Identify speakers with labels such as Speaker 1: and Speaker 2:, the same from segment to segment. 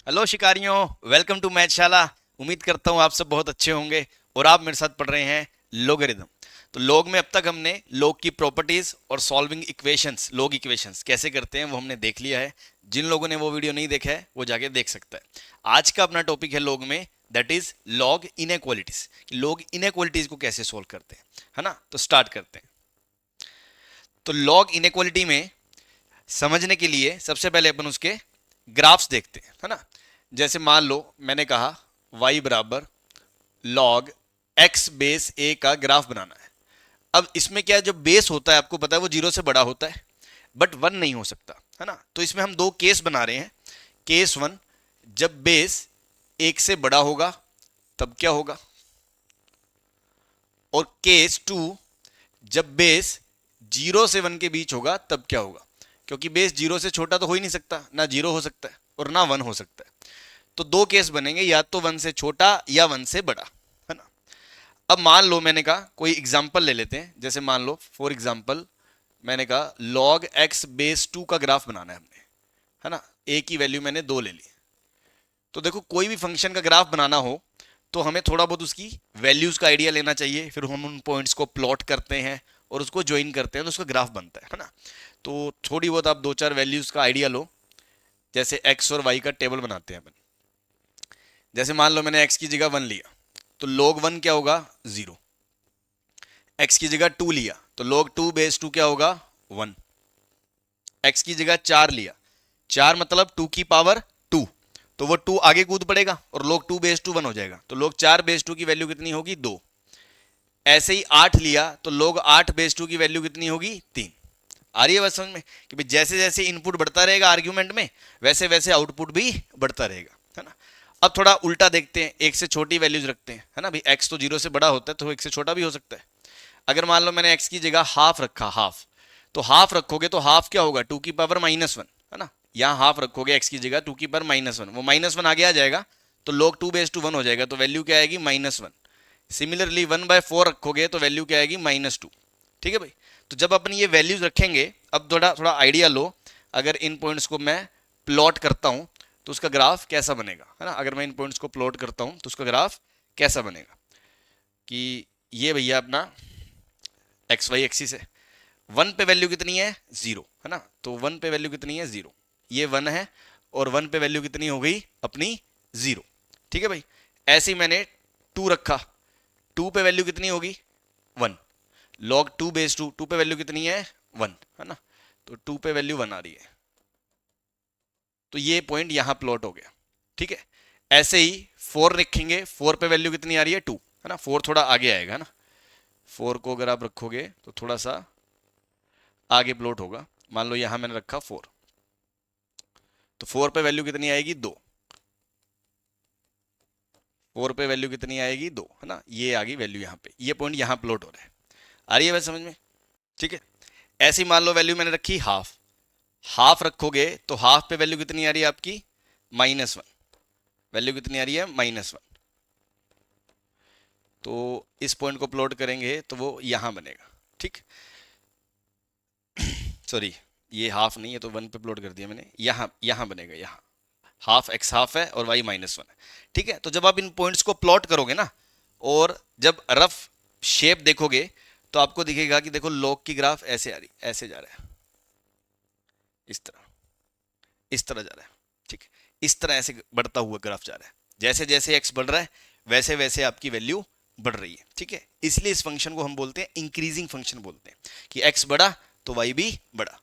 Speaker 1: Hello शिकारियों, welcome to मैथशाला। उम्मीद करता हूँ आप सब बहुत अच्छे होंगे और आप मेरे साथ पढ़ रहे हैं लोगरिथम। तो लोग में अब तक हमने लोग की प्रॉपर्टीज और सॉल्विंग इक्वेशंस, लोग इक्वेशंस कैसे करते हैं वो हमने देख लिया है। जिन लोगों ने वो वीडियो नहीं देखा है वो जाके देख सकता है। आज का अपना टॉपिक है लोग में, दैट इज लॉग इनइक्वालिटीज, कि लोग इनइक्वालिटीज को कैसे सोल्व करते हैं, है ना। तो स्टार्ट करते हैं। तो लॉग इनइक्वालिटी में समझने के लिए सबसे पहले अपन उसके ग्राफ्स देखते हैं, है ना। जैसे मान लो मैंने कहा y बराबर log x बेस a का ग्राफ बनाना है। अब इसमें क्या है, जो बेस होता है आपको पता है वो जीरो से बड़ा होता है, बट वन नहीं हो सकता, है ना। तो इसमें हम दो केस बना रहे हैं। केस वन, जब बेस एक से बड़ा होगा तब क्या होगा, और केस टू, जब बेस जीरो से वन के बीच होगा तब क्या होगा। क्योंकि बेस जीरो से छोटा तो हो ही नहीं सकता, ना जीरो हो सकता है और ना वन हो सकता है। तो दो केस बनेंगे, या तो वन से छोटा या वन से बड़ा, है ना। अब मान लो मैंने कहा कोई एग्जांपल ले लेते हैं। जैसे मान लो फॉर एग्जांपल मैंने कहा log x बेस 2 का ग्राफ बनाना है हमने, है ना। a की वैल्यू मैंने 2 ले ली। तो देखो कोई भी फंक्शन का ग्राफ बनाना हो तो हमें थोड़ा बहुत उसकी वैल्यूज का आइडिया लेना चाहिए, फिर हम उन पॉइंट्स को प्लॉट करते हैं और उसको ज्वाइन करते हैं तो उसका ग्राफ बनता है ना। तो थोड़ी बहुत आप दो चार वैल्यूज का आइडिया लो। जैसे x और y का टेबल बनाते हैं अपन। जैसे मान लो मैंने x की जगह 1 लिया तो log 1 क्या होगा, 0। x की जगह 2 लिया तो log 2 बेस 2 क्या होगा, 1। x की जगह 4 लिया, 4 मतलब 2 की पावर 2, तो वो 2 आगे कूद पड़ेगा और log 2 बेस 2 1 हो जाएगा। तो log 4 बेस 2 की वैल्यू कितनी होगी, 2। ऐसे ही 8 लिया तो log 8 बेस 2 की वैल्यू कितनी होगी, 3। आ रही है बात समझ में, कि भाई जैसे जैसे इनपुट बढ़ता रहेगा आर्ग्यूमेंट में वैसे वैसे आउटपुट भी बढ़ता रहेगा, है ना। अब थोड़ा उल्टा देखते हैं, एक से छोटी वैल्यूज रखते हैं, है ना भाई। एक्स तो जीरो से बड़ा होता है तो एक से छोटा भी हो सकता है। अगर मान लो मैंने एक्स की जगह हाफ रखा, हाफ, तो हाफ रखोगे तो हाफ क्या होगा, 2 की पावर -1, है ना। यहाँ हाफ रखोगे एक्स की जगह 2 की पावर -1, वो -1 आगे आ जाएगा तो log 2 बेस 2 1 हो जाएगा, तो वैल्यू क्या आएगी, -1। सिमिलरली 1/4 रखोगे तो वैल्यू क्या आएगी, -2। ठीक है भाई। तो जब अपन ये वैल्यूज रखेंगे, अब थोड़ा थोड़ा आइडिया लो। अगर इन पॉइंट्स को मैं प्लॉट करता हूं तो उसका ग्राफ कैसा बनेगा, है ना। अगर मैं इन पॉइंट्स को प्लॉट करता हूं तो उसका ग्राफ कैसा बनेगा, कि ये भैया अपना एक्स वाई एक्सिस है। वन पे वैल्यू कितनी है, 0, है ना। तो वन पे वैल्यू कितनी है, 0। ये 1 है और वन पे वैल्यू कितनी हो गई अपनी, 0। ठीक है भाई। ऐसे ही मैंने 2 रखा, 2 पे वैल्यू कितनी होगी, 1। log 2 बेस 2, 2 पे वैल्यू कितनी है, 1, है ना। तो 2 पे वैल्यू 1 आ रही है, तो ये पॉइंट यहां प्लॉट हो गया। ठीक है। ऐसे ही 4 रखेंगे, 4 पे वैल्यू कितनी आ रही है, 2, है ना। 4 थोड़ा आगे आएगा ना, 4 को अगर आप रखोगे तो थोड़ा सा आगे प्लॉट होगा। मान लो यहां मैंने रखा 4, तो 4 पे वैल्यू कितनी आएगी, 2। 4 पे वैल्यू कितनी आएगी, 2, है ना। ये आ गई वैल्यू यहाँ पे, ये पॉइंट यहाँ प्लॉट हो रहा है। आ रही है बात समझ में। ठीक है। ऐसी मान लो वैल्यू मैंने रखी हाफ, हाफ रखोगे तो हाफ पे वैल्यू कितनी आ रही है आपकी, -1। वैल्यू कितनी आ रही है, -1। तो इस पॉइंट को प्लॉट करेंगे तो वो यहां बनेगा। ठीक, सॉरी, ये हाफ नहीं है तो 1 पे प्लॉट कर दिया मैंने, यहां यहां बनेगा, यहां हाफ एक्स हाफ है और वाई -1 है। ठीक है। तो जब आप इन पॉइंट्स को प्लॉट करोगे ना और जब रफ शेप देखोगे तो आपको दिखेगा कि देखो लॉग की ग्राफ ऐसे आ रही, ऐसे जा रहा है, इस तरह, इस तरह जा रहा है। ठीक है। इस तरह ऐसे बढ़ता हुआ ग्राफ जा रहा है। जैसे जैसे एक्स बढ़ रहा है वैसे वैसे आपकी वैल्यू बढ़ रही है। ठीक है। इसलिए इस फंक्शन को हम बोलते हैं इंक्रीजिंग फंक्शन बोलते हैं, कि एक्स बढ़ा तो वाई भी बढ़ा।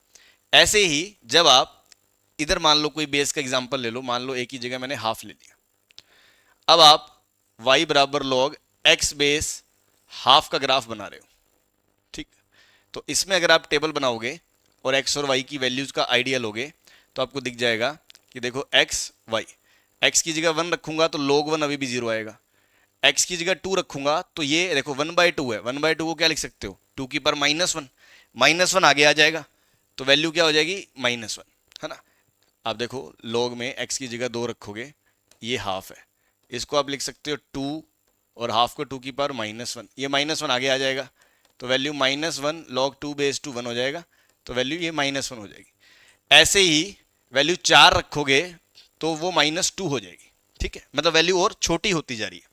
Speaker 1: ऐसे ही जब आप इधर मान लो कोई बेस का एग्जांपल ले लो, मान लो एक ही जगह मैंने हाफ ले लिया। अब आप y बराबर log x बेस हाफ का ग्राफ बना रहे हो। ठीक। तो इसमें अगर आप टेबल बनाओगे और x और y की वैल्यूज का आइडिया लोगे तो आपको दिख जाएगा कि देखो x y, x की जगह 1 रखूंगा तो log 1 अभी भी 0 आएगा। x की जगह 2 रखूंगा तो ये देखो 1/2 है, 1/2 को क्या लिख सकते हो, 2 की पावर -1, -1 आगे आ जाएगा तो वैल्यू क्या हो जाएगी, -1, है ना। आप देखो log में x की जगह 2 रखोगे, ये हाफ है, इसको आप लिख सकते हो 2 और हाफ को 2 की पावर -1, ये -1 आगे आ जाएगा तो वैल्यू -1 log 2 बेस 2 1 हो जाएगा, तो वैल्यू ये -1 हो जाएगी। ऐसे ही वैल्यू 4 रखोगे तो वो -2 हो जाएगी, ठीक है, मतलब वैल्यू और छोटी होती जा रही है।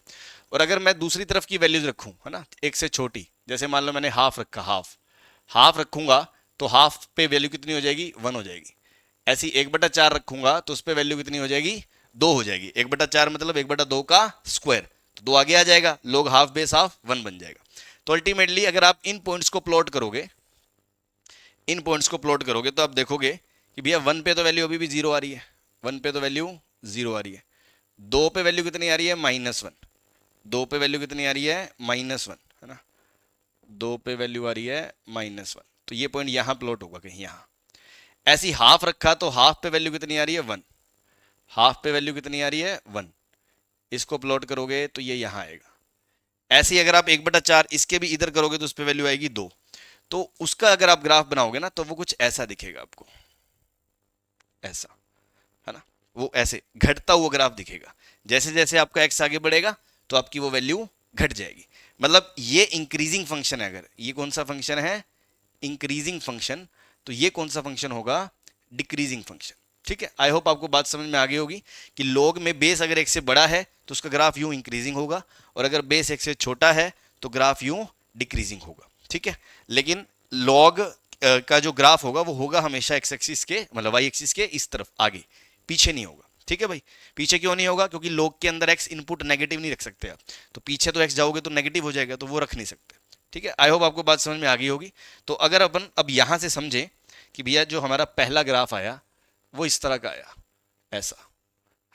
Speaker 1: और अगर मैं दूसरी तरफ की वैल्यूज रखूं, है ना, एक से छोटी, जैसे मान लो मैंने हाफ रखा, हाफ रखूंगा तो हाफ पे वैल्यू कितनी हो जाएगी, 1 हो जाएगी। ऐसी 1/4 रखूंगा तो उस पर वैल्यू कितनी हो जाएगी, 2 हो जाएगी। 1/4 मतलब 1/2 का स्क्वायर, तो 2 आगे आ जाएगा, log हाफ बेस हाफ 1 बन जाएगा। तो अल्टीमेटली अगर आप इन पॉइंट्स को प्लॉट करोगे, तो आप देखोगे कि भैया 1 पे तो वैल्यू अभी भी 0 आ रही है, 1 पे तो वैल्यू 0 आ रही है, 2 पे वैल्यू कितनी आ रही है, -1, 2 पे वैल्यू कितनी आ रही है, -1, है ना, 2 पे वैल्यू आ रही है -1। तो ये पॉइंट यहां प्लॉट होगा कहीं यहां। ऐसी हाफ रखा तो हाफ पे वैल्यू कितनी आ रही है, 1, हाफ पे वैल्यू कितनी आ रही है, 1, इसको प्लॉट करोगे तो ये यहां आएगा। ऐसे ही अगर आप 1/4 इसके भी इधर करोगे तो उस पर वैल्यू आएगी 2। तो उसका अगर आप ग्राफ बनाओगे ना तो वो कुछ ऐसा दिखेगा आपको, ऐसा, है ना, वो ऐसे घटता हुआ ग्राफ दिखेगा। जैसे जैसे आपका एक्स आगे बढ़ेगा तो आपकी वो वैल्यू घट जाएगी। मतलब ये इंक्रीजिंग फंक्शन है। अगर ये कौन सा फंक्शन है, इंक्रीजिंग फंक्शन, तो ये कौन सा फंक्शन होगा, डिक्रीजिंग फंक्शन। ठीक है, आई होप आपको बात समझ में आ गई होगी कि लॉग में बेस अगर एक से बड़ा है तो उसका ग्राफ यूं इंक्रीजिंग होगा, और अगर बेस एक से छोटा है तो ग्राफ यूं डिक्रीजिंग होगा। ठीक है, लेकिन लॉग का जो ग्राफ होगा वो होगा हमेशा एक्स एक्सिस के, मतलब वाई एक्सिस के इस तरफ आगे, पीछे नहीं होगा। ठीक है भाई, पीछे क्यों नहीं होगा, क्योंकि लॉग के अंदर एक्स इनपुट नेगेटिव नहीं रख सकते आप, तो पीछे तो एक्स जाओगे तो नेगेटिव हो जाएगा, तो वो रख नहीं सकते। ठीक है, आई होप आपको बात समझ में आ गई होगी। तो अगर अपन अब यहां से समझें कि भैया जो हमारा पहला ग्राफ आया वो इस तरह का आया, ऐसा,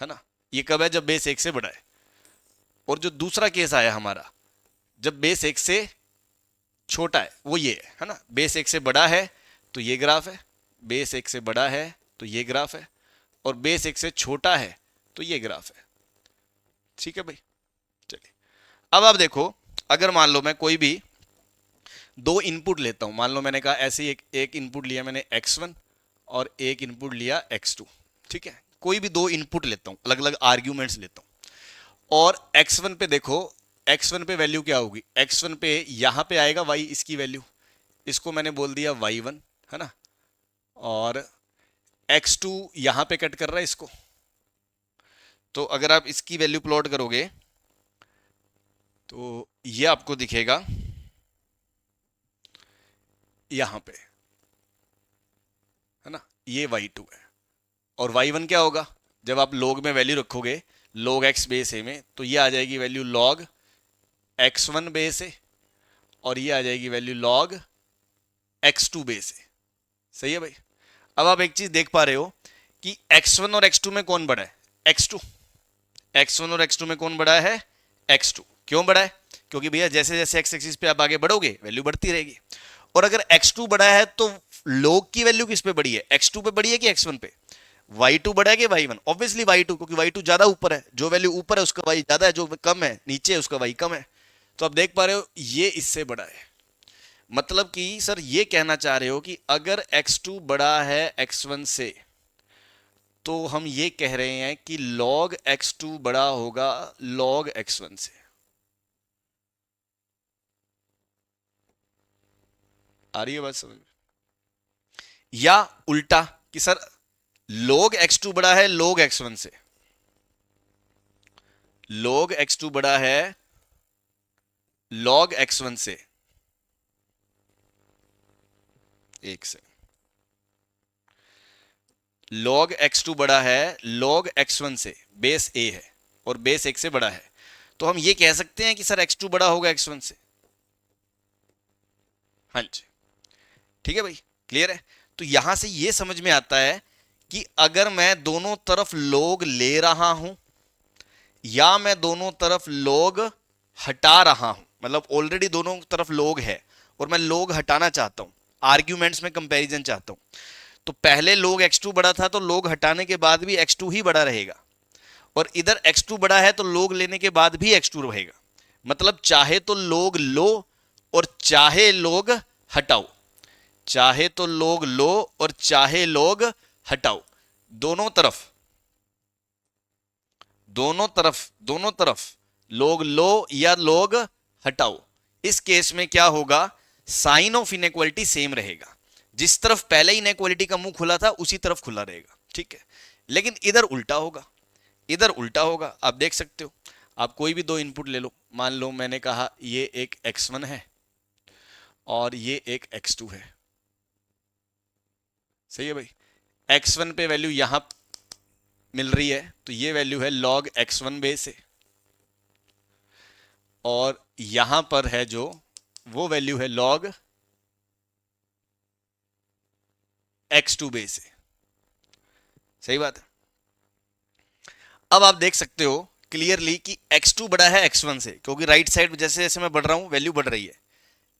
Speaker 1: है ना, ये कब है, जब बेस एक से बड़ा है। और जो दूसरा केस आया हमारा जब बेस एक से छोटा है, वो ये है ना, बेस एक से बड़ा है तो ये ग्राफ है, बेस एक से बड़ा है तो ये ग्राफ है, और बेस एक से छोटा है तो ये ग्राफ है। ठीक है भाई, चलिए अब आप देखो, अगर मान लो मैं कोई भी दो इनपुट लेता हूं, मान लो मैंने कहा ऐसे ही एक इनपुट लिया मैंने x1 और एक इनपुट लिया x2। ठीक है, कोई भी दो इनपुट लेता हूं, अलग अलग आर्ग्यूमेंट्स लेता हूं, और x1 पे देखो, x1 पे वैल्यू क्या होगी, x1 पे यहां पे आएगा y, इसकी वैल्यू, इसको मैंने बोल दिया y1, है ना, और x2 यहां पे कट कर रहा है इसको। तो अगर आप इसकी वैल्यू प्लॉट करोगे तो ये आपको दिखेगा यहां पे, है ना, ये y2 है। और y1 क्या होगा, जब आप log में वैल्यू रखोगे log x बेस a में, तो ये आ जाएगी value log x1 base a, और ये आ जाएगी value log x2 base a। सही है भाई। अब आप एक चीज देख पा रहे हो कि x1 और x2 में कौन बड़ा है, x2। x1 और x2 में कौन बड़ा है, x2। क्यों बड़ा है, क्योंकि भैया जैसे जैसे x एक्सिस पे आप आगे बढ़ोगे वैल्यू बढ़ती रहेगी। और अगर x2 बड़ा है तो log की वैल्यू किस पे बड़ी है, x2 पे बड़ी है कि x1 पे, y2 बड़ा है कि y1, ऑब्वियसली y2, क्योंकि y2 ज्यादा ऊपर है, जो वैल्यू ऊपर है उसका y ज्यादा है, जो कम है नीचे है उसका y कम है। तो आप देख पा रहे हो ये इससे बड़ा है। मतलब कि सर ये कहना चाह रहे हो कि अगर x2 बड़ा है x1 से, तो हम ये कह रहे हैं कि log x2 बड़ा होगा log x1 से। आ रही है बात समझ में, या उल्टा कि सर log x2 बड़ा है log x1 से, log x2 बड़ा है log x1 से, एक से, log x2 बड़ा है log x1 से, बेस a है और बेस एक से बड़ा है, तो हम ये कह सकते हैं कि सर x2 बड़ा होगा x1 से। हाँ जी, ठीक है भाई, क्लियर है। तो यहां से ये समझ में आता है कि अगर मैं दोनों तरफ log ले रहा हूं या मैं दोनों तरफ log हटा रहा हूं, मतलब ऑलरेडी दोनों तरफ log है और मैं log हटाना चाहता हूं, आर्ग्यूमेंट्स में कंपैरिजन चाहता हूं, तो पहले log x2 बड़ा था तो log हटाने के बाद भी x2 ही बड़ा रहेगा, और इधर x2 बड़ा है तो log लेने के बाद भी x2 रहेगा। मतलब चाहे तो log लो और चाहे log हटाओ, चाहे तो log लो और चाहे log हटाओ, दोनों तरफ दोनों तरफ log लो या log हटाओ, इस केस में क्या होगा, साइन ऑफ इनइक्वालिटी सेम रहेगा, जिस तरफ पहले इनइक्वालिटी का मुंह खुला था उसी तरफ खुला रहेगा। ठीक है, लेकिन इधर उल्टा होगा, इधर उल्टा होगा। आप देख सकते हो, आप कोई भी दो इनपुट ले लो, मान लो मैंने कहा ये एक x1 है और ये एक x2 है, सही है भाई। x1 पे वैल्यू यहां मिल रही है तो ये वैल्यू है log x1 बेस है, और यहां पर है जो वो वैल्यू है log x2 बेस है, सही बात है। अब आप देख सकते हो क्लियरली कि x2 बड़ा है x1 से, क्योंकि राइट साइड जैसे जैसे मैं बढ़ रहा हूं वैल्यू बढ़ रही है,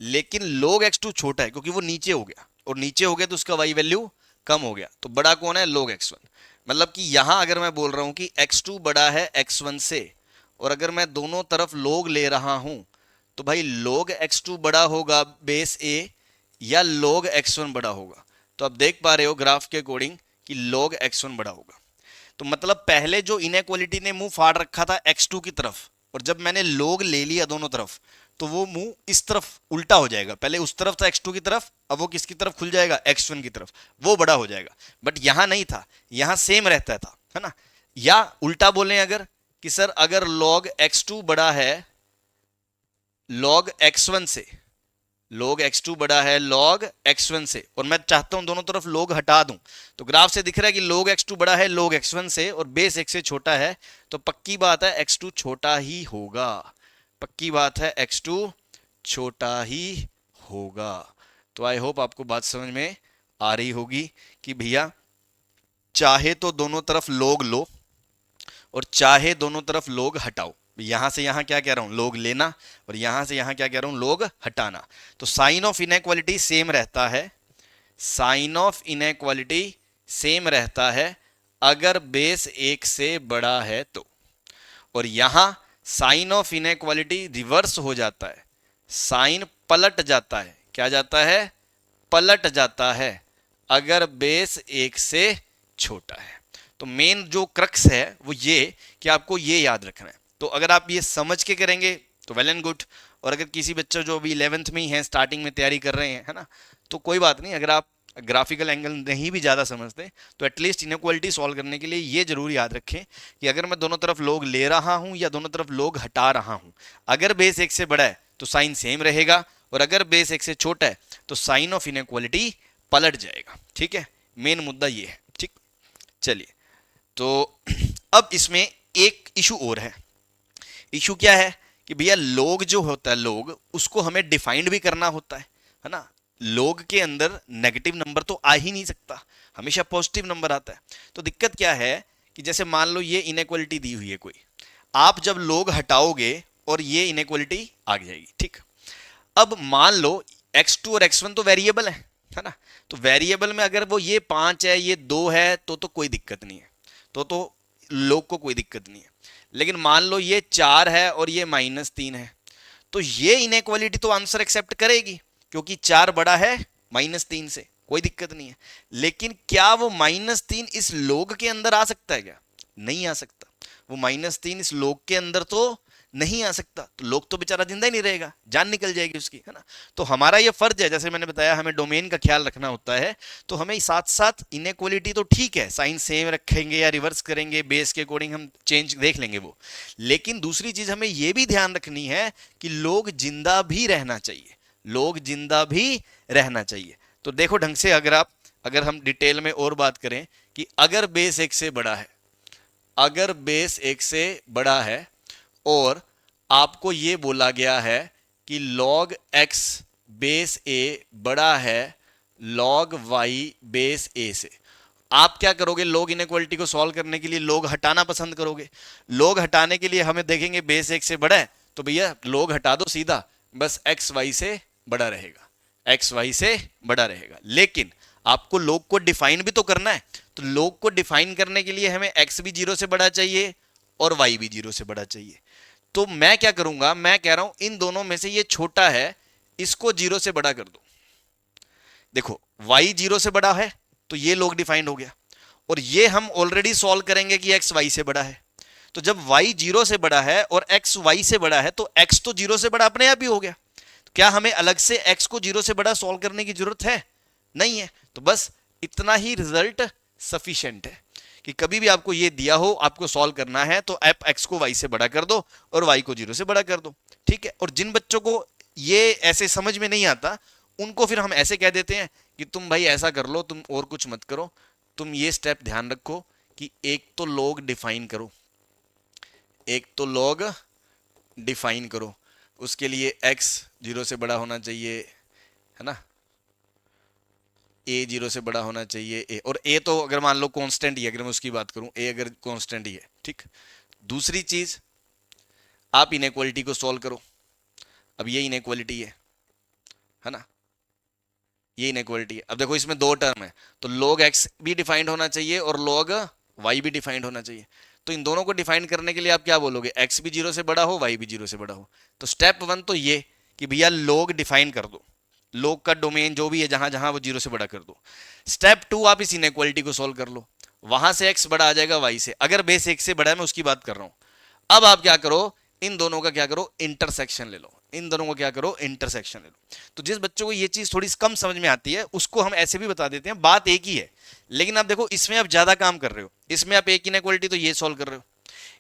Speaker 1: लेकिन log x2 छोटा है क्योंकि वो नीचे हो गया, और नीचे हो गया तो उसका y वैल्यू कम हो गया, तो बड़ा कौन है, log x1। मतलब कि यहां अगर मैं बोल रहा हूं कि x2 बड़ा है x1 से, और अगर मैं दोनों तरफ log ले रहा हूं, तो भाई log x2 बड़ा होगा बेस a या log x1 बड़ा होगा। तो आप देख पा रहे हो ग्राफ के अकॉर्डिंग कि log x1 बड़ा होगा। तो मतलब पहले जो इनइक्वालिटी ने मुंह फाड़ रखा था x2 की तरफ, और जब मैंने log ले लिया दोनों तरफ, तो वो मुंह इस तरफ उल्टा हो जाएगा। पहले उस तरफ था x2 की तरफ, अब वो किसकी तरफ खुल जाएगा, x1 की तरफ, वो बड़ा हो जाएगा। बट यहां नहीं था, यहां सेम रहता था, है ना। या उल्टा बोलें अगर कि सर अगर log x2 बड़ा है log x1 से, log x2 बड़ा है log x1 से, और मैं चाहता हूं दोनों तरफ log हटा दूं, तो ग्राफ से दिख रहा है कि log x2 बड़ा है log x1 से और बेस x से छोटा है, तो पक्की बात है x2 छोटा ही होगा, पक्की बात है x2 छोटा ही होगा। तो आई होप आपको बात समझ में आ रही होगी कि भैया चाहे तो दोनों तरफ log लो और चाहे दोनों तरफ log हटाओ। यहां से यहां क्या कह रहा हूं, log लेना, और यहां से यहां क्या कह रहा हूं, log हटाना। तो साइन ऑफ इनइक्वालिटी सेम रहता है, साइन ऑफ इनइक्वालिटी सेम रहता है अगर बेस एक से बड़ा है तो, और यहां साइन ऑफ इनइक्वालिटी रिवर्स हो जाता है, साइन पलट जाता है, क्या जाता है, पलट जाता है अगर बेस एक से छोटा है। तो मेन जो क्रक्स है वो ये कि आपको ये याद रखना है। तो अगर आप ये समझ के करेंगे तो वेल एंड गुड, और अगर किसी बच्चा जो अभी 11th में ही है, स्टार्टिंग में तैयारी कर रहे हैं, है ना, तो कोई बात नहीं, अगर आप ग्राफिकल एंगल नहीं भी ज़्यादा समझते तो एटलीस्ट इनइक्वालिटी सॉल्व करने के लिए ये जरूर याद रखें कि अगर मैं दोनों तरफ log ले रहा हूं या दोनों तरफ log हटा रहा हूं, अगर बेस एक से बड़ा है तो साइन सेम रहेगा, और अगर बेस एक से छोटा है तो साइन ऑफ इनइक्वालिटी पलट जाएगा। ठीक है, मेन मुद्दा ये है। ठीक, चलिए, तो अब इसमें एक इशू और है। इशू क्या है कि भैया log जो होता है, log उसको हमें डिफाइंड भी करना होता है ना। log के अंदर नेगेटिव नंबर तो आ ही नहीं सकता, हमेशा पॉजिटिव नंबर आता है। तो दिक्कत क्या है कि जैसे मान लो ये इनइक्वालिटी दी हुई है कोई, आप जब log हटाओगे और ये इनइक्वालिटी आ जाएगी। ठीक, अब मान लो x2 और x1 तो वेरिएबल है ना, तो वेरिएबल में अगर वो ये 5 है ये 2 है तो कोई दिक्कत नहीं है, तो log को कोई दिक्कत नहीं है। लेकिन मान लो ये 4 है और ये -3 है, तो ये इनइक्वालिटी तो आंसर एक्सेप्ट करेगी क्योंकि 4 बड़ा है -3 से, कोई दिक्कत नहीं है। लेकिन क्या वो -3 इस log के अंदर आ सकता है क्या, नहीं आ सकता। वो -3 इस log के अंदर तो नहीं आ सकता, तो log तो बेचारा जिंदा ही नहीं रहेगा, जान निकल जाएगी उसकी, है ना। तो हमारा ये फर्ज है, जैसे मैंने बताया हमें डोमेन का ख्याल रखना होता है, तो हमें साथ साथ इनइक्वालिटी तो ठीक है साइन सेम रखेंगे या रिवर्स करेंगे, बेस के अकॉर्डिंग हम चेंज देख लेंगे वो, लेकिन दूसरी चीज हमें ये भी ध्यान रखनी है कि log जिंदा भी रहना चाहिए, log जिंदा भी रहना चाहिए। तो देखो ढंग से, अगर हम डिटेल में और बात करें कि अगर बेस एक से बड़ा है, अगर बेस एक से बड़ा है और आपको ये बोला गया है कि log x बेस a बड़ा है log y बेस a से, आप क्या करोगे, log इनइक्वालिटी को सॉल्व करने के लिए log हटाना पसंद करोगे। log हटाने के लिए हमें देखेंगे बेस एक से बड़ा है तो भैया log हटा दो सीधा, बस x y से बड़ा रहेगा, x y से बड़ा रहेगा। लेकिन आपको log को डिफाइन भी तो करना है, तो log को डिफाइन करने के लिए हमें x भी 0 से बड़ा चाहिए और y भी 0 से बड़ा चाहिए। तो मैं क्या करूंगा, मैं कह रहा हूं इन दोनों में से ये छोटा है, इसको 0 से बड़ा कर दो। देखो y 0 से बड़ा है तो ये log डिफाइंड हो गया, और ये हम ऑलरेडी सॉल्व करेंगे कि x y से बड़ा है। तो जब y 0 से बड़ा है और x y से बड़ा है तो x तो 0 से बड़ा अपने आप ही हो गया। तो क्या हमें अलग से x को 0 से बड़ा सॉल्व करने की जरूरत है, नहीं है। तो बस इतना ही रिजल्ट सफिशिएंट है। कि कभी भी आपको ये दिया हो, आपको सॉल्व करना है तो आप x को y से बड़ा कर दो और y को 0 से बड़ा कर दो, ठीक है। और जिन बच्चों को ये ऐसे समझ में नहीं आता उनको फिर हम ऐसे कह देते हैं कि तुम भाई ऐसा कर लो, तुम और कुछ मत करो, तुम ये स्टेप ध्यान रखो कि एक तो log डिफाइन करो, एक तो log डिफाइन करो, उसके लिए x 0 से बड़ा होना चाहिए, है ना, a 0 से बड़ा होना चाहिए, a, और a तो अगर मान लो कांस्टेंट ही है, अगर मैं उसकी बात करूं a अगर कांस्टेंट ही है, ठीक। दूसरी चीज, आप इनइक्वालिटी को सॉल्व करो। अब ये इनइक्वालिटी है ना, ये इनइक्वालिटी है। अब देखो इसमें दो टर्म है, तो log x भी डिफाइंड होना चाहिए और log y भी डिफाइंड होना चाहिए। तो इन दोनों को डिफाइन करने के लिए आप क्या बोलोगे, x भी 0 से बड़ा हो, y भी 0 से बड़ा हो। तो स्टेप 1 तो ये कि भैया log डिफाइन कर दो, log का डोमेन जो भी है जहां जहां वो 0 से बड़ा कर दो। स्टेप 2 आप इस इनइक्वालिटी को सॉल्व कर लो, वहां से x बड़ा आ जाएगा y से, अगर बेस 1 से बड़ा है, मैं उसकी बात कर रहा हूं। अब आप क्या करो, इन दोनों का क्या करो, इंटरसेक्शन ले लो, इन दोनों को क्या करो, इंटरसेक्शन ले लो। तो जिस बच्चों को ये चीज थोड़ी कम समझ में आती है उसको हम ऐसे भी बता देते हैं, बात एक ही है, लेकिन आप देखो इसमें आप ज्यादा काम कर रहे हो। इसमें आप एक इनइक्वालिटी तो ये सॉल्व कर रहे हो,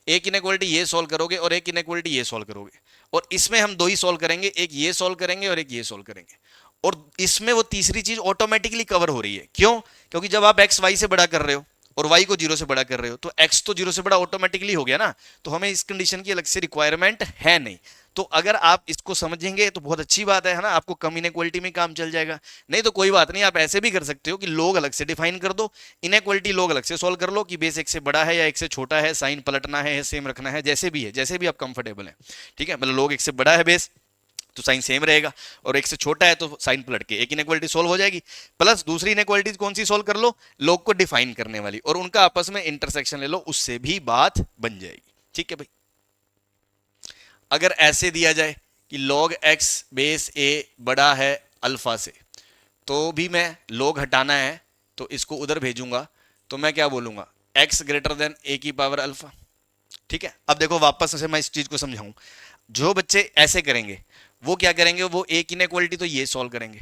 Speaker 1: एक इनइक्वालिटी ये सॉल्व करोगे और एक इनइक्वालिटी ये सॉल्व करोगे, और इसमें हम दो ही सॉल्व करेंगे, एक ये सॉल्व करेंगे और एक ये सॉल्व करेंगे। और इसमें वो तीसरी चीज ऑटोमेटिकली कवर हो रही है, क्यों, क्योंकि जब आप एक्स वाई से बड़ा कर रहे हो और y को 0 से बड़ा कर रहे हो तो x तो 0 से बड़ा ऑटोमेटिकली हो गया ना, तो हमें इस कंडीशन की अलग से रिक्वायरमेंट है नहीं। तो अगर आप इसको समझेंगे तो बहुत अच्छी बात है ना, आपको कम इनइक्वालिटी में काम चल जाएगा। नहीं तो कोई बात नहीं, आप ऐसे भी कर सकते हो कि लोग अलग से डिफाइन कर दो, इनइक्वालिटी लोग अलग से सॉल्व कर लो कि बेस एक से बड़ा है या एक से छोटा है, साइन पलटना है, सेम रखना है, जैसे भी है, जैसे भी आप कंफर्टेबल है, ठीक है। मतलब लोग एक से बड़ा है बेस तो साइन सेम रहेगा, और एक से छोटा है तो साइन पलट के एक इनइक्वालिटी सॉल्व हो जाएगी। प्लस दूसरी इनइक्वालिटी कौन सी सॉल्व कर लो, लोग को डिफाइन करने वाली, और उनका आपस में इंटरसेक्शन ले लो, उससे भी बात बन जाएगी, ठीक है भाई। अगर ऐसे दिया जाए कि log x बेस a बड़ा है अल्फा से, तो भी मैं log हटाना है तो इसको उधर भेजूंगा, तो मैं क्या बोलूंगा, x ग्रेटर देन a की पावर अल्फा, ठीक है। अब देखो वापस से मैं इस चीज को समझाऊं, जो बच्चे ऐसे करेंगे वो क्या करेंगे, वो एक इनइक्वालिटी तो ये सॉल्व करेंगे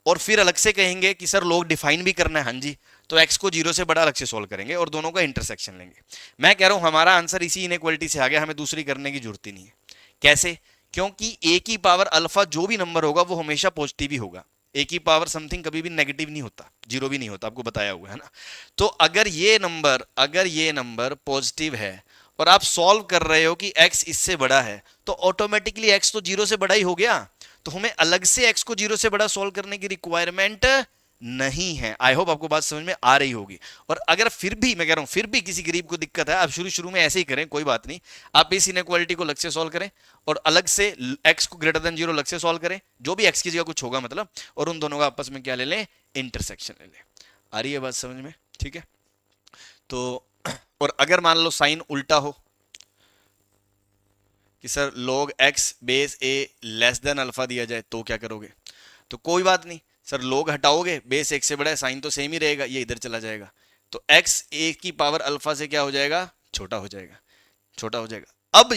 Speaker 1: और फिर अलग से कहेंगे कि सर लोग डिफाइन भी करना है, हाँ जी, तो x को 0 से बड़ा अलग से सॉल्व करेंगे और दोनों का इंटरसेक्शन लेंगे। मैं कह रहा हूं हमारा आंसर इसी इनइक्वालिटी से आ गया, हमें दूसरी करने की जरूरत ही नहीं है। कैसे, क्योंकि a की पावर अल्फा जो भी नंबर होगा वो हमेशा पॉजिटिव ही होगा, a की पावर समथिंग कभी भी नेगेटिव नहीं होता, जीरो भी नहीं होता, आपको बताया हुआ है ना। तो अगर ये नंबर पॉजिटिव है और आप सॉल्व कर रहे हो कि x इससे बड़ा है, तो ऑटोमेटिकली x तो 0 से बड़ा ही हो गया, तो हमें अलग से x को 0 से बड़ा सॉल्व करने की रिक्वायरमेंट नहीं है। आई होप आपको बात समझ में आ रही होगी। और अगर फिर भी, मैं कह रहा हूं फिर भी किसी गरीब को दिक्कत है, आप शुरू शुरू में ऐसे ही करें, कोई बात नहीं, आप इस इनइक्वालिटी को अलग से सॉल्व करें और अलग से x को ग्रेटर देन 0 अलग से सॉल्व करें, जो भी x की जगह कुछ होगा मतलब, और उन दोनों का आपस में क्या ले लें, इंटरसेक्शन ले लें। आ रही है बात समझ में, ठीक है। तो और अगर मान लो साइन उल्टा हो कि sir log x base a less than alpha दिया जाए, तो क्या करोगे, तो कोई बात नहीं सर, log हटाओगे, बेस 1 से बड़ा है, साइन तो सेम ही रहेगा, ये इधर चला जाएगा, तो x a की पावर अल्फा से क्या हो जाएगा, छोटा हो जाएगा, छोटा हो जाएगा। अब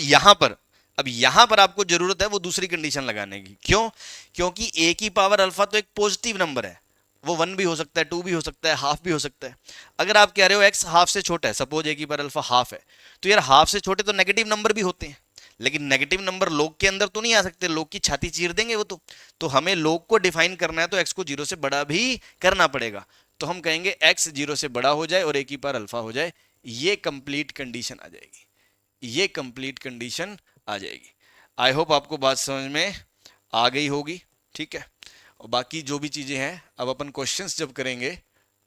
Speaker 1: यहां पर आपको जरूरत है वो दूसरी कंडीशन लगाने की, क्यों, क्योंकि a की पावर अल्फा तो एक पॉजिटिव नंबर है, वो 1 भी हो सकता है, 2 भी हो सकता है, हाफ भी हो सकता है। अगर आप कह रहे हो x हाफ से छोटा है, सपोज a की पावर अल्फा हाफ है, तो यार हाफ से छोटे तो नेगेटिव नंबर भी होते हैं, लेकिन नेगेटिव नंबर लोग के अंदर तो नहीं आ सकते, लोग की छाती चीर देंगे वो तो हमें लोग को डिफाइन करना है तो x को 0 से बड़ा भी करना पड़ेगा। तो हम कहेंगे x 0 से बड़ा हो जाए और a की पावर अल्फा हो जाए, ये कंप्लीट कंडीशन आ जाएगी, ये कंप्लीट कंडीशन आ जाएगी। आई होप आपको बात समझ में आ गई होगी, ठीक है। और बाकी जो भी चीजें हैं, अब अपन क्वेश्चंस जब करेंगे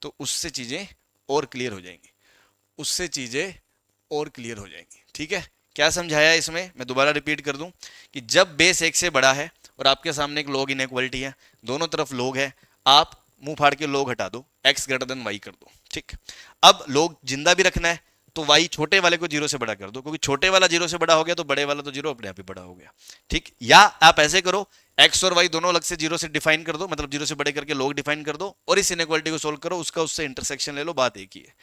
Speaker 1: तो उससे चीजें और क्लियर हो जाएंगी, उससे चीजें और क्लियर हो जाएंगी, ठीक है। क्या समझाया इसमें, मैं दोबारा रिपीट कर दूं कि जब बेस 1 से बड़ा है और आपके सामने एक log इनइक्वालिटी है, दोनों तरफ log है, आप मुंह फाड़ के log हटा दो, x ग्रेटर देन y कर दो, ठीक। अब log जिंदा भी रखना है तो y छोटे वाले को 0 से बड़ा कर दो, क्योंकि छोटे वाला 0 से बड़ा हो गया तो बड़े वाला तो 0 अपने आप ही बड़ा हो गया, ठीक। या आप ऐसे करो, x और y दोनों अलग से 0 से डिफाइन कर दो, मतलब 0 से बड़े करके log डिफाइन कर दो और इस इनइक्वालिटी को सोल्व करो, उसका उससे इंटरसेक्शन ले लो, बात एक ही है।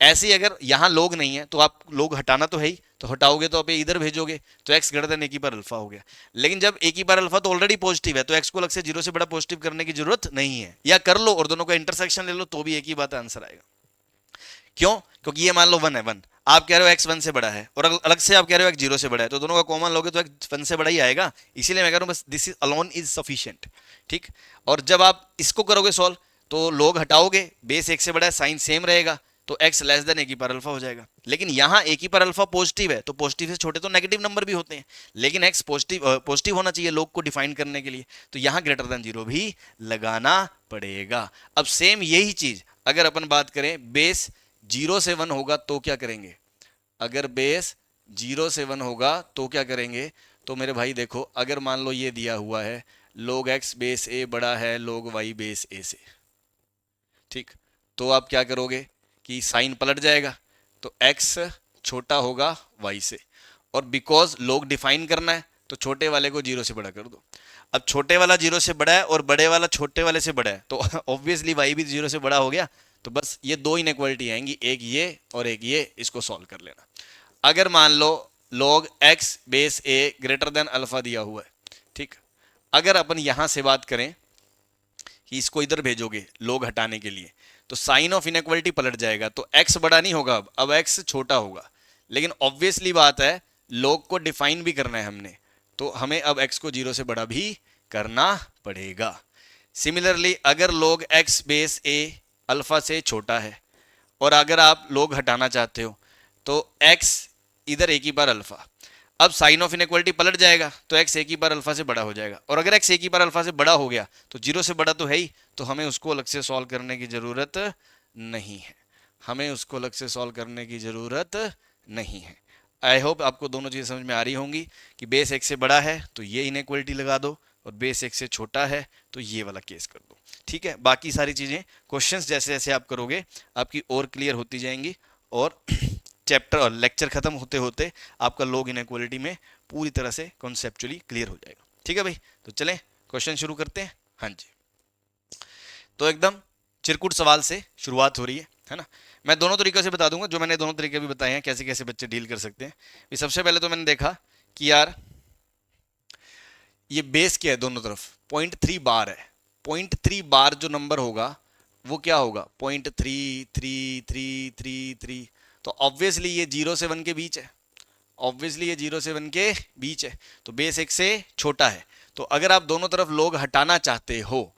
Speaker 1: ऐसे ही अगर यहां log नहीं है तो आप log हटाना तो है ही, तो हटाओगे तो आप इधर भेजोगे, तो x ग्रेटर देन a की पावर अल्फा हो गया। लेकिन जब a की पावर अल्फा तो ऑलरेडी पॉजिटिव है, तो x को अलग से 0 से बड़ा पॉजिटिव करने की जरूरत नहीं है, या कर लो और दोनों का इंटरसेक्शन ले लो तो भी एक ही बात आंसर आएगा। क्यों, क्योंकि ये मान लो 1 है, 1 आप कह रहे हो x 1 से बड़ा है और अलग से आप कह रहे हो x 0 से बड़ा है, तो दोनों का कॉमन लोगे तो x 1 से बड़ा ही आएगा। इसीलिए मैं कह रहा हूँ बस this is alone is sufficient. ठीक, और जब आप इसको करोगे सॉल्व तो लोग हटाओगे, बेस 1 से बड़ा है, साइन सेम रहेगा, तो x लेस देन ए की पावर अल्फा हो जाएगा। लेकिन यहाँ ए की पावर अल्फा पॉजिटिव है, तो पॉजिटिव से छोटे तो नेगेटिव नंबर भी होते हैं, लेकिन x पॉजिटिव होना चाहिए लोग को डिफाइन करने के लिए, तो यहाँ ग्रेटर देन 0 भी लगाना पड़ेगा। अब सेम यही चीज अगर अपन बात करें बेस 0 से 1 होगा तो क्या करेंगे, अगर बेस 0 से 1 होगा तो क्या करेंगे, तो मेरे भाई देखो अगर मान लो ये दिया हुआ है log x बेस a बड़ा है log y बेस a से, ठीक, तो आप क्या करोगे कि साइन पलट जाएगा, तो x छोटा होगा y से, और बिकॉज लोग डिफाइन करना है तो छोटे वाले को 0 से बड़ा कर दो। अब छोटे वाला 0 से बड़ा है और बड़े वाला छोटे वाले से बड़ा है, तो ऑब्वियसली y भी 0 से बड़ा हो गया, तो बस ये दो इनइक्वालिटी आएंगी, एक ये और एक ये, इसको सॉल्व कर लेना। अगर मान लो log x base a greater than alpha दिया हुआ है, ठीक, अगर अपन यहां से बात करें कि इसको इधर भेजोगे लोग हटाने के लिए, तो साइन ऑफ इनइक्वालिटी पलट जाएगा, तो x बड़ा नहीं होगा, अब x छोटा होगा। लेकिन ऑब्वियसली बात है लोग को डिफाइन भी करना है हमने, तो हमें अब x को 0 से बड़ा भी करना पड़ेगा। सिमिलरली अगर लोग x बेस a अल्फा से छोटा है और अगर आप लोग हटाना चाहते हो तो x इधर a की पावर अल्फा, अब साइन ऑफ इनइक्वालिटी पलट जाएगा, तो x a की पावर अल्फा से बड़ा हो जाएगा, और अगर x a की पावर अल्फा से बड़ा हो गया तो 0 से बड़ा तो है ही, तो हमें उसको अलग से सॉल्व करने की जरूरत नहीं है, हमें उसको अलग से सॉल्व करने की जरूरत नहीं है। आई होप आपको दोनों चीज़ें समझ में आ रही होंगी कि बेस 1 से बड़ा है तो ये इनइक्वालिटी लगा दो, और बेस 1 से छोटा है तो ये वाला केस कर दो। ठीक है, बाकी सारी चीज़ें क्वेश्चंस जैसे जैसे आप करोगे आपकी और क्लियर होती जाएंगी, और चैप्टर और लेक्चर खत्म होते होते आपका लॉग इनइक्वालिटी में पूरी तरह से कॉन्सेप्चुअली क्लियर हो जाएगा। ठीक है भाई, तो चलें क्वेश्चन शुरू करते हैं। हाँ जी, तो एकदम चिरकुट सवाल से शुरुआत हो रही है ना। मैं दोनों तरीकों से बता दूंगा, जो मैंने दोनों तरीके भी बताए हैं कैसे कैसे बच्चे डील कर सकते हैं। सबसे पहले तो मैंने देखा कि यार ये बेस क्या है, दोनों तरफ 0.3 बार है, 0.3 बार जो नंबर होगा वो क्या होगा 0.333333, तो ऑब्वियसली ये 0 से 1 के बीच है, ऑब्वियसली ये 0 से 1 के बीच है, तो बेस 1 से छोटा है। तो अगर आप दोनों तरफ लोग हटाना चाहते हो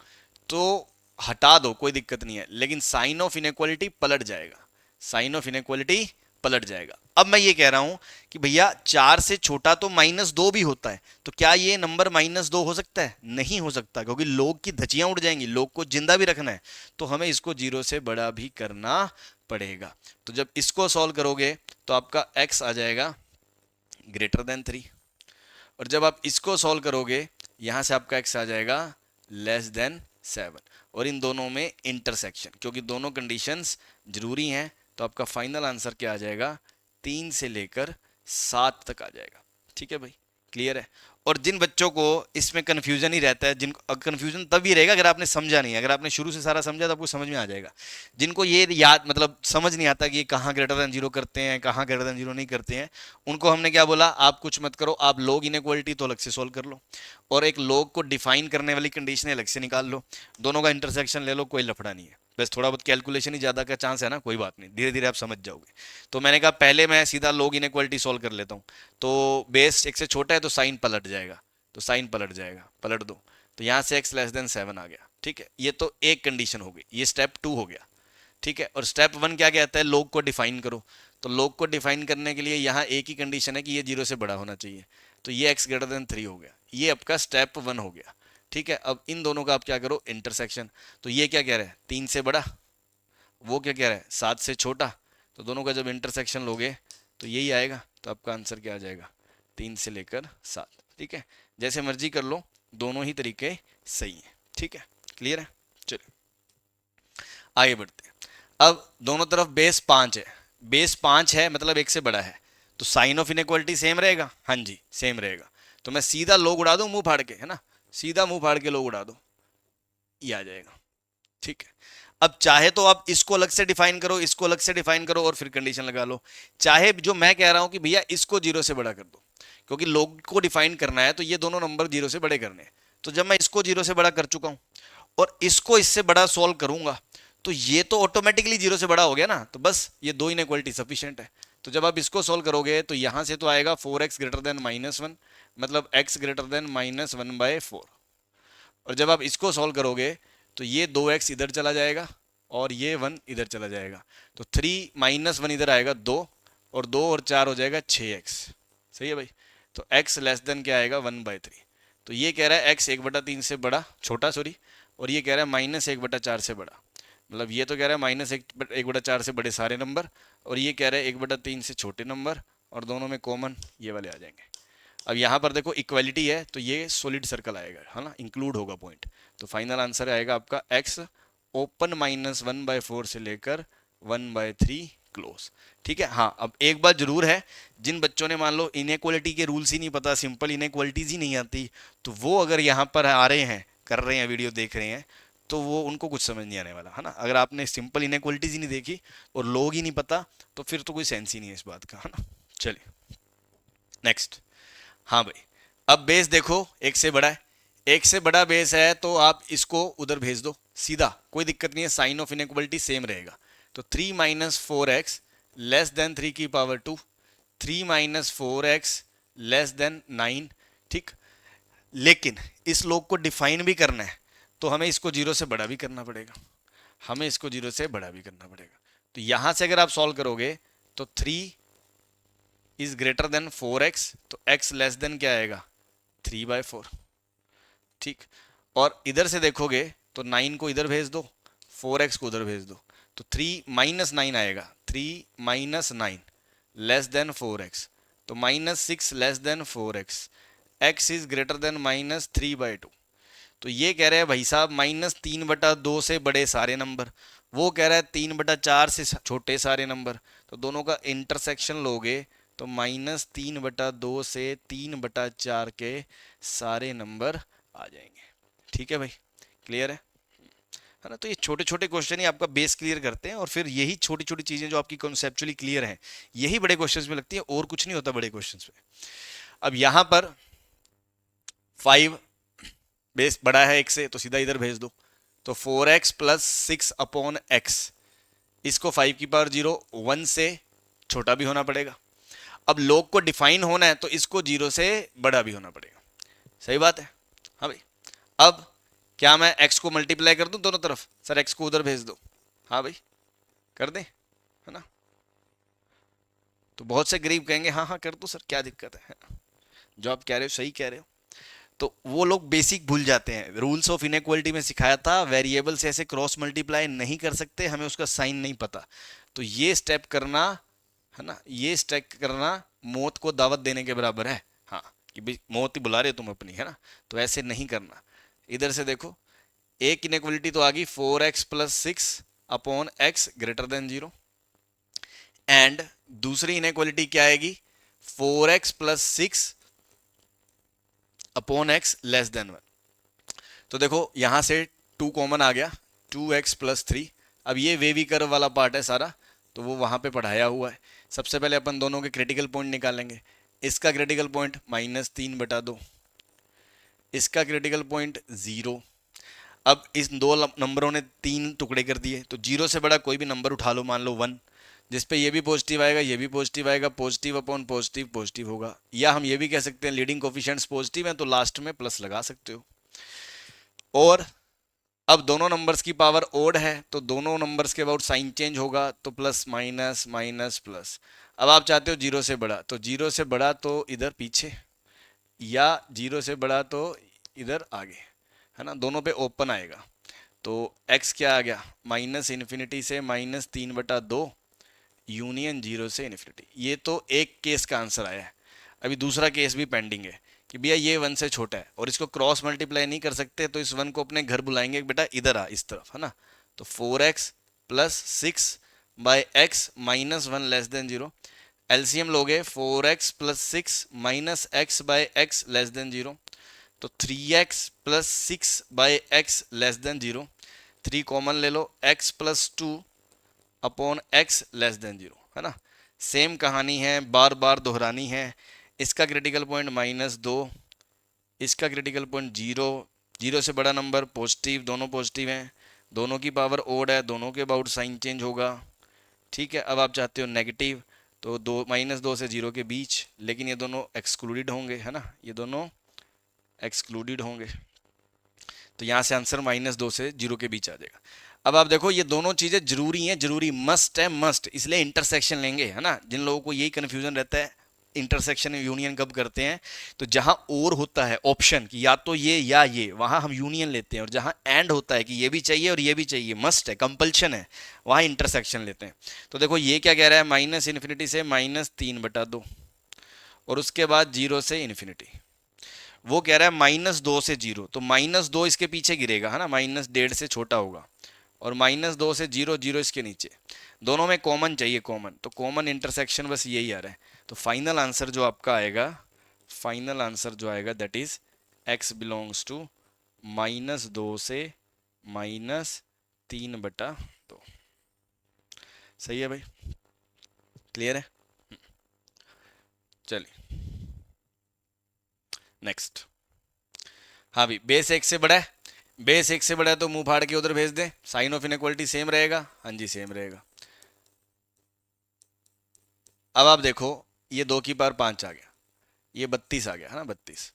Speaker 1: तो हटा दो, कोई दिक्कत नहीं है, लेकिन साइन ऑफ इनइक्वालिटी पलट जाएगा, साइन ऑफ इनइक्वालिटी पलट जाएगा। अब मैं ये कह रहा हूं कि भैया 4 से छोटा तो -2 भी होता है, तो क्या ये नंबर -2 हो सकता है? नहीं हो सकता, क्योंकि लोग की धज्जियां उड़ जाएंगी, लोग को जिंदा भी रखना है, तो हमें इसको 0 से बड़ा भी करना पड़ेगा। तो जब इसको सॉल्व करोगे तो आपका x आ जाएगा ग्रेटर देन 3, और जब आप इसको सॉल्व करोगे यहां से आपका x आ जाएगा लेस देन 7, और इन दोनों में इंटरसेक्शन, क्योंकि दोनों कंडीशंस जरूरी हैं, तो आपका फाइनल आंसर क्या आ जाएगा 3 से लेकर 7 तक आ जाएगा। ठीक है भाई, क्लियर है। और जिन बच्चों को इसमें कन्फ्यूजन ही रहता है, जिनको कन्फ्यूजन तब ही रहेगा अगर आपने समझा नहीं, अगर आपने शुरू से सारा समझा तो आपको समझ में आ जाएगा। जिनको ये याद मतलब समझ नहीं आता कि ये कहाँ ग्रेटर देन 0 करते हैं, कहाँ ग्रेटर देन 0 नहीं करते हैं, उनको हमने क्या बोला, आप कुछ मत करो, आप लॉग इनइक्वालिटी तो अलग से सोल्व कर लो, और एक लॉग को डिफाइन करने वाली कंडीशन अलग से निकाल लो, दोनों का इंटरसेक्शन ले लो, कोई लफड़ा नहीं है, बस थोड़ा बहुत कैलकुलेशन ही ज़्यादा का चांस है ना, कोई बात नहीं, धीरे धीरे आप समझ जाओगे। तो मैंने कहा पहले मैं सीधा लॉग इनइक्वालिटी सॉल्व कर लेता हूँ, तो बेस 1 से छोटा है तो साइन पलट जाएगा, तो साइन पलट जाएगा, पलट दो, तो यहाँ से x लेस देन 7 आ गया। ठीक है, ये तो एक कंडीशन हो गई, ये स्टेप 2 हो गया। ठीक है, और स्टेप 1 क्या कहता है, लॉग को डिफाइन करो, तो लॉग को डिफाइन करने के लिए यहाँ एक ही कंडीशन है कि ये 0 से बड़ा होना चाहिए, तो ये x ग्रेटर देन 3 हो गया, ये आपका स्टेप 1 हो गया। ठीक है, अब इन दोनों का आप क्या करो इंटरसेक्शन, तो ये क्या कह रहा है 3 से बड़ा, वो क्या कह रहा है 7 से छोटा, तो दोनों का जब इंटरसेक्शन लोगे तो यही आएगा, तो आपका आंसर क्या आ जाएगा 3 से लेकर 7। ठीक है, जैसे मर्जी कर लो, दोनों ही तरीके सही हैं। ठीक है, क्लियर है, चलिए आगे बढ़ते हैं। अब दोनों तरफ बेस 5 है, बेस 5 है मतलब 1 से बड़ा है, तो साइन ऑफ इनइक्वालिटी सेम रहेगा, हाँ जी सेम रहेगा, तो मैं सीधा लोग उड़ा दूं मुंह फाड़ के, है ना, सीधा मुंह फाड़ के लोग उड़ा दो, ये आ जाएगा। ठीक है, अब चाहे तो आप इसको अलग से डिफाइन करो, इसको अलग से डिफाइन करो और फिर कंडीशन लगा लो, चाहे जो मैं कह रहा हूं कि भैया इसको 0 से बड़ा कर दो, क्योंकि लोग को डिफाइन करना है तो ये दोनों नंबर 0 से बड़े करने हैं, तो जब मैं इसको 0 से बड़ा कर चुका हूं और इसको इससे बड़ा सॉल्व करूंगा तो ये तो ऑटोमेटिकली जीरो से बड़ा हो गया ना, तो बस ये दो इनइक्वालिटी सफिशिएंट है। तो जब आप इसको सोल्व करोगे तो यहां से तो आएगा 4x ग्रेटर देन -1, मतलब x ग्रेटर देन -1/4। और जब आप इसको सॉल्व करोगे तो ये 2x इधर चला जाएगा और ये 1 इधर चला जाएगा, तो 3 - 1 इधर आएगा 2, और 2 और 4 हो जाएगा 6x। सही है भाई। तो x लेस देन क्या आएगा 1/3। तो ये कह रहा है x 1/3 से बड़ा, छोटा सॉरी, और ये कह रहा है -1/4 से बड़ा। मतलब ये तो कह रहा है -1/4 से बड़े सारे नंबर, और ये कह रहा है 1/3 से छोटे नंबर, और दोनों में कॉमन ये वाले आ जाएंगे। अब यहाँ पर देखो इक्वलिटी है तो ये सॉलिड सर्कल आएगा, है ना, इंक्लूड होगा पॉइंट। तो फाइनल आंसर आएगा आपका x ओपन -1/4 से लेकर 1/3 क्लोज। ठीक है। हाँ, अब एक बात जरूर है, जिन बच्चों ने मान लो इनइक्वालिटी के रूल्स ही नहीं पता, सिंपल इनइक्वालिटीज ही नहीं आती, तो वो अगर यहाँ पर आ रहे हैं, कर रहे हैं, वीडियो देख रहे हैं, तो वो उनको कुछ समझ नहीं आने वाला, है ना। अगर आपने सिंपल इनइक्वालिटीज ही नहीं देखी और लोग ही नहीं पता, तो फिर तो कोई सेंस ही नहीं है इस बात का, है ना। चलिए नेक्स्ट। हाँ भाई, अब बेस देखो एक से बड़ा है, एक से बड़ा बेस है तो आप इसको उधर भेज दो सीधा, कोई दिक्कत नहीं है, साइन ऑफ इनइक्वालिटी सेम रहेगा। तो 3 - 4x लेस देन 3 की पावर 2, 3 - 4x लेस देन 9। ठीक, लेकिन इस लोग को डिफाइन भी करना है तो हमें इसको जीरो से बड़ा भी करना पड़ेगा, हमें इसको जीरो से बड़ा भी करना पड़ेगा। तो यहां से अगर आप सॉल्व करोगे तो 3 इज ग्रेटर देन 4x, तो x लेस देन क्या आएगा 3/4। ठीक, और इधर से देखोगे तो 9 को इधर भेज दो, 4x को उधर भेज दो, तो 3 - 9 आएगा, 3 - 9 लेस देन 4x, तो -6 less than 4x, x is greater than -3/2। तो ये कह रहे हैं भाई साहब -3/2 से बड़े सारे नंबर, वो कह रहा है 3/4 से छोटे सारे नंबर, तो दोनों का इंटरसेक्शन लोगे तो -3/2 से 3/4 के सारे नंबर आ जाएंगे। ठीक है भाई, क्लियर है ना। तो ये छोटे छोटे क्वेश्चन ही आपका बेस क्लियर करते हैं, और फिर यही छोटी छोटी चीजें जो आपकी कॉन्सेप्चुअली क्लियर हैं, यही बड़े क्वेश्चंस में लगती है, और कुछ नहीं होता बड़े क्वेश्चंस में। अब यहां पर 5 बेस बड़ा है एक से, तो सीधा इधर भेज दो, तो 4x + 6/x, इसको 5 की पावर 0 1 से छोटा भी होना पड़ेगा। अब लॉग को डिफाइन होना है तो इसको 0 से बड़ा भी होना पड़ेगा। सही बात है। हाँ भाई, अब क्या मैं x को मल्टीप्लाई कर दूं दोनों तरफ, सर x को उधर भेज दो, हाँ भाई कर दें, है ना। तो बहुत से गरीब कहेंगे हाँ हाँ कर दो सर, क्या दिक्कत है ना? जो आप कह रहे हो सही कह रहे हो। तो वो लोग बेसिक भूल जाते हैं, रूल्स ऑफ इनइक्वालिटी में सिखाया था वेरिएबल से ऐसे क्रॉस मल्टीप्लाई नहीं कर सकते, हमें उसका साइन नहीं पता, तो ये स्टेप करना, है ना, ये स्टेप करना मौत को दावत देने के बराबर है। हाँ, कि मौत ही बुला रहे हो तुम अपनी, है ना, तो ऐसे नहीं करना। इधर से देखो एक इनइक्वालिटी तो आ गई 4x + 6/x greater than 0, and दूसरी इनइक्वालिटी क्या आएगी 4x + 6/x लेस देन 1। तो देखो यहां से 2 कॉमन आ गया, 2x + 3। अब ये वेवी कर्व वाला पार्ट है सारा, तो वो वहां पे पढ़ाया हुआ है। सबसे पहले अपन दोनों के क्रिटिकल पॉइंट निकालेंगे। इसका क्रिटिकल पॉइंट -3/2, इसका क्रिटिकल पॉइंट 0। अब इस दो नंबरों ने 3 टुकड़े कर दिए, तो 0 से बड़ा कोई भी नंबर उठा लो, मान लो 1, जिसपे ये भी पॉजिटिव आएगा, ये भी पॉजिटिव आएगा, पॉजिटिव अपॉन पॉजिटिव पॉजिटिव होगा। या हम ये भी कह सकते हैं लीडिंग कोफिशिएंट्स पॉजिटिव हैं तो लास्ट में प्लस लगा सकते हो। और अब दोनों नंबर्स की पावर ओड है तो दोनों नंबर्स के अबाउट साइन चेंज होगा, तो प्लस माइनस माइनस प्लस। अब आप चाहते हो 0 से बड़ा, तो 0 से बड़ा तो इधर पीछे, या 0 से बड़ा तो इधर आगे, है ना, दोनों पे ओपन आएगा। तो x क्या आ गया -∞ से -3/2 यूनियन 0 से इन्फिनिटी। ये तो एक केस का आंसर आया है। अभी दूसरा केस भी पेंडिंग है कि भैया ये 1 से छोटा है और इसको क्रॉस मल्टीप्लाई नहीं कर सकते, तो इस 1 को अपने घर बुलाएंगे, बेटा इधर आ इस तरफ, है ना। तो 4x + 6/x -1 less then 0। LCM लोगे 4x + 6 -x/x लेस देन 0, तो 3x + 6/x less than 0। 3 common ले लो, x + 2/x लेस देन 0, है ना। सेम कहानी है, बार बार दोहरानी है। इसका क्रिटिकल पॉइंट -2, इसका क्रिटिकल पॉइंट 0, 0 से बड़ा नंबर पॉजिटिव, दोनों पॉजिटिव हैं, दोनों की पावर ओड है, दोनों के अबाउट साइन चेंज होगा। ठीक है, अब आप चाहते हो नेगेटिव, तो दो -2 से 0 के बीच, लेकिन ये दोनों एक्सक्लूडेड होंगे, है ना, ये दोनों एक्सक्लूडेड होंगे, तो यहाँ से आंसर -2 से 0 के बीच आ जाएगा। अब आप देखो ये दोनों चीजें जरूरी हैं, जरूरी मस्ट है, मस्ट, इसलिए इंटरसेक्शन लेंगे, है ना। जिन लोगों को यही कंफ्यूजन रहता है इंटरसेक्शन यूनियन कब करते हैं, तो जहां और होता है ऑप्शन कि या तो ये या ये, वहां हम यूनियन लेते हैं, और जहां एंड होता है कि ये भी चाहिए और ये भी चाहिए, मस्ट है, कंपल्शन है, वहां इंटरसेक्शन लेते हैं। तो देखो ये क्या कह रहा है, -∞ से -3/2, और उसके बाद 0 से इन्फिनिटी। वो कह रहा है -2 से 0, तो -2 इसके पीछे गिरेगा, है ना, -1.5 से छोटा होगा, और -2 से 0, 0 इसके नीचे। दोनों में कॉमन चाहिए, कॉमन, तो कॉमन इंटरसेक्शन बस यही आ रहा है। तो फाइनल आंसर जो आपका आएगा, फाइनल आंसर जो आएगा that is x belongs to -2 से -3/2। सही है भाई, क्लियर है। चलिए नेक्स्ट। हाँ भाई, बेस 1 से बड़ा है, बेस 1 से बड़ा है तो मुंह फाड़ के उधर भेज दे, साइन ऑफ इनइक्वालिटी सेम रहेगा, हाँ जी सेम रहेगा। अब आप देखो ये 2 की पावर 5 आ गया, ये 32 आ गया, है ना, 32।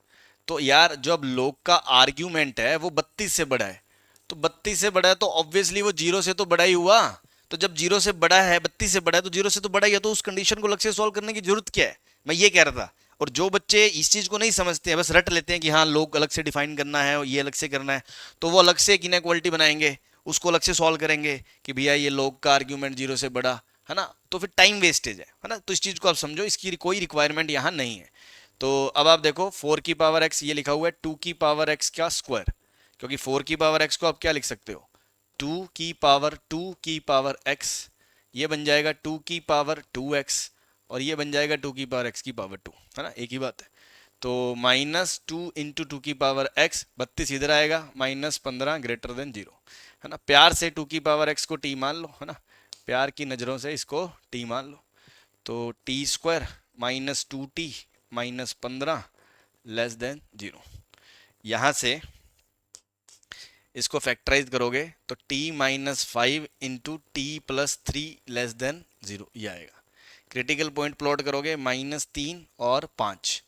Speaker 1: तो यार जो अब लोग का आर्ग्यूमेंट है वो 32 से बड़ा है, तो 32 से बड़ा है तो ऑब्वियसली वो 0 से तो बड़ा ही हुआ। तो जब 0 से बड़ा है, 32 से बड़ा है, तो 0 से तो बड़ा ही है, तो उस कंडीशन को अलग से सॉल्व करने की जरूरत क्या है, मैं ये कह रहा था। और जो बच्चे इस चीज को नहीं समझते हैं, बस रट लेते हैं कि हाँ लोग अलग से डिफाइन करना है और ये अलग से करना है, तो वो अलग से एक इनइक्वालिटी बनाएंगे, उसको अलग से सॉल्व करेंगे कि भैया ये लोग का आर्ग्यूमेंट 0 से बड़ा, है ना, तो फिर टाइम वेस्टेज है ना। तो इस चीज को आप समझो, इसकी कोई रिक्वायरमेंट यहाँ नहीं है। तो अब आप देखो 4 की पावर एक्स, ये लिखा हुआ है 2 की पावर एक्स का स्क्वायर, क्योंकि 4 की पावर एक्स को आप क्या लिख सकते हो, 2 की पावर एक्स, ये बन जाएगा 2 की पावर 2x, और ये बन जाएगा 2 की पावर x की पावर 2, है ना, एक ही बात है। तो -2 इंटू 2 की पावर x, 32 इधर आएगा, -15 ग्रेटर देन 0, है ना। प्यार से 2 की पावर x को t मान लो, है ना, प्यार की नज़रों से इसको t मान लो। तो t² -2t -15 लेस देन 0। यहाँ से इसको फैक्टराइज करोगे तो t -5 into t+3 less than 0 ये आएगा। क्रिटिकल पॉइंट प्लॉट करोगे -3 और 5,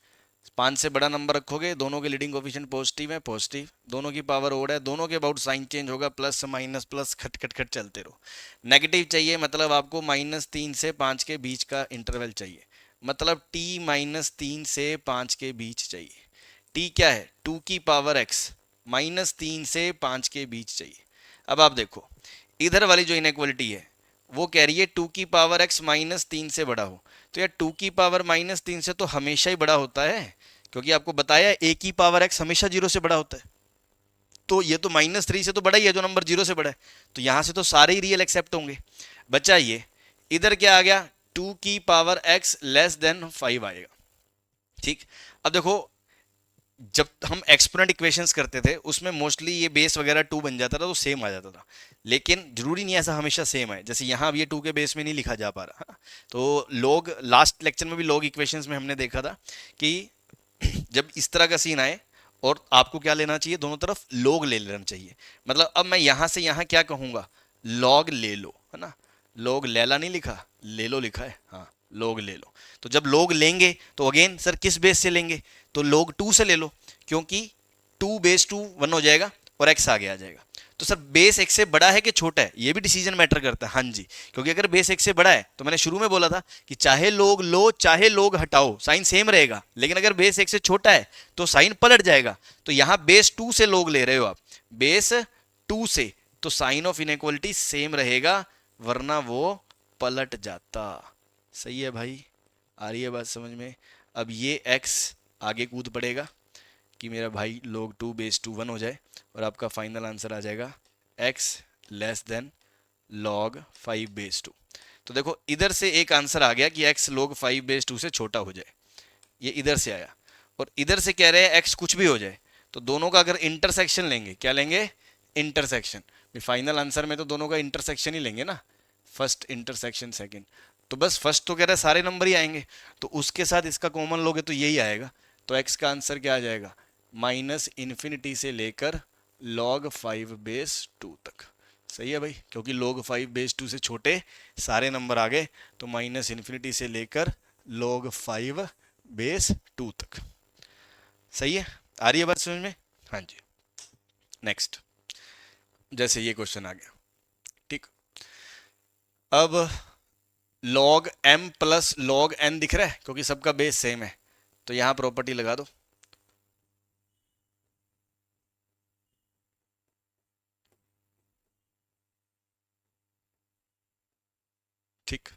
Speaker 1: 5 से बड़ा नंबर रखोगे, दोनों के लीडिंग कोफिशिएंट पॉजिटिव है, पॉजिटिव, दोनों की पावर ओड है, दोनों के अबाउट साइन चेंज होगा, प्लस माइनस प्लस खट खट खट चलते रहो। नेगेटिव चाहिए, मतलब आपको -3 से 5 के बीच का इंटरवल चाहिए, मतलब t -3 से 5 के बीच चाहिए। t क्या है, 2 की पावर x, -3 से 5 के बीच चाहिए। अब आप देखो इधर वाली जो इनइक्वालिटी है वो कह रही है 2 की पावर x -3 से बड़ा हो, तो यार 2 की पावर -3 से तो हमेशा ही बड़ा होता है, क्योंकि आपको बताया a की पावर x हमेशा 0 से बड़ा होता है। तो ये तो -3 से तो बड़ा ही है जो नंबर 0 से बड़ा है, तो यहां से तो सारे ही रियल एक्सेप्ट होंगे। बचा ये, इधर क्या आ गया, 2 की पावर x लेस देन 5 आएगा। ठीक, अब देखो जब हम एक्सपोनेंट इक्वेशंस करते थे उसमें मोस्टली ये बेस वगैरह 2 बन जाता था, तो सेम आ जाता था, लेकिन जरूरी नहीं ऐसा हमेशा सेम है। जैसे यहाँ अब ये 2 के बेस में नहीं लिखा जा पा रहा, है ना? तो लोग लास्ट लेक्चर में भी लोग इक्वेशंस में हमने देखा था कि जब इस तरह का सीन आए और आपको क्या लेना चाहिए, दोनों तरफ लॉग ले लेना चाहिए। मतलब अब मैं यहां से यहां क्या कहूंगा, लॉग ले लो, है ना, लॉग लेला नहीं लिखा, ले लो लिखा है, हाँ लॉग ले लो। तो जब लॉग लेंगे तो अगेन सर किस बेस से लेंगे, तो log 2 से ले लो, क्योंकि 2 बेस 2 1 हो जाएगा और x आगे आ जाएगा। तो सर बेस x से बड़ा है कि छोटा है, ये भी डिसीजन मैटर करता है, हाँ जी, क्योंकि अगर बेस x से बड़ा है तो मैंने शुरू में बोला था कि चाहे log लो चाहे log हटाओ साइन सेम रहेगा, लेकिन अगर बेस x से छोटा है तो साइन पलट जाएगा। तो यहां बेस 2 से log ले रहे हो आप, बेस 2 से, तो साइन ऑफ इनइक्वालिटी सेम रहेगा, वरना वो पलट जाता। सही है भाई, आ रही है बात समझ में। अब ये x आगे कूद पड़ेगा कि मेरा भाई log 2 बेस 2 1 हो जाए, और आपका फाइनल आंसर आ जाएगा x less then log 5 base 2। तो देखो इधर से एक आंसर आ गया कि x log 5 बेस 2 से छोटा हो जाए, ये इधर से आया, और इधर से कह रहे हैं x कुछ भी हो जाए। तो दोनों का अगर इंटरसेक्शन लेंगे, क्या लेंगे, इंटरसेक्शन, फाइनल आंसर में तो दोनों का इंटरसेक्शन ही लेंगे ना, फर्स्ट इंटरसेक्शन सेकंड। तो बस फर्स्ट तो कह रहे हैं सारे नंबर ही आएंगे, तो उसके साथ इसका कॉमन लोगे तो यही आएगा। तो x का आंसर क्या आ जाएगा, -∞ से लेकर log 5 बेस 2 तक। सही है भाई, क्योंकि log 5 बेस 2 से छोटे सारे नंबर आ गए, तो माइनस इन्फिनिटी से लेकर log 5 बेस 2 तक। सही है, आ रही है बात समझ में? हाँ जी। नेक्स्ट, जैसे ये क्वेश्चन आ गया, ठीक। अब log m plus log n दिख रहा है, क्योंकि सबका बेस सेम है, तो यहां प्रॉपर्टी लगा दो। ठीक।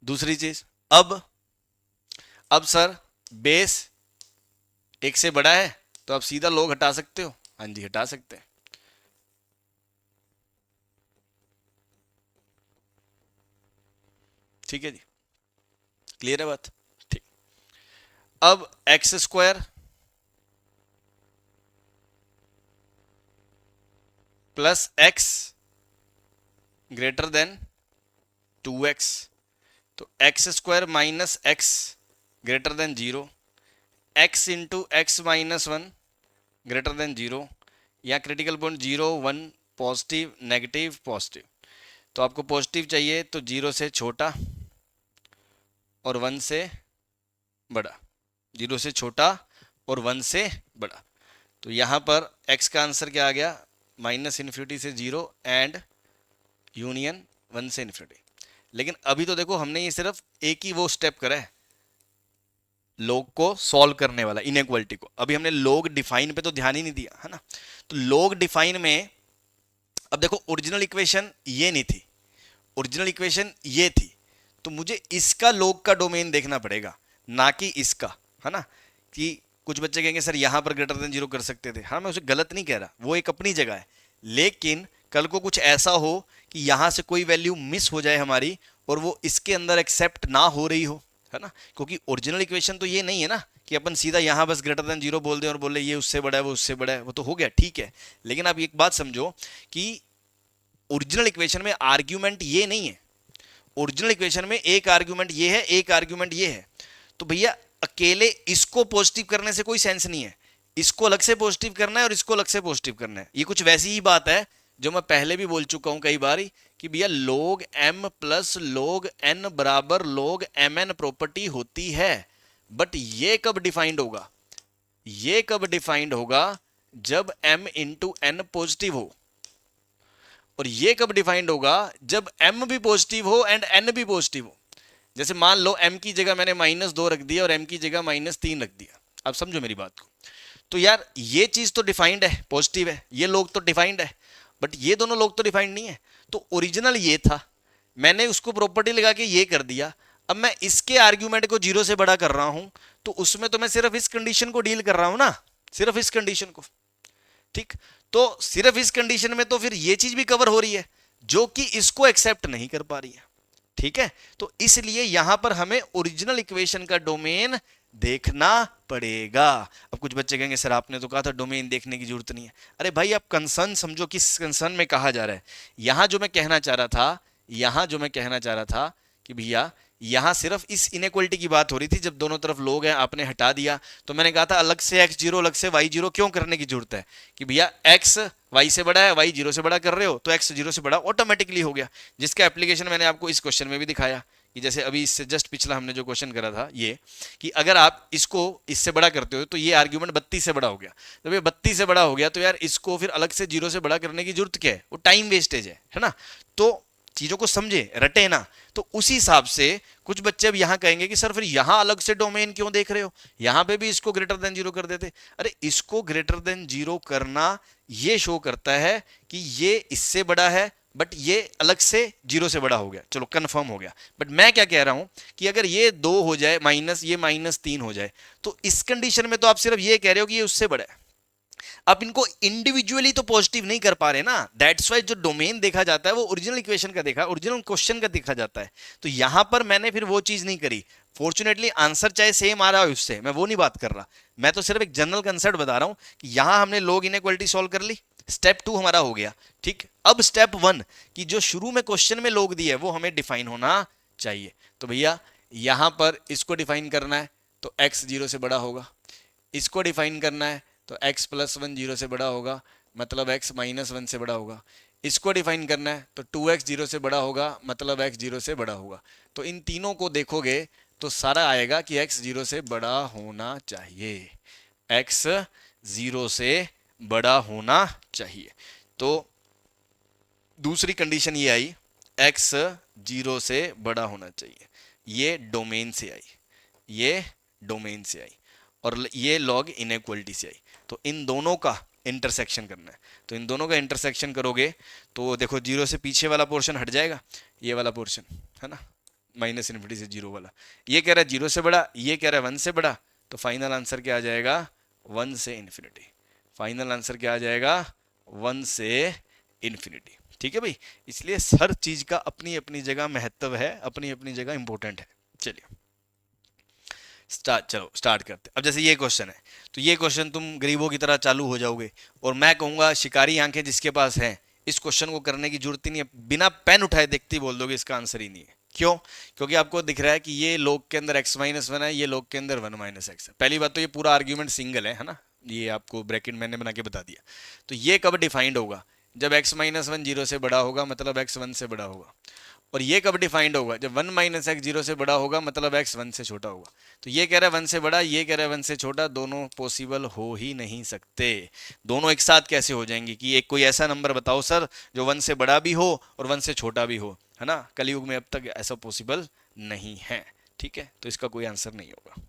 Speaker 1: दूसरी चीज, अब सर बेस एक से बड़ा है, तो आप सीधा log हटा सकते हो। हाँ जी, हटा सकते हैं। ठीक है जी, क्लियर है बात? ठीक। अब x square plus x greater than 2x, तो x square minus x greater than 0, x into x minus 1 greater than 0, या critical point 0 1 positive negative positive. तो आपको पॉजिटिव चाहिए तो 0 से छोटा और 1 से बड़ा, 0 से छोटा और 1 से बड़ा। तो यहाँ पर x का आंसर क्या आ गया, माइनस इन्फिनिटी से 0 एंड यूनियन 1 से इन्फिनिटी। लेकिन अभी तो देखो हमने ये सिर्फ एक ही वो स्टेप करा है, log को सॉल्व करने वाला, इनइक्वालिटी को। अभी हमने log डिफाइन पे तो ध्यान ही नहीं दिया, है ना। तो log डिफाइन में अब देखो ओरिजिनल इक्वेशन ये नहीं थी, ओरिजिनल इक्वेशन ये थी, तो मुझे इसका log का डोमेन देखना पड़ेगा, ना कि इसका, है ना। कि कुछ बच्चे कहेंगे सर यहां पर ग्रेटर देन 0 कर सकते थे, हाँ मैं उसे गलत नहीं कह रहा, वो एक अपनी जगह है। लेकिन कल को कुछ ऐसा हो कि यहां से कोई वैल्यू मिस हो जाए हमारी, और वो इसके अंदर एक्सेप्ट ना हो रही हो, है ना। क्योंकि ओरिजिनल इक्वेशन तो ये नहीं है ना कि अपन सीधा यहां बस ग्रेटर देन 0 बोल दें और बोले ये उससे बड़ा है वो उससे बड़ा है, वो तो हो गया, ठीक है। लेकिन आप एक बात समझो कि ओरिजिनल इक्वेशन में आर्ग्यूमेंट ये नहीं है, ओरिजिनल इक्वेशन में एक आर्ग्यूमेंट ये है, एक आर्ग्यूमेंट ये है। तो भैया अकेले इसको पॉजिटिव करने से कोई सेंस नहीं है, इसको अलग से पॉजिटिव करना है और इसको अलग से पॉजिटिव करना है। ये कुछ वैसी ही बात है जो मैं पहले भी बोल चुका हूं कई बार कि भैया log m plus log n बराबर log mn प्रॉपर्टी होती है। बट ये कब डिफाइंड होगा, ये कब डिफाइंड होगा, जब m इंटू n पॉजिटिव हो। और ये कब डिफाइंड होगा, जब m भी पॉजिटिव हो एंड n भी पॉजिटिव हो। जैसे मान लो m की जगह मैंने -2 रख दिया और m की जगह -3 रख दिया। अब समझो मेरी बात को, तो यार ये चीज तो डिफाइंड है, पॉजिटिव है, ये लोग तो डिफाइंड है, बट ये दोनों लोग तो डिफाइंड नहीं है। तो ओरिजिनल ये था, मैंने उसको प्रॉपर्टी लगा के ये कर दिया। अब मैं इसके आर्ग्यूमेंट को 0 से बड़ा कर रहा हूं, तो उसमें तो मैं सिर्फ इस कंडीशन को डील कर रहा हूं ना, सिर्फ इस कंडीशन को। ठीक, तो सिर्फ इस कंडीशन में तो फिर ये चीज भी कवर हो रही है जो कि इसको एक्सेप्ट नहीं कर पा रही है। ठीक है, तो इसलिए यहां पर हमें ओरिजिनल इक्वेशन का डोमेन देखना पड़ेगा। अब कुछ बच्चे कहेंगे सर आपने तो कहा था डोमेन देखने की जरूरत नहीं है। अरे भाई आप कंसर्न समझो, किस कंसर्न में कहा जा रहा है। यहां जो मैं कहना चाह रहा था, यहां जो मैं कहना चाह रहा था कि भैया यहां सिर्फ इस इनइक्वालिटी की बात हो रही थी, जब दोनों तरफ लोग हैं आपने हटा दिया, तो मैंने कहा था अलग से x0 अलग से y0 क्यों करने की जरूरत है, कि भैया x y से बड़ा है, y 0 से बड़ा कर रहे हो, तो x 0 से बड़ा ऑटोमेटिकली हो गया। जिसका एप्लीकेशन मैंने आपको इस क्वेश्चन में भी दिखाया कि जैसे अभी इससे जस्ट पिछला हमने जो क्वेश्चन करा था ये, कि अगर आप इसको इससे बड़ा करते हो तो ये आर्ग्यूमेंट 32 से बड़ा हो गया। जब ये 32 से बड़ा हो गया तो यार इसको फिर अलग से 0 से बड़ा करने की जरूरत क्या है, वो टाइम वेस्टेज है ना। तो चीजों को समझे, रटे ना। तो उसी हिसाब से कुछ बच्चे अब यहां कहेंगे कि सर फिर यहां अलग से डोमेन क्यों देख रहे हो, यहां पे भी इसको ग्रेटर देन 0 कर देते। अरे इसको ग्रेटर देन 0 करना ये शो करता है कि ये इससे बड़ा है, बट ये अलग से 0 से बड़ा हो गया, चलो कंफर्म हो गया। बट मैं क्या कह रहा हूं कि अगर ये 2 हो जाए माइनस ये -3 हो जाए, तो इस कंडीशन में तो आप सिर्फ ये कह रहे हो कि ये उससे बड़ा है। आप इनको इंडिविजुअली तो पॉजिटिव नहीं कर पा रहे ना, दैट्स वाई जो डोमेन देखा जाता है वो ओरिजिनल इक्वेशन का देखा, ओरिजिनल क्वेश्चन का देखा जाता है। तो यहां पर मैंने फिर वो चीज नहीं करी। फॉर्चुनेटली आंसर चाहे सेम आ रहा हो उससे, मैं वो नहीं बात कर रहा, मैं तो सिर्फ एक जनरल कंसेप्ट बता रहा हूं कि यहां हमने log इनइक्वालिटी सॉल्व कर ली, स्टेप 2 हमारा हो गया। ठीक, अब स्टेप 1 कि जो शुरू में क्वेश्चन में log दिया है वो हमें डिफाइन होना चाहिए। तो भैया यहां पर इसको डिफाइन करना है तो x 0 से बड़ा होगा, इसको डिफाइन करना है तो x +1 0 से बड़ा होगा, मतलब x -1 से बड़ा होगा। इसको डिफाइन करना है तो 2x 0 से बड़ा होगा मतलब x 0 से बड़ा होगा। तो इन तीनों को देखोगे तो सारा आएगा कि x 0 से बड़ा होना चाहिए, x 0 से बड़ा होना चाहिए। तो दूसरी कंडीशन ये आई x 0 से बड़ा होना चाहिए, ये डोमेन से आई, ये डोमेन से आई और ये लॉग इनइक्वालिटी से आई। तो इन दोनों का इंटरसेक्शन करना है। तो इन दोनों का इंटरसेक्शन करोगे तो देखो 0 से पीछे वाला पोर्शन हट जाएगा, ये वाला पोर्शन है ना, माइनस इन्फिनिटी से 0 वाला। ये कह रहा है 0 से बड़ा, ये कह रहा है 1 से बड़ा। तो फाइनल आंसर क्या आ जाएगा, 1 से इन्फिनिटी। फाइनल आंसर क्या आ जाएगा, 1 से इन्फिनिटी। ठीक है भाई, इसलिए हर चीज का अपनी अपनी जगह महत्व है, अपनी अपनी जगह इंपॉर्टेंट है। चलिए चलो स्टार्ट करते। अब जैसे ये क्वेश्चन है तो ये क्वेश्चन तुम गरीबों की तरह चालू हो जाओगे और मैं कहूंगा शिकारी आंखें जिसके पास है इस क्वेश्चन को करने की जरूरत ही नहीं है, बिना पेन उठाए देखते ही बोल दोगे इसका आंसर ही नहीं है। क्यों? क्योंकि आपको दिख रहा है कि ये लॉग के अंदर x-1 है, ये लॉग के अंदर 1 - x है। पहली बात तो ये पूरा आर्ग्यूमेंट सिंगल है ना, ये आपको ब्रैकेट मैंने बना के बता दिया। तो ये कब डिफाइंड होगा, जब x-1 0 से बड़ा होगा मतलब x 1 से बड़ा होगा। और ये कब डिफाइंड होगा, जब 1 - x 0 से बड़ा होगा मतलब x 1 से छोटा होगा। तो ये कह रहा है 1 से बड़ा, ये कह रहा है 1 से छोटा, दोनों पॉसिबल हो ही नहीं सकते। दोनों एक साथ कैसे हो जाएंगे कि एक कोई ऐसा नंबर बताओ सर जो 1 से बड़ा भी हो और 1 से छोटा भी हो, है ना। कलयुग में अब तक ऐसा पॉसिबल नहीं है। ठीक है, तो इसका कोई आंसर नहीं होगा।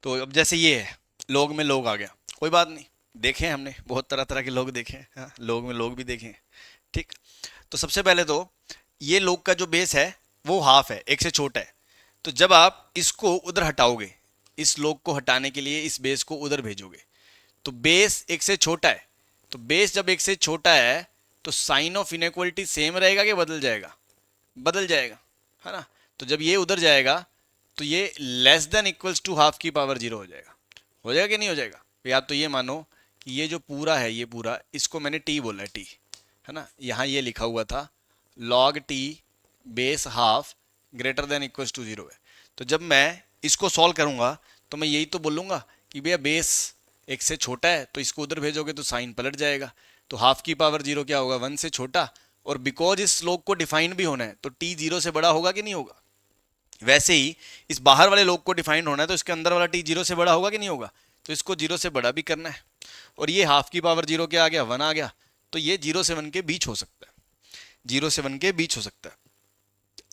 Speaker 1: तो अब जैसे ये है, लोग में लोग आ गया, कोई बात नहीं, देखे हमने बहुत तरह तरह के लोग देखे हैं, हाँ, लोग में लोग भी देखे हैं। ठीक, तो सबसे पहले तो ये लोग का जो बेस है वो हाफ है, एक से छोटा है। तो जब आप इसको उधर हटाओगे, इस लोग को हटाने के लिए इस बेस को उधर भेजोगे, तो बेस एक से छोटा है। तो बेस जब एक से छोटा है तो साइन ऑफ इनइक्वालिटी सेम रहेगा कि बदल जाएगा, बदल जाएगा, है ना। तो जब ये उधर जाएगा तो ये less than equals to half की पावर 0 हो जाएगा। हो जाएगा कि नहीं हो जाएगा? तो आप तो ये मानो कि ये जो पूरा है, ये पूरा, इसको मैंने टी बोला है, टी, है ना। यहाँ ये लिखा हुआ था log t base half greater than equals to 0 है। तो जब मैं इसको सॉल्व करूंगा तो मैं यही तो बोलूंगा कि भैया बेस एक से छोटा है, तो इसको उधर भेजोगे तो साइन पलट जाएगा। तो हाफ की पावर 0 क्या होगा, 1 से छोटा। और बिकॉज इस लोग को डिफाइन भी होना है तो t 0 से बड़ा होगा कि नहीं होगा। वैसे ही इस बाहर वाले लोग को डिफाइन होना है तो इसके अंदर वाला t 0 से बड़ा होगा कि नहीं होगा। तो इसको 0 से बड़ा भी करना है। और ये हाफ की पावर 0 क्या आ गया, 1 आ गया। तो ये 0 से 1 के बीच हो सकता है, 0 से 1 के बीच हो सकता है।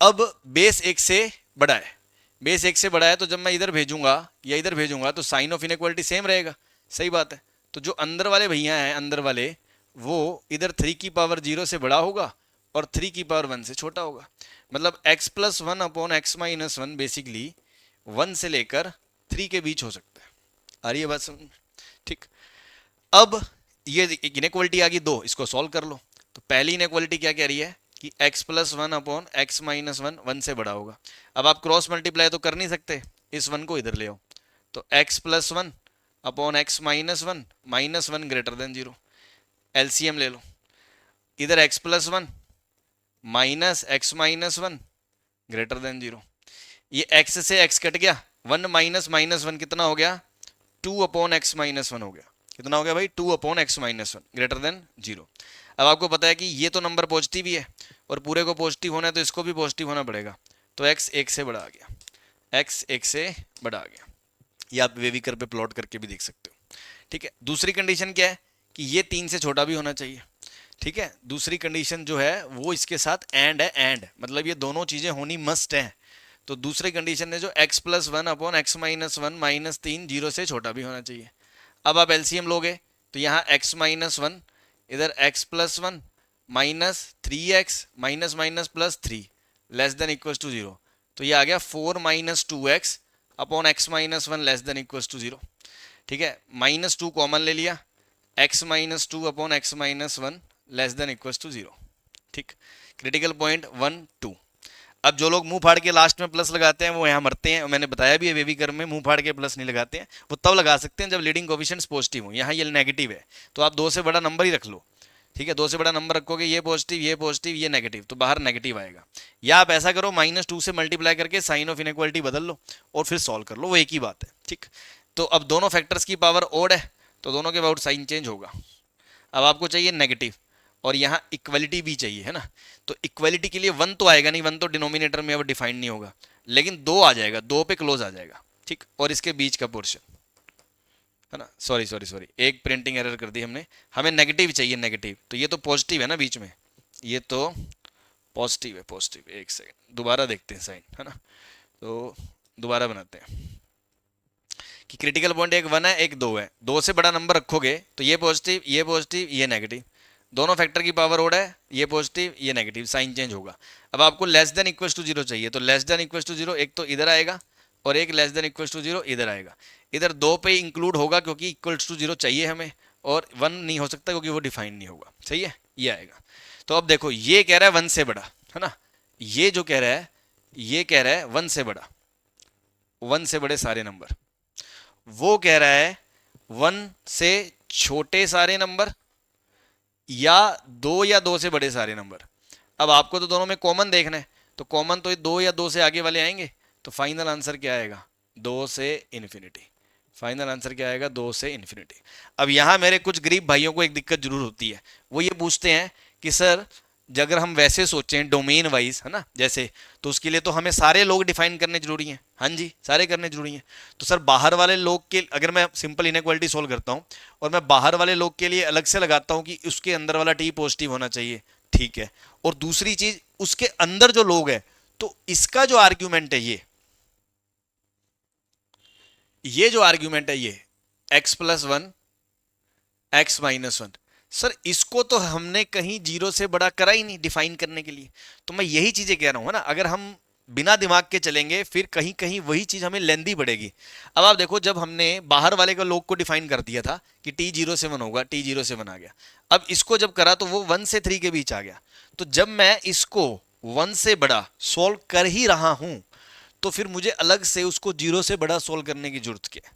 Speaker 1: अब बेस एक से बड़ा है, बेस एक से बड़ा है, तो जब मैं इधर भेजूंगा या इधर भेजूंगा तो साइन ऑफ इनइक्वालिटी सेम रहेगा। सही बात है। तो जो अंदर वाले भैया हैं, अंदर वाले, वो इधर 3 की पावर 0 से बड़ा होगा और 3 की पावर 1 से छोटा होगा। मतलब x + 1 अपॉन x - 1 बेसिकली 1 से लेकर 3 के बीच हो सकता है। आ रही है बात समझ में? ठीक, अब ये इनइक्वालिटी आ गई 2, इसको सॉल्व कर लो। तो पहली इनइक्वालिटी क्या कह रही है कि x + 1 अपॉन x - 1 1 से बड़ा होगा। अब आप क्रॉस मल्टीप्लाई तो कर नहीं सकते, इस 1 को इधर ले आओ। तो x + 1 upon x - 1 -1 greater than 0, LCM ले लो। इधर x + 1 minus x - 1 greater than 0। ये x से x कट गया, 1 माइनस -1 कितना हो गया, 2 अपॉन x - 1 हो गया। कितना हो गया भाई, 2 अपॉन x - 1 ग्रेटर देन 0। अब आपको पता है कि ये तो नंबर पॉजिटिव ही है और पूरे को पॉजिटिव होना है तो इसको भी पॉजिटिव होना पड़ेगा। तो x 1 से बड़ा आ गया, x 1 से बड़ा आ गया। ये आप वेविकर पे प्लॉट करके भी देख सकते हो। ठीक है, दूसरी कंडीशन क्या है कि ये 3 से छोटा भी होना चाहिए। ठीक है, दूसरी कंडीशन जो है वो इसके साथ एंड है, एंड मतलब ये दोनों चीजें होनी मस्ट है। तो दूसरी कंडीशन है जो x + 1 अपॉन x - 1 -3 0 से छोटा भी होना चाहिए। अब आप एलसीएम लोगे तो यहाँ x - 1 इधर x + 1 minus 3x minus minus plus 3 less than equal to 0। तो ये आ गया 4 - 2x upon x - 1 less than equal to 0। ठीक है, -2 कॉमन ले लिया, x - 2 upon x - 1 less than equal to 0। ठीक, क्रिटिकल पॉइंट 1 2। अब जो लोग मुंह फाड़ के लास्ट में प्लस लगाते हैं वो यहाँ मरते हैं। मैंने बताया भी है वेविकर में मुंह फाड़ के प्लस नहीं लगाते हैं, वो तब लगा सकते हैं जब लीडिंग कोफिशिएंट्स पॉजिटिव हो। यहाँ ये नेगेटिव है तो आप 2 से बड़ा नंबर ही रख लो। ठीक है, 2 से बड़ा नंबर रखोगे, ये पॉजिटिव ये नेगेटिव, तो बाहर नेगेटिव आएगा। या आप ऐसा करो -2 से मल्टीप्लाई करके साइन ऑफ इनइक्वालिटी बदल लो और फिर सॉल्व कर लो, वो एक ही बात है। ठीक, तो अब दोनों फैक्टर्स की पावर ओड है तो दोनों के अबाउट साइन चेंज होगा। अब आपको चाहिए नेगेटिव और यहाँ इक्वलिटी भी चाहिए, है ना। तो इक्वलिटी के लिए 1 तो आएगा नहीं, 1 तो डिनोमिनेटर में अब डिफाइन नहीं होगा, लेकिन 2 आ जाएगा, 2 पे क्लोज आ जाएगा, ठीक। और इसके बीच का पोर्शन, है ना, सॉरी सॉरी सॉरी, एक प्रिंटिंग एरर कर दी हमने, हमें नेगेटिव चाहिए, नेगेटिव, तो ये तो पॉजिटिव है ना बीच में, ये तो पॉजिटिव है, पॉजिटिव। एक सेकंड दोबारा देखते हैं साइन, है ना, तो दोबारा बनाते हैं कि क्रिटिकल पॉइंट एक 1 है एक 2 है, 2 से बड़ा नंबर रखोगे तो ये पॉजिटिव ये पॉजिटिव ये नेगेटिव, दोनों फैक्टर की पावर ओड है, ये पॉजिटिव ये नेगेटिव, साइन चेंज होगा। अब आपको लेस देन इक्वल टू 0 चाहिए, तो लेस देन इक्वल टू 0 एक तो इधर आएगा और एक लेस देन इक्वल टू 0 इधर आएगा, इधर 2 पे इंक्लूड होगा क्योंकि इक्वल टू 0 चाहिए हमें, और 1 नहीं हो सकता क्योंकि वो डिफाइन नहीं होगा, सही है, ये आएगा। तो अब देखो ये कह रहा है 1 से बड़ा, है ना, ये जो कह रहा है ये कह रहा है 1 से बड़ा, 1 से बड़े सारे नंबर, वो कह रहा है 1 से छोटे सारे नंबर या 2 या 2 से बड़े सारे नंबर। अब आपको तो दोनों में कॉमन देखना है, तो कॉमन तो 2 या 2 से आगे वाले आएंगे, तो फाइनल आंसर क्या आएगा 2 से इन्फिनिटी, फाइनल आंसर क्या आएगा 2 से इन्फिनिटी। अब यहां मेरे कुछ गरीब भाइयों को एक दिक्कत जरूर होती है, वो ये पूछते हैं कि सर अगर हम वैसे सोचें डोमेन वाइज, है ना, जैसे, तो उसके लिए तो हमें सारे लोग डिफाइन करने जरूरी हैं, हाँ जी सारे करने जरूरी हैं। तो सर बाहर वाले लोग के, अगर मैं सिंपल इनइक्वालिटी सोल्व करता हूं और मैं बाहर वाले लोग के लिए अलग से लगाता हूं कि उसके अंदर वाला टी पॉजिटिव होना चाहिए, ठीक है, और दूसरी चीज उसके अंदर जो लोग है, तो इसका जो आर्ग्यूमेंट है ये जो आर्ग्यूमेंट है ये x+1 x-1, सर इसको तो हमने कहीं 0 से बड़ा करा ही नहीं डिफाइन करने के लिए। तो मैं यही चीजें कह रहा हूं, है ना, अगर हम बिना दिमाग के चलेंगे फिर कहीं कहीं वही चीज हमें लेंदी पड़ेगी। अब आप देखो जब हमने बाहर वाले का लोग को डिफाइन कर दिया था कि t 0 से 1 होगा, t 0 से 1 आ गया, अब इसको जब करा तो वो 1 से 3 के बीच आ गया। तो जब मैं इसको 1 से बड़ा सोल्व कर ही रहा हूं तो फिर मुझे अलग से उसको 0 से बड़ा सोल्व करने की जरूरत क्या है,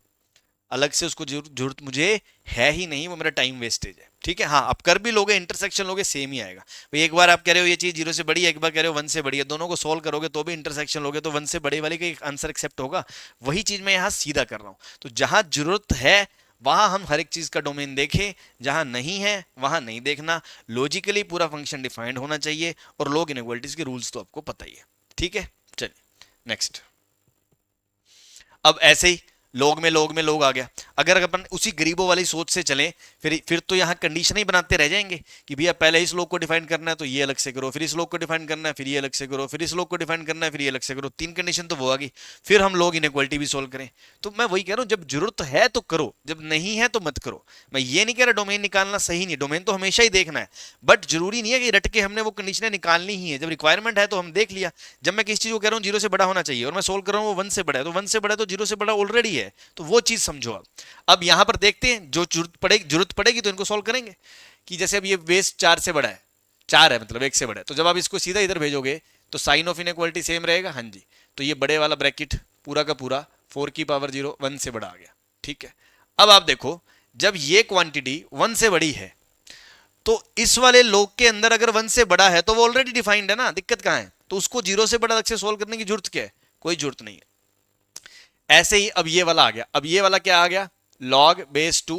Speaker 1: अलग से उसको जरूरत मुझे है ही नहीं, वो मेरा टाइम वेस्टेज है, ठीक है। हाँ आप कर भी लोगे, इंटरसेक्शन लोगे, सेम ही आएगा भाई। एक बार आप कह रहे हो ये चीज 0 से बड़ी है, एक बार कह रहे हो 1 से बड़ी है, दोनों को सोल्व करोगे तो भी इंटरसेक्शन लोगे, तो 1 से बड़े वाले का आंसर एक्सेप्ट होगा। वही चीज मैं यहाँ सीधा कर रहा हूँ। तो जहां जरूरत है वहां हम हर एक चीज का डोमेन देखें, जहां नहीं है वहां नहीं देखना। लॉजिकली पूरा फंक्शन डिफाइंड होना चाहिए और लॉग इनइक्वालिटीज के रूल्स तो आपको पता ही है, ठीक है। चलिए नेक्स्ट। अब ऐसे ही लोग में लोग आ गया। अगर अपन उसी गरीबों वाली सोच से चलें फिर तो यहाँ कंडीशन ही बनाते रह जाएंगे कि भैया पहले इस लोग को डिफाइन करना है तो ये अलग से करो, फिर इस लोग को डिफाइन करना है फिर ये अलग से करो, फिर इस लोग को डिफाइन करना है फिर ये अलग से करो, 3 कंडीशन तो वो आ गई, फिर हम लोग इनइक्वालिटी भी सोल्व करें। तो मैं वही कह रहा हूँ जब जरूरत है तो करो, जब नहीं है तो मत करो। मैं ये नहीं कह रहा डोमेन निकालना सही नहीं, डोमेन तो हमेशा ही देखना है, बट जरूरी नहीं है कि रट के हमने वो कंडीशनें निकालनी ही है। जब रिक्वायरमेंट है तो हम देख लिया। जब मैं किसी चीज को कह रहा हूँ 0 से बड़ा होना चाहिए और मैं सोल्व कर रहा हूँ वो 1 से बड़ा है, तो 1 से बड़ा तो 0 से बड़ा ऑलरेडी है, तो वो चीज समझो आप। अब यहां पर देखते हैं जो जरूरत पड़ेगी तो इनको सोल्व करेंगे। कि जैसे अब ये बेस 4 से बड़ा है, 4 है मतलब 1 से बड़ा है, तो जब आप इसको सीधा इधर भेजोगे तो साइन ऑफ इनइक्वालिटी सेम रहेगा, हाँ जी। तो ये बड़े वाला ब्रैकेट पूरा का पूरा 4 की पावर 0 1 से बड़ा आ गया, ठीक है। अब आप देखो जब ये क्वांटिटी 1 से बड़ी है तो इस वाले लोग के अंदर अगर 1 से बड़ा है तो वो ऑलरेडी डिफाइंड है ना, दिक्कत कहां है। तो उसको 0 से बड़ा अलग से सोल्व करने की जरूरत क्या है, कोई जरूरत नहीं है। ऐसे ही अब ये वाला आ गया। अब ये वाला क्या आ गया, log बेस 2,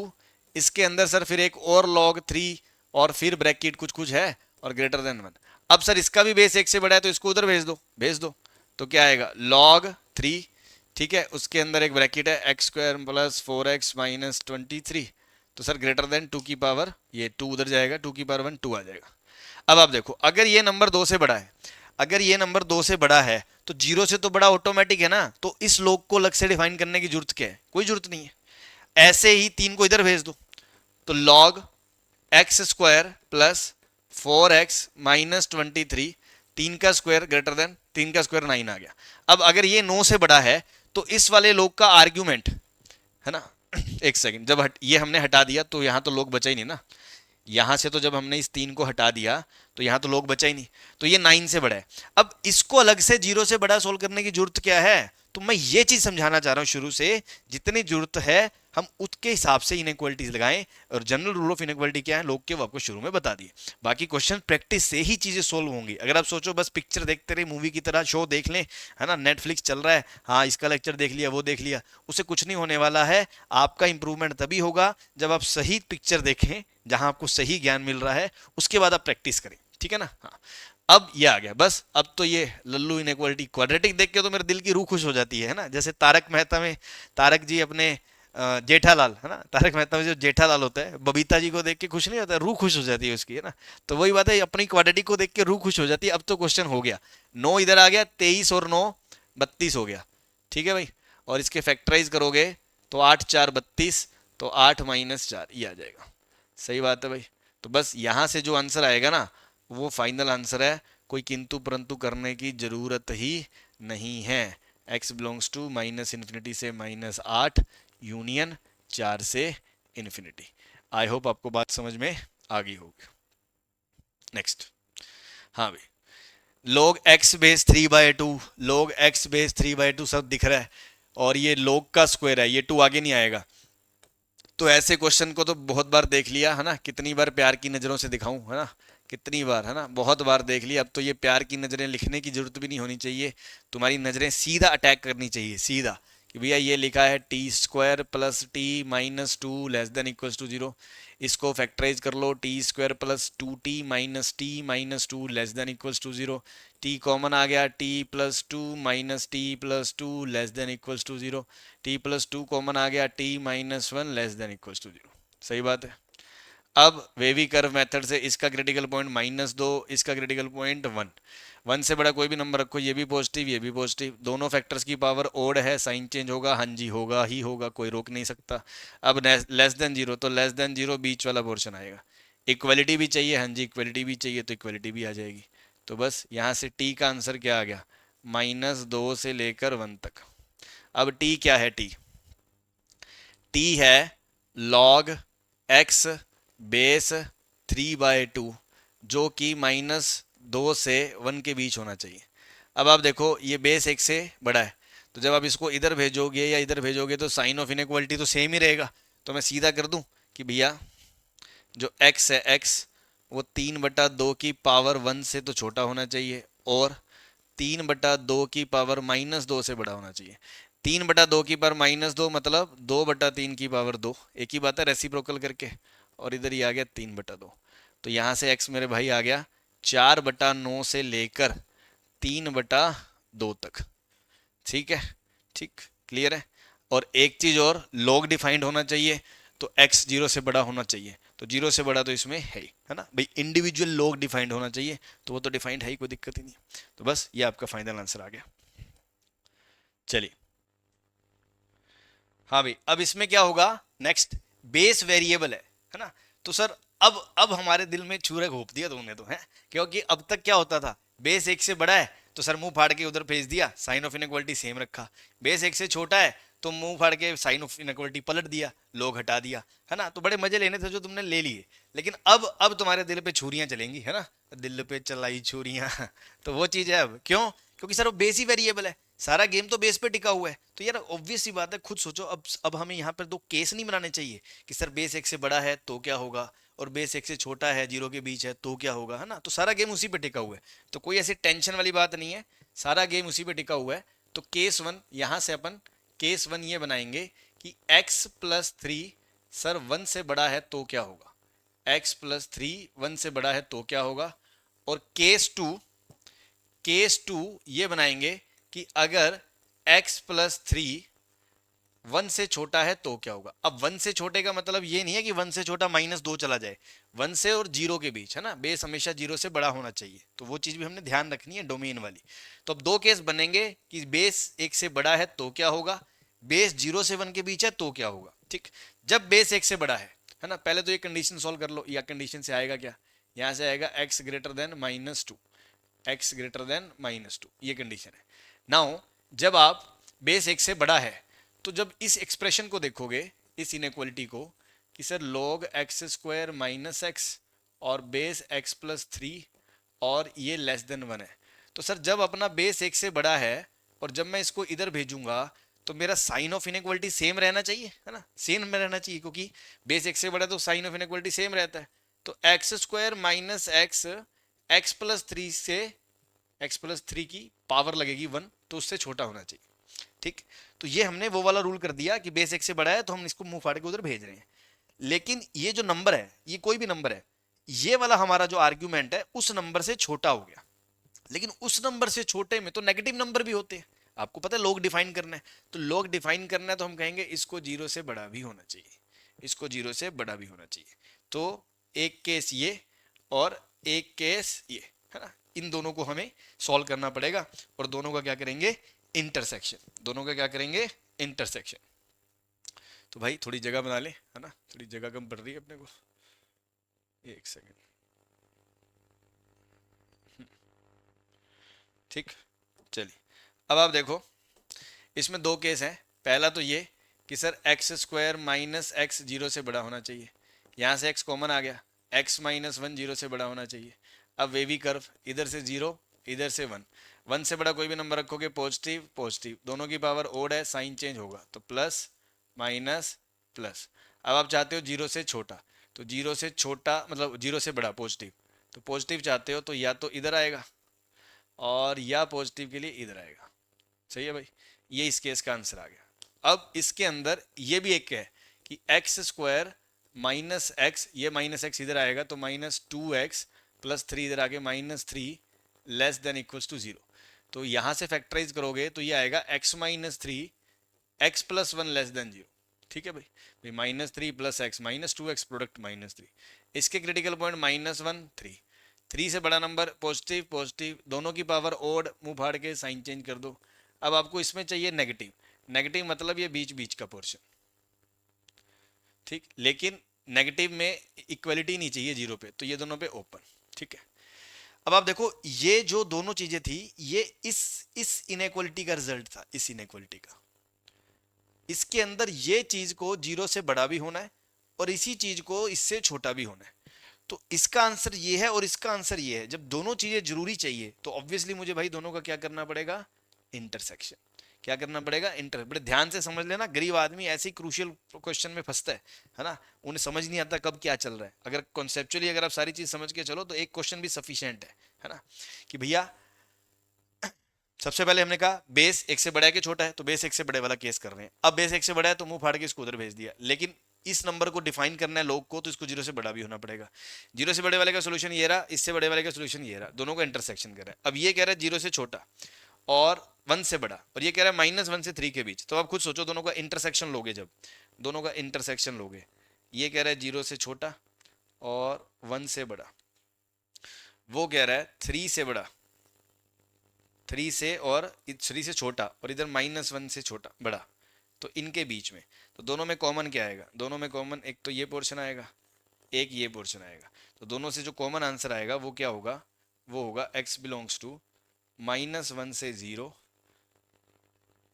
Speaker 1: इसके अंदर सर फिर एक और log 3 और फिर ब्रैकेट कुछ कुछ है और ग्रेटर देन 1। अब सर इसका भी बेस 1 से बड़ा है तो इसको उधर भेज दो तो क्या आएगा log 3, ठीक है, उसके अंदर एक ब्रैकेट है x² + 4x - 23, तो सर ग्रेटर देन 2 की पावर ये 2 उधर जाएगा, 2 की पावर 1 2 आ जाएगा। अब आप देखो अगर ये नंबर 2 से बड़ा है, अगर ये नंबर 2 से बड़ा है तो 0 से तो बड़ा ऑटोमेटिक है ना, तो इस लोग को अलग से डिफाइन करने की जरूरत क्या है, कोई जरूरत नहीं है। ऐसे ही 3 को इधर भेज दो तो log x² + 4x - 23, 3 का स्क्वायर ग्रेटर देन 3 का स्क्वायर 9 आ गया। अब अगर ये 9 से बड़ा है तो इस वाले लोग का आर्ग्यूमेंट है ना एक सेकंड, जब ये हमने हटा दिया तो यहां तो लोग बचा ही नहीं ना, यहां से तो जब हमने इस 3 को हटा दिया तो यहां तो लोग बचा ही नहीं, तो ये 9 से बड़ा है। अब इसको अलग से 0 से बड़ा सोल्व करने की जरूरत क्या है, तो मैं ये चीज समझाना चाह रहा हूं शुरू से, जितनी जरूरत है हम उसके हिसाब से इनइक्वालिटीज लगाएं, और जनरल रूल ऑफ इनइक्वालिटी क्या है लोग के, वो आपको शुरू में बता दिए। बाकी क्वेश्चन प्रैक्टिस से ही चीजें सोल्व होंगी। अगर आप सोचो बस पिक्चर देखते रहे, मूवी की तरह शो देख लें, है ना, नेटफ्लिक्स चल रहा है, हाँ इसका लेक्चर देख लिया, वो देख लिया, उससे कुछ नहीं होने वाला है। आपका इंप्रूवमेंट तभी होगा जब आप सही पिक्चर देखें, जहां आपको सही ज्ञान मिल रहा है, उसके बाद आप प्रैक्टिस करें, ठीक है ना। हाँ, अब ये आ गया बस। अब तो ये लल्लू इनइक्वालिटी क्वाड्रेटिक देख के तो मेरे दिल की रूह खुश हो जाती है ना। जैसे तारक मेहता में तारक जी अपने जेठालाल, है ना, तारक मेहता में जो जेठालाल होता है, बबीता जी को देख के खुश नहीं होता, रूह खुश हो जाती है उसकी, है ना। तो वही बात है, अपनी क्वाड्रेटिक को देख के रूह खुश हो जाती है। अब तो क्वेश्चन हो गया, 9 इधर आ गया, 23 और 9 32 हो गया, ठीक है भाई। और इसके फैक्टराइज करोगे तो 8 4 32, तो 8 माइनस 4 ये आ जाएगा। सही बात है भाई। तो बस यहां से जो आंसर आएगा ना, वो फाइनल आंसर है, कोई किंतु परंतु करने की जरूरत ही नहीं है। x belongs to minus infinity से -8 यूनियन 4 से इन्फिनिटी। आई होप आपको बात समझ में आ गई होगी। नेक्स्ट, हाँ भाई, log x base 3/2, log x base 3/2 सब दिख रहा है, और ये log का स्क्वायर है, ये 2 आगे नहीं आएगा। तो ऐसे क्वेश्चन को तो बहुत बार देख लिया है ना, कितनी बार प्यार की नज़रों से दिखाऊं, है ना, कितनी बार, है ना, बहुत बार देख लिया। अब तो ये प्यार की नज़रें लिखने की जरूरत भी नहीं होनी चाहिए, तुम्हारी नज़रें सीधा अटैक करनी चाहिए, सीधा कि भैया ये लिखा है t² + t - 2 <= 0, इसको फैक्टराइज कर लो, t² + 2t - t - 2 <= 0, t common आ गया, t + 2 - t + 2 <= 0, t + 2 कॉमन आ गया, t - 1 <= 0। सही बात है। अब वेवी कर्व मेथड से इसका क्रिटिकल पॉइंट -2, इसका क्रिटिकल पॉइंट 1, 1 से बड़ा कोई भी नंबर रखो, ये भी पॉजिटिव ये भी पॉजिटिव, दोनों फैक्टर्स की पावर ओड है, साइन चेंज होगा, हाँ जी होगा ही होगा, कोई रोक नहीं सकता। अब लेस देन 0, तो लेस देन 0 बीच वाला पोर्शन आएगा। इक्वलिटी भी चाहिए, हाँ जी इक्वलिटी भी चाहिए, तो इक्वलिटी भी आ जाएगी। तो बस यहाँ से t का आंसर क्या आ गया, -2 से लेकर 1 तक। अब t क्या है, t है log x बेस 3/2, जो कि -2 से 1 के बीच होना चाहिए। अब आप देखो ये बेस 1 से बड़ा है, तो जब आप इसको इधर भेजोगे या इधर भेजोगे तो साइन ऑफ इनइक्वालिटी तो सेम ही रहेगा। तो मैं सीधा कर दूं कि भैया जो x है, x वो 3/2 की पावर 1 से तो छोटा होना चाहिए, और 3/2 की पावर -2 से बड़ा होना चाहिए। 3/2 की पावर -2 मतलब 2/3 की पावर 2, एक ही बात है, रेसिप्रोकल करके, और इधर ही आ गया 3/2। तो यहाँ से x मेरे भाई आ गया 4/9 से लेकर 3/2 तक। ठीक है, ठीक, क्लियर है। और एक चीज और, log डिफाइंड होना चाहिए, तो x 0 से बड़ा होना चाहिए, तो 0 से बड़ा तो इसमें है ना भाई, इंडिविजुअल log डिफाइंड होना चाहिए, तो वो तो डिफाइंड है ही, कोई दिक्कत ही नहीं। तो बस ये आपका फाइनल आंसर आ गया। चलिए, हाँ भाई, अब इसमें क्या होगा, नेक्स्ट बेस वेरिएबल है ना। तो सर अब हमारे दिल में छुरा घोप दिया तुमने तो, है, क्योंकि अब तक क्या होता था, बेस 1 से बड़ा है तो सर मुंह फाड़ के उधर भेज दिया, साइन ऑफ इनइक्वालिटी सेम रखा। बेस 1 से छोटा है तो मुंह फाड़ के साइन ऑफ इनइक्वालिटी पलट दिया, लोग हटा दिया, है ना। तो बड़े मजे लेने थे जो तुमने ले लिए, लेकिन अब तुम्हारे दिल पे छुरियां चलेंगी, है ना, दिल पे चलाई छुरियां तो वो चीज है अब, क्यों, क्योंकि सर वो बेस ही वेरिएबल है, सारा गेम तो बेस पे टिका हुआ है। तो यार ऑब्वियस सी बात है, खुद सोचो, अब हमें यहाँ पर दो केस नहीं बनाने चाहिए कि सर बेस 1 से बड़ा है तो क्या होगा, और बेस 1 से छोटा है 0 के बीच है तो क्या होगा, है ना। तो सारा गेम उसी पे टिका हुआ है, तो कोई ऐसी टेंशन वाली बात नहीं है, सारा गेम उसी पे टिका हुआ है। तो केस 1, यहाँ से अपन केस 1 ये बनाएंगे कि x + 3 सर 1 से बड़ा है तो क्या होगा, x + 3 1 से बड़ा है तो क्या होगा। और केस 2 ये बनाएंगे कि अगर x + 3 1 से छोटा है तो क्या होगा। अब 1 से छोटे का मतलब ये नहीं है कि 1 से छोटा -2 चला जाए, 1 से और 0 के बीच, है ना, बेस हमेशा 0 से बड़ा होना चाहिए, तो वो चीज भी हमने ध्यान रखनी है, डोमेन वाली। तो अब दो केस बनेंगे कि बेस 1 से बड़ा है तो क्या होगा, बेस 0 से 1 के बीच है तो क्या होगा। ठीक, जब बेस 1 से बड़ा है ना, पहले तो ये कंडीशन सॉल्व कर लो, या कंडीशन से आएगा क्या, यहां से आएगा x greater then -2, x greater then -2, ये कंडीशन है। नाउ जब आप बेस 1 से बड़ा है, तो जब इस एक्सप्रेशन को देखोगे, इस इनइक्वालिटी को, कि सर log x² - x और बेस x + 3 और ये << 1 है, तो सर जब अपना बेस 1 से बड़ा है और जब मैं इसको इधर भेजूंगा तो मेरा साइन ऑफ इनइक्वालिटी सेम रहना चाहिए, है ना, सेम में रहना चाहिए, क्योंकि बेस एक्स से बड़ा तो साइन ऑफ इनइक्वालिटी सेम रहता है। तो x square minus x, x plus three से एक्स प्लस थ्री की पावर लगेगी 1, तो उससे छोटा होना चाहिए। ठीक, तो ये हमने वो वाला रूल कर दिया कि बेस एक्स से बड़ा है तो हम इसको मुंह फाड़ के उधर भेज रहे हैं। लेकिन ये जो नंबर है, ये कोई भी नंबर है, ये वाला हमारा जो आर्ग्यूमेंट है उस नंबर से छोटा हो गया। लेकिन उस नंबर से छोटे में तो नेगेटिव नंबर भी होते हैं, आपको पता है लॉग डिफाइन करना है। तो लॉग डिफाइन करना है तो हम कहेंगे इसको जीरो से बड़ा भी होना चाहिए, इसको जीरो से बड़ा भी होना चाहिए। तो एक केस ये और एक केस ये, है ना, इन दोनों को हमें सॉल्व करना पड़ेगा और दोनों का क्या करेंगे, इंटरसेक्शन, दोनों का क्या करेंगे, इंटरसेक्शन। तो भाई थोड़ी जगह बना ले, है ना, थोड़ी जगह कम पड़ रही है अपने को, एक सेकेंड। ठीक, चलिए अब आप देखो इसमें दो केस हैं। पहला तो ये कि sir x square minus x zero से बड़ा होना चाहिए, यहाँ से एक्स कॉमन आ गया, एक्स माइनस वन जीरो से बड़ा होना चाहिए। अब वेवी कर्व, इधर से जीरो इधर से वन, वन से बड़ा कोई भी नंबर रखोगे पॉजिटिव पॉजिटिव, दोनों की पावर ओड है, साइन चेंज होगा, तो प्लस माइनस प्लस। अब आप चाहते हो जीरो से छोटा, तो जीरो से छोटा मतलब जीरो से बड़ा पॉजिटिव, तो पॉजिटिव चाहते हो तो या तो इधर आएगा और या पॉजिटिव के लिए इधर आएगा। सही है भाई, ये इस केस का आंसर आ गया। अब इसके अंदर ये भी एक है कि एक्स स्क्वायर माइनस एक्स, ये माइनस एक्स इधर आएगा तो minus two x plus three इधर आके minus three less than equals to zero. तो यहां से फैक्टराइज करोगे तो ये आएगा x minus three x plus one less than zero. ठीक है भाई, भाई minus three plus x minus two x product minus three, इसके critical point minus one three, three से बड़ा नंबर पॉजिटिव पॉजिटिव, दोनों की पावर ओड, मुंह फाड़ के साइन चेंज कर दो। अब आपको इसमें चाहिए नेगेटिव, नेगेटिव मतलब ये बीच बीच का पोर्शन। ठीक, लेकिन नेगेटिव में इक्वलिटी नहीं चाहिए जीरो पे, तो ये दोनों पे ओपन। ठीक है, अब आप देखो ये जो दोनों चीजें थी ये इस इनइक्वालिटी का रिजल्ट था, इस इनइक्वालिटी का। इसके अंदर ये चीज को जीरो से बड़ा भी होना है और इसी चीज को इससे छोटा भी होना है। तो इसका आंसर ये है और इसका आंसर ये है। जब दोनों चीजें जरूरी चाहिए तो ऑब्वियसली मुझे भाई दोनों का क्या करना पड़ेगा, इंटरसेक्शन। क्या करना पड़ेगा, इंटर। बड़े ध्यान से समझ लेना, गरीब आदमी ऐसे ही क्रूशियल क्वेश्चन में फंसता है ना, उन्हें समझ नहीं आता कब क्या चल रहा है। अगर कॉन्सेप्चुअली अगर आप सारी चीज समझ के चलो तो एक क्वेश्चन भी सफिशिएंट है ना, कि भैया सबसे पहले हमने कहा बेस एक से बड़ा है कि छोटा है, तो बेस एक से बड़े वाला केस कर रहे हैं। अब बेस एक से बड़ा है तो मुंह फाड़ के इसको उधर भेज दिया, लेकिन इस नंबर को डिफाइन करना है लोग को, तो इसको जीरो से बड़ा भी होना पड़ेगा। जीरो से बड़े वाले का सोल्यूशन ये रहा, इससे बड़े वाले का सोल्यूशन ये रहा, दोनों का इंटरसेक्शन कर रहा है। अब ये कह रहा है जीरो से छोटा और वन से बड़ा, और ये कह रहा है माइनस वन से थ्री के बीच। तो आप खुद सोचो दोनों का इंटरसेक्शन लोगे, जब दोनों का इंटरसेक्शन लोगे, ये कह रहा है जीरो से छोटा और वन से बड़ा, वो कह रहा है थ्री से बड़ा, थ्री से और थ्री से छोटा, और इधर माइनस वन से छोटा बड़ा, तो इनके बीच में तो दोनों में कॉमन क्या आएगा, दोनों में कॉमन एक तो ये पोर्शन आएगा, एक ये पोर्शन आएगा। तो दोनों से जो कॉमन आंसर आएगा वो क्या होगा, वो होगा x belongs to minus one से जीरो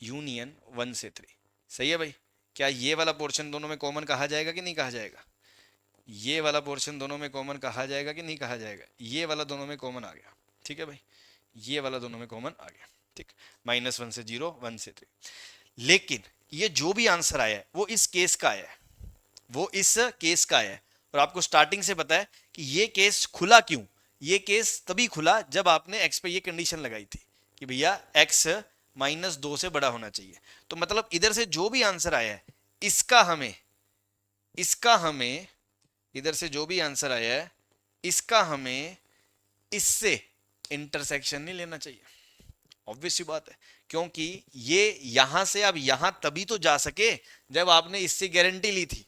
Speaker 1: यूनियन वन से थ्री। सही है भाई, क्या ये वाला पोर्शन दोनों में कॉमन कहा जाएगा कि नहीं कहा जाएगा, ये वाला पोर्शन दोनों में कॉमन कहा जाएगा कि नहीं कहा जाएगा, ये वाला दोनों में कॉमन आ गया। ठीक है भाई, ये वाला दोनों में कॉमन आ गया। ठीक, माइनस वन से जीरो वन से थ्री। लेकिन ये जो भी आंसर आया है वो इस केस का आया है, वो इस केस का आया है। और आपको स्टार्टिंग से पता है कि ये केस खुला क्यों, ये केस तभी खुला जब आपने एक्स पे ये कंडीशन लगाई थी कि भैया एक्स माइनस दो से बड़ा होना चाहिए। तो मतलब इधर से जो भी आंसर आया है इसका हमें इधर से जो भी आंसर आया है इसका हमें इससे इंटरसेक्शन नहीं लेना चाहिए। ऑब्वियस सी बात है, क्योंकि ये यहां से अब यहां तभी तो जा सके जब आपने इससे गारंटी ली थी।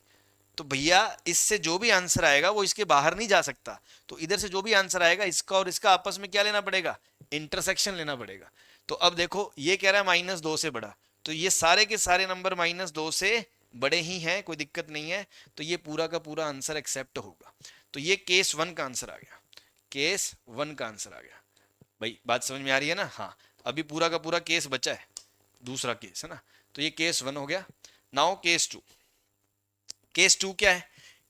Speaker 1: तो भैया इससे जो भी आंसर आएगा वो इसके बाहर नहीं जा सकता। तो इधर से जो भी आंसर आएगा इसका और इसका आपस में क्या लेना पड़ेगा, इंटरसेक्शन लेना पड़ेगा। तो अब देखो ये कह रहा है माइनस दो से बड़ा, तो ये सारे के सारे नंबर माइनस दो से बड़े ही हैं, कोई दिक्कत नहीं है। तो ये पूरा का पूरा आंसर एक्सेप्ट होगा। तो ये केस वन का आंसर आ गया, केस वन का आंसर आ गया। भाई बात समझ में आ रही है ना। हाँ, अभी पूरा का पूरा केस बचा है, दूसरा केस है ना। तो ये केस वन हो गया। Now case two. Case two क्या है,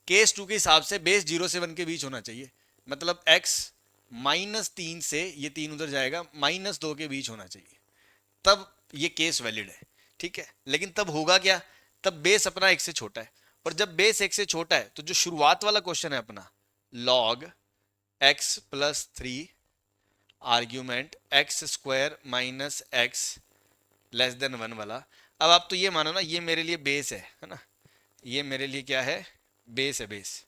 Speaker 1: केस टू के हिसाब से बेस जीरो से वन के बीच होना चाहिए, मतलब x माइनस तीन से, ये तीन उधर जाएगा, माइनस दो के बीच होना चाहिए। तब तो ये केस वैलिड है, ठीक है। लेकिन तब होगा क्या, तब बेस अपना एक से छोटा है, और जब बेस एक से छोटा है तो जो शुरुआत वाला क्वेश्चन है अपना log x plus 3 argument x square minus x less than 1 वाला, अब आप तो ये मानो ना ये मेरे लिए बेस है ना, ये मेरे लिए क्या है, बेस है, बेस,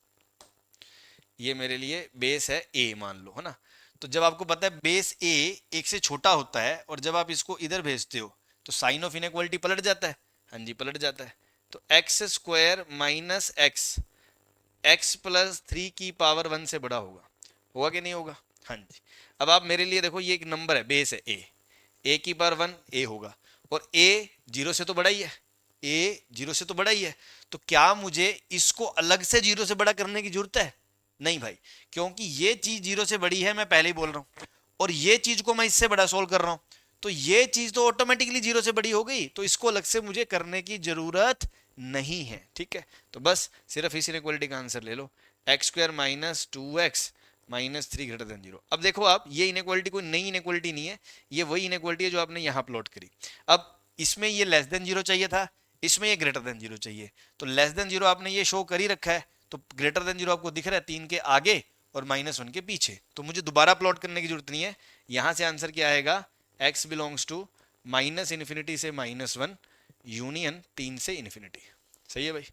Speaker 1: ये मेरे लिए बेस है ए मान लो, है ना। तो जब आपको पता है बेस ए एक से छोटा होता है और जब आप इसको इधर भेजते हो तो साइन ऑफ इनइक्वालिटी पलट जाता है, हाँ जी पलट जाता है। तो x square minus x x plus 3 की पावर 1 से बड़ा होगा, होगा कि नहीं होगा, हाँ जी। अब आप मेरे लिए देखो ये एक नंबर है, बेस है ए की पावर 1 ए होगा, और ए जीरो से तो बड़ा ही है, ए जीरो से तो बड़ा ही है, तो क्या मुझे इसको अलग से जीरो से बड़ा करने की जरूरत है, नहीं भाई, क्योंकि ये चीज जीरो से बड़ी है, मैं पहले ही बोल रहा हूं, और ये चीज को मैं इससे बड़ा सोल्व कर रहा हूं, तो ये चीज तो ऑटोमेटिकली जीरो से बड़ी हो गई, तो इसको अलग से मुझे करने की जरूरत नहीं है, ठीक है। तो बस सिर्फ इस इनइक्वालिटी का आंसर ले लो, x square minus 2x minus 3 greater than 0। अब देखो आप, ये इनइक्वालिटी कोई नई इनइक्वालिटी नहीं है, ये वही इनइक्वालिटी है जो आपने यहां प्लॉट करी। अब इसमें ये लेस देन 0 चाहिए था, इसमें ये ग्रेटर देन 0 चाहिए, तो लेस देन 0 आपने ये शो कर ही रखा है, तो ग्रेटर देन 0 आपको दिख रहा है 3 के आगे और माइनस 1 के पीछे, तो मुझे दोबारा प्लॉट करने की जरूरत नहीं है। यहां से आंसर क्या आएगा, x belongs to minus infinity से माइनस 1 यूनियन 3 से इन्फिनिटी, सही है भाई,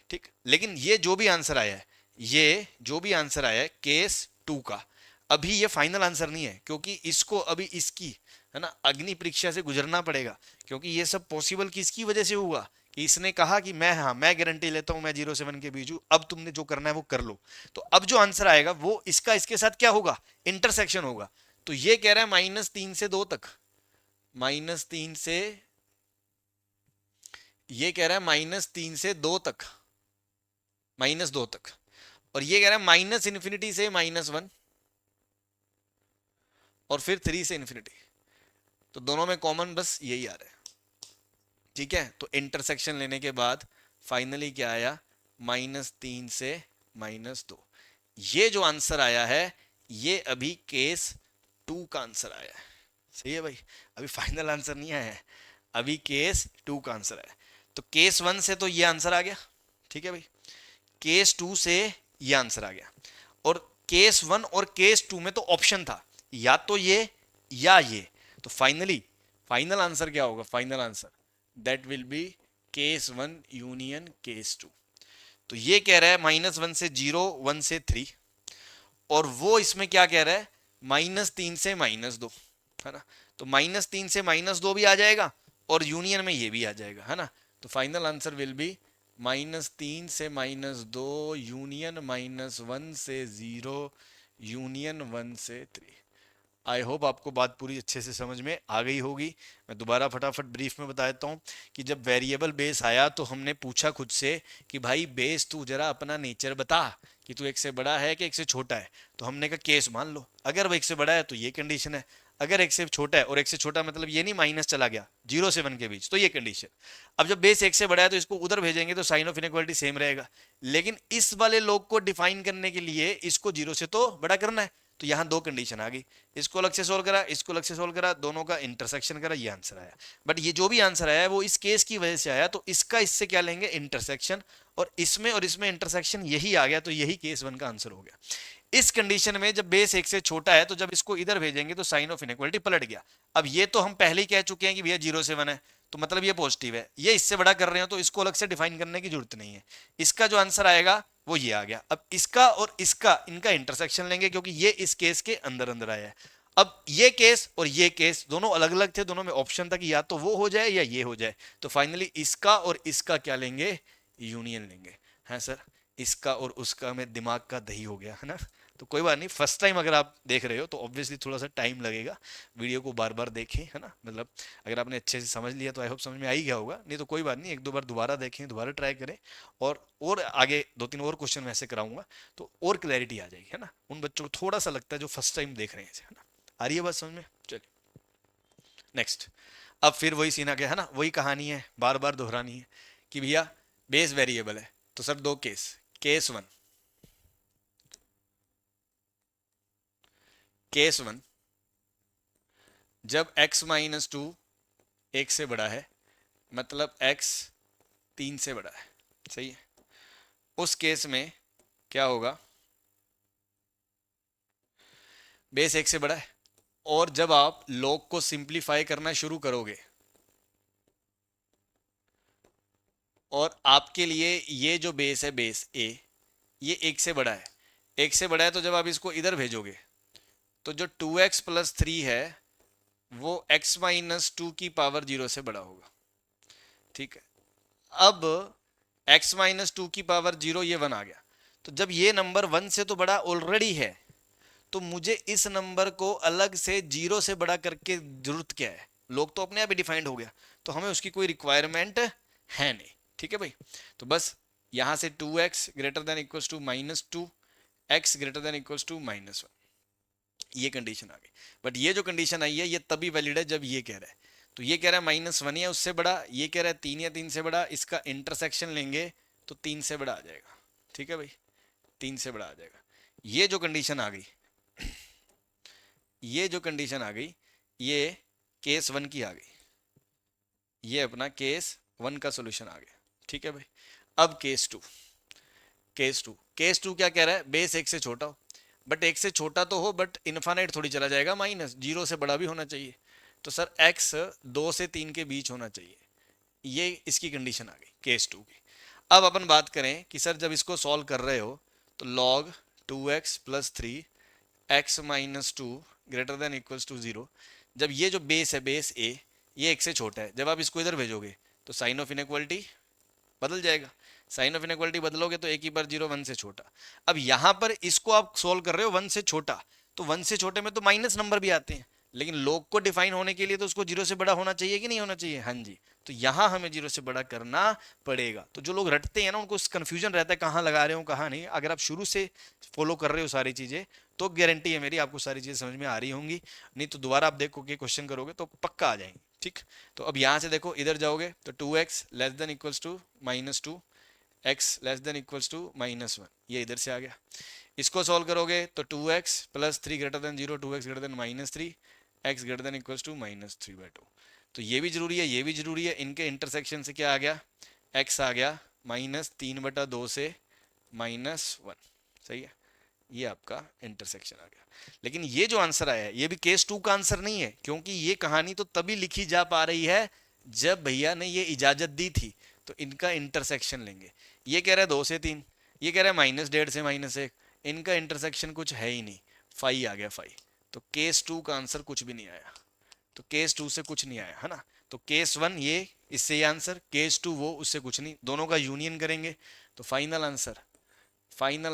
Speaker 1: ठीक। लेकिन ये जो भी आंसर आया है, ये जो भी आंसर आया है केस 2 का, अभी ये फाइनल आंसर नहीं है, क्योंकि इसको अभी इसकी, है ना, अग्नि परीक्षा से गुजरना पड़ेगा, क्योंकि ये सब पॉसिबल किसकी वजह से हुआ कि इसने कहा कि मैं, हाँ मैं गारंटी लेता हूं, मैं 0 से 1 के बीच हूं, अब तुमने जो करना है वो कर लो। तो अब जो आंसर आएगा वो इसका इसके साथ क्या होगा, इंटरसेक्शन होगा। तो ये कह रहा है -3 से 2 तक, -3 से, ये कह रहा है -3 से 2 तक, -2 तक, और ये कह रहा है माइनस इन्फिनिटी से -1 और फिर 3 से इन्फिनिटी, तो दोनों में कॉमन बस यही आ रहा है, ठीक है। तो इंटरसेक्शन लेने के बाद फाइनली क्या आया, -3 से -2। ये जो आंसर आया है ये अभी केस 2 का आंसर आया है, सही है भाई, अभी फाइनल आंसर नहीं आया है, अभी केस 2 का आंसर आया है। तो केस 1 से तो ये आंसर आ गया, ठीक है भाई, केस 2 से ये आंसर आ गया, और केस 1 और केस 2 में तो ऑप्शन था या तो ये या ये, तो फाइनली फाइनल आंसर क्या होगा, final answer that will be case 1 union case 2। तो ये कह रहा है -1 से 0, 1 से 3, और वो इसमें क्या कह रहा है, -3 से -2, है ना। तो -3 से -2 भी आ जाएगा और यूनियन में ये भी आ जाएगा, है ना। तो फाइनल आंसर विल बी -3 से -2 यूनियन -1 से 0 यूनियन 1 से 3। आई होप आपको बात पूरी अच्छे से समझ में आ गई होगी। मैं दोबारा फटाफट ब्रीफ में बता देता हूँ कि जब वेरिएबल बेस आया तो हमने पूछा खुद से कि भाई बेस तू जरा अपना नेचर बता कि तू एक से बड़ा है कि एक से छोटा है, तो हमने कहा केस मान लो, अगर वो एक से बड़ा है तो ये कंडीशन है, अगर एक से छोटा है, और एक से छोटा मतलब ये नहीं माइनस चला गया 0 से 1 के बीच, तो ये कंडीशन। अब जब बेस एक से बड़ा है तो इसको उधर भेजेंगे तो साइन ऑफ इनइक्वालिटी सेम रहेगा, लेकिन इस वाले लोग को डिफाइन करने के लिए इसको 0 से तो बड़ा करना है, तो यहां दो कंडीशन आ गई, इसको अलग से सोल्व करा, इसको अलग से सोल्व करा, दोनों का इंटरसेक्शन करा, ये आंसर आया। बट ये जो भी आंसर आया है वो इस केस की वजह से आया, तो इसका इससे क्या लेंगे, इंटरसेक्शन, और इसमें इंटरसेक्शन यही आ गया, तो यही केस 1 का आंसर हो गया। इस कंडीशन में जब बेस एक से छोटा है तो जब इसको इधर भेजेंगे तो साइन ऑफ इनइक्वालिटी पलट गया। अब ये तो हम पहले ही कह चुके हैं कि भैया 0 से 1 है, तो मतलब ये पॉजिटिव है, ये इससे बड़ा कर रहे हो तो इसको अलग से डिफाइन करने की जरूरत नहीं है। इसका जो आंसर आएगा वो ये आ गया। अब इसका और इसका, इनका इंटरसेक्शन लेंगे क्योंकि ये इस केस के अंदर अंदर आया है। अब ये केस और ये केस दोनों अलग अलग थे, दोनों में ऑप्शन था कि या तो वो हो जाए या ये हो जाए, तो फाइनली इसका और इसका क्या लेंगे, यूनियन लेंगे। है सर, इसका और उसका में दिमाग का दही हो गया, है ना। तो कोई बात नहीं, फर्स्ट टाइम अगर आप देख रहे हो तो ऑब्वियसली थोड़ा सा टाइम लगेगा, वीडियो को बार बार देखें, है ना, मतलब अगर आपने अच्छे से समझ लिया तो आई होप समझ में आ ही गया होगा, नहीं तो कोई बात नहीं, एक दो बार दोबारा देखें, दोबारा ट्राई करें, और आगे 2-3 और क्वेश्चन मैं ऐसे कराऊंगा तो और क्लैरिटी आ जाएगी, है ना, उन बच्चों को थोड़ा सा लगता है जो फर्स्ट टाइम देख रहे हैं, है ना। आ रही है बात समझ में, चलिए नेक्स्ट। अब फिर वही सीन आ गया, है ना, वही कहानी है, बार बार दोहरानी है कि भैया बेस वेरिएबल है, तो सर दो केस, केस 1, केस 1 जब x -2 1 से बड़ा है, मतलब x 3 से बड़ा है, सही है। उस केस में क्या होगा, बेस 1 से बड़ा है, और जब आप log को सिंप्लीफाई करना शुरू करोगे और आपके लिए ये जो बेस है, बेस a, ये 1 से बड़ा है, 1 से बड़ा है, तो जब आप इसको इधर भेजोगे तो जो 2x प्लस 3 है वो x माइनस 2 की पावर 0 से बड़ा होगा, ठीक है। अब x माइनस 2 की पावर 0, ये 1 आ गया, तो जब ये नंबर 1 से तो बड़ा ऑलरेडी है, तो मुझे इस नंबर को अलग से 0 से बड़ा करके जरूरत क्या है, लोग तो अपने आप ही डिफाइंड हो गया, तो हमें उसकी कोई रिक्वायरमेंट है नहीं, ठीक है भाई। तो बस यहां से 2x greater than equals to -2, x greater than equals to -1, ये कंडीशन आ गई। बट ये जो कंडीशन आई है ये तभी वैलिड है जब ये कह रहा है, तो ये कह रहा है -1 या उससे बड़ा, ये कह रहा है 3 या 3 से बड़ा, इसका इंटरसेक्शन लेंगे तो 3 से बड़ा आ जाएगा, ठीक है भाई, 3 से बड़ा आ जाएगा। ये जो कंडीशन आ गई, ये जो कंडीशन आ गई, ये केस 1 की आ गई, ये अपना केस 1 का सोल्यूशन आ गया, ठीक है भाई। अब केस 2, केस टू क्या कह रहा है, बेस 1 से छोटा हो, बट 1 से छोटा तो हो, बट इन्फानाइट थोड़ी चला जाएगा, -0 से बड़ा भी होना चाहिए, तो सर x 2 से 3 के बीच होना चाहिए, ये इसकी कंडीशन आ गई केस 2 की। अब अपन बात करें कि सर जब इसको सॉल्व कर रहे हो तो log 2x plus 3 x minus 2 greater than equals to 0, जब ये जो बेस है, बेस a, ये 1 से छोटा है, जब आप इसको इधर भेजोगे तो साइन ऑफ इनइक्वालिटी बदल जाएगा, साइन ऑफ इनइक्वालिटी बदलोगे तो एक ही बार 0 1 से छोटा। अब यहां पर इसको आप सोल्व कर रहे हो 1 से छोटा, तो 1 से छोटे में तो माइनस नंबर भी आते हैं, लेकिन log को डिफाइन होने के लिए तो उसको 0 से बड़ा होना चाहिए कि नहीं होना चाहिए, हाँ जी, तो यहां हमें 0 से बड़ा करना पड़ेगा। तो जो लोग रटते हैं ना, उनको कंफ्यूजन रहता है कहाँ लगा रहे हो कहाँ नहीं, अगर आप शुरू से फॉलो कर रहे हो सारी चीजें तो गारंटी है मेरी आपको सारी चीजें समझ में आ रही होंगी, नहीं तो दोबारा आप देखोगे क्वेश्चन करोगे तो पक्का आ जाएंगे, ठीक। तो अब यहां से देखो, इधर जाओगे तो 2x less than equals to -2, x less than equals to -1, ये इधर से आ गया। इसको सॉल्व करोगे तो 2x plus 3 greater than 0, 2x greater than -3, x greater than equals to -3/2, तो ये भी जरूरी है, ये भी जरूरी है, इनके इंटरसेक्शन से क्या आ गया, x आ गया -3/2 से -1, सही है, ये आपका इंटरसेक्शन आ गया। लेकिन ये जो आंसर आया है ये भी केस 2 का आंसर नहीं है, क्योंकि ये कहानी तो तभी लिखी जा पा रही है जब भैया ने ये इजाजत दी थी, तो इनका इंटरसेक्शन लेंगे। ये कह रहा है 2 से 3, ये कह रहा है -1.5 से -1, इनका इंटरसेक्शन कुछ है ही नहीं, फाई आ गया, फाई, तो केस 2 का आंसर कुछ भी नहीं आया, तो केस 2 से कुछ नहीं आया है ना। तो केस 1 ये, इससे ये आंसर, केस 2 वो, उससे कुछ नहीं, दोनों का यूनियन करेंगे तो final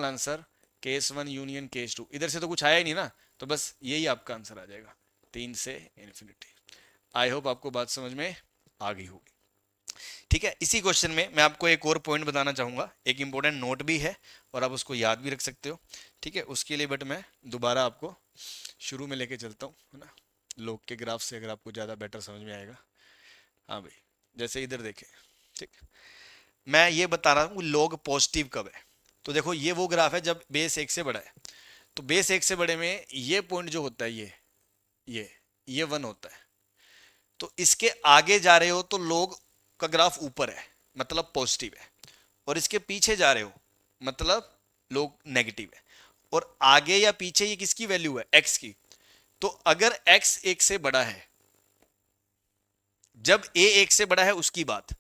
Speaker 1: answer case 1 union case 2, इधर से तो कुछ आया ही नहीं ना, तो बस यही आपका आंसर आ जाएगा, 3 से इन्फिनिटी। आई होप आपको बात समझ में आ गई होगी, ठीक है। इसी क्वेश्चन में मैं आपको एक और पॉइंट बताना चाहूंगा, एक इंपॉर्टेंट नोट भी है और आप उसको याद भी रख सकते हो, ठीक है। उसके लिए बट मैं दोबारा आपको शुरू में लेके चलता हूँ, है ना, लोग के ग्राफ से, अगर आपको ज़्यादा बेटर समझ में आएगा। हाँ भाई, जैसे इधर देखें, ठीक, मैं ये बता रहा हूँ लोग पॉजिटिव कब है, तो देखो ये वो ग्राफ है जब बेस 1 से बड़ा है, तो बेस 1 से बड़े में ये पॉइंट जो होता है, ये 1 होता है, तो इसके आगे जा रहे हो तो लोग का ग्राफ ऊपर है, मतलब पॉजिटिव है, और इसके पीछे जा रहे हो मतलब लोग नेगेटिव है, और आगे या पीछे ये किसकी वैल्यू है, x की, तो अगर x 1 से बड़ा है, जब a 1 से बड़ा है उसकी बात,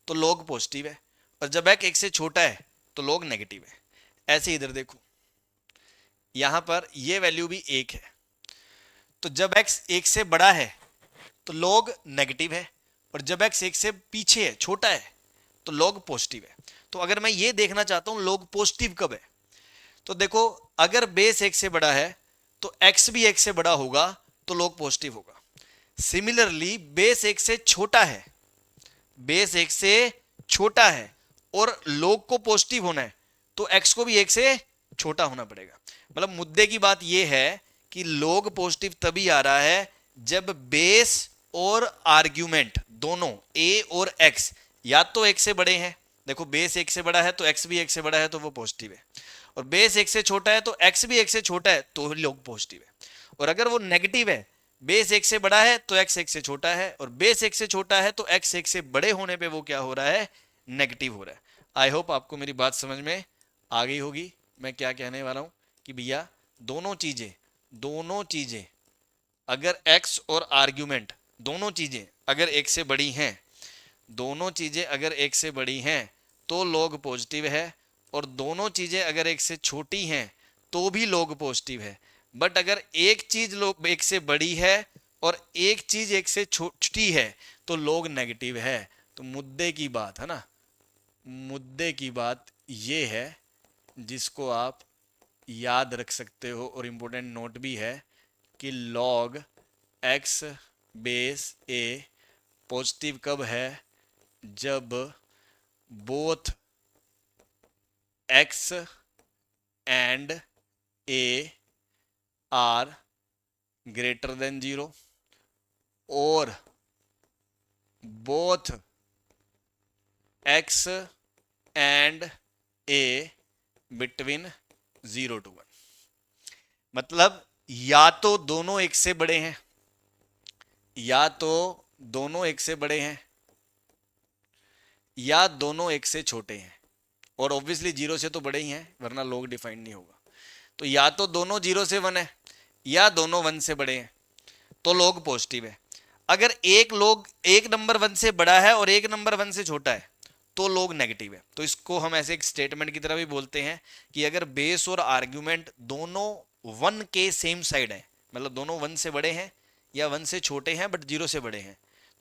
Speaker 1: तो लोग पॉजिटिव है, और जब x 1 से छोटा है तो लोग नेगेटिव है। ऐसे इधर देखो, यहां पर ये वैल्यू भी 1 है, तो जब x 1 से बड़ा है तो लॉग नेगेटिव है, और जब x 1 से पीछे है, छोटा है, तो लॉग पॉजिटिव है। तो अगर मैं ये देखना चाहता हूं लॉग पॉजिटिव कब है, तो देखो अगर बेस 1 से बड़ा है तो x भी 1 से बड़ा होगा तो लॉग पॉजिटिव होगा। सिमिलरली बेस 1 से छोटा है, बेस 1 से छोटा है और लॉग को पॉजिटिव होना है तो x को भी 1 से छोटा होना पड़ेगा। मतलब मुद्दे की बात यह है कि लॉग पॉजिटिव तभी आ रहा है जब बेस और आर्ग्यूमेंट दोनों a और x या तो 1 से बड़े हैं, देखो बेस 1 से बड़ा है तो x भी 1 से बड़ा है तो वो पॉजिटिव है, और बेस 1 से छोटा है तो x भी 1 से छोटा है तो लॉग पॉजिटिव है, और अगर वो नेगेटिव है, बेस एक से बड़ा है तो एक्स एक से छोटा है, और बेस एक से छोटा है तो एक्स एक से बड़े होने पे वो क्या हो रहा है, नेगेटिव हो रहा है। आई होप आपको मेरी बात समझ में आ गई होगी। मैं क्या कहने वाला हूं कि भैया दोनों चीजें अगर एक्स और आर्ग्यूमेंट दोनों चीजें अगर एक से बड़ी हैं, दोनों चीजें अगर एक से बड़ी हैं तो लॉग पॉजिटिव है, और दोनों चीजें अगर एक से छोटी हैं तो भी लॉग पॉजिटिव है। बट अगर एक चीज लोग एक से बड़ी है और एक चीज एक से छोटी है तो लॉग नेगेटिव है। तो मुद्दे की बात है ना, मुद्दे की बात ये है जिसको आप याद रख सकते हो, और इंपॉर्टेंट नोट भी है कि log x base a positive कब है, जब both x and a are greater than zero, और both x and a between 0 to 1। मतलब या तो दोनों एक से बड़े हैं, या तो दोनों एक से बड़े हैं, या दोनों एक से छोटे हैं, और ऑब्वियसली 0 से तो बड़े ही हैं वरना लॉग डिफाइंड नहीं होगा। तो या तो दोनों 0 से 1 है या दोनों 1 से बड़े हैं तो लॉग पॉजिटिव है। अगर एक नंबर 1 से बड़ा है और एक नंबर 1 से छोटा है तो लॉग नेगेटिव है। तो इसको हम ऐसे एक स्टेटमेंट की तरह भी बोलते हैं कि अगर बेस और आर्ग्यूमेंट दोनों 1 के सेम साइड है, मतलब दोनों 1 से बड़े हैं या 1 से छोटे हैं बट 0 से बड़े हैं,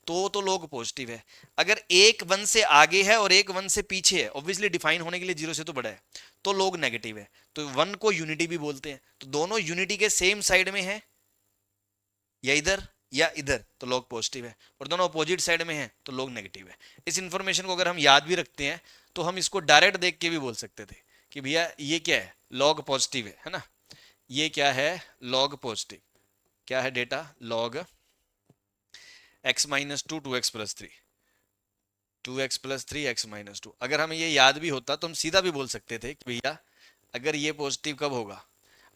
Speaker 1: तो लॉग पॉजिटिव है। अगर एक 1 से आगे है और एक 1 से पीछे है, ऑब्वियसली डिफाइन होने के लिए 0 से तो बड़ा है, तो लॉग नेगेटिव है। तो 1 को यूनिटी भी बोलते हैं। तो दोनों यूनिटी के सेम साइड में है, या इधर या इधर, तो लॉग पॉजिटिव है, और दोनों अपोजिट साइड में है तो लॉग नेगेटिव है। इस इंफॉर्मेशन को अगर हम याद भी रखते हैं तो हम इसको डायरेक्ट देख के भी बोल सकते थे कि भैया ये क्या है, लॉग पॉजिटिव है ना। ये क्या है, लॉग पॉजिटिव। क्या है data, log x-2 2x+3, 2x+3 x-2। अगर हमें ये याद भी होता तो हम सीधा भी बोल सकते थे कि भैया अगर ये पॉजिटिव कब होगा,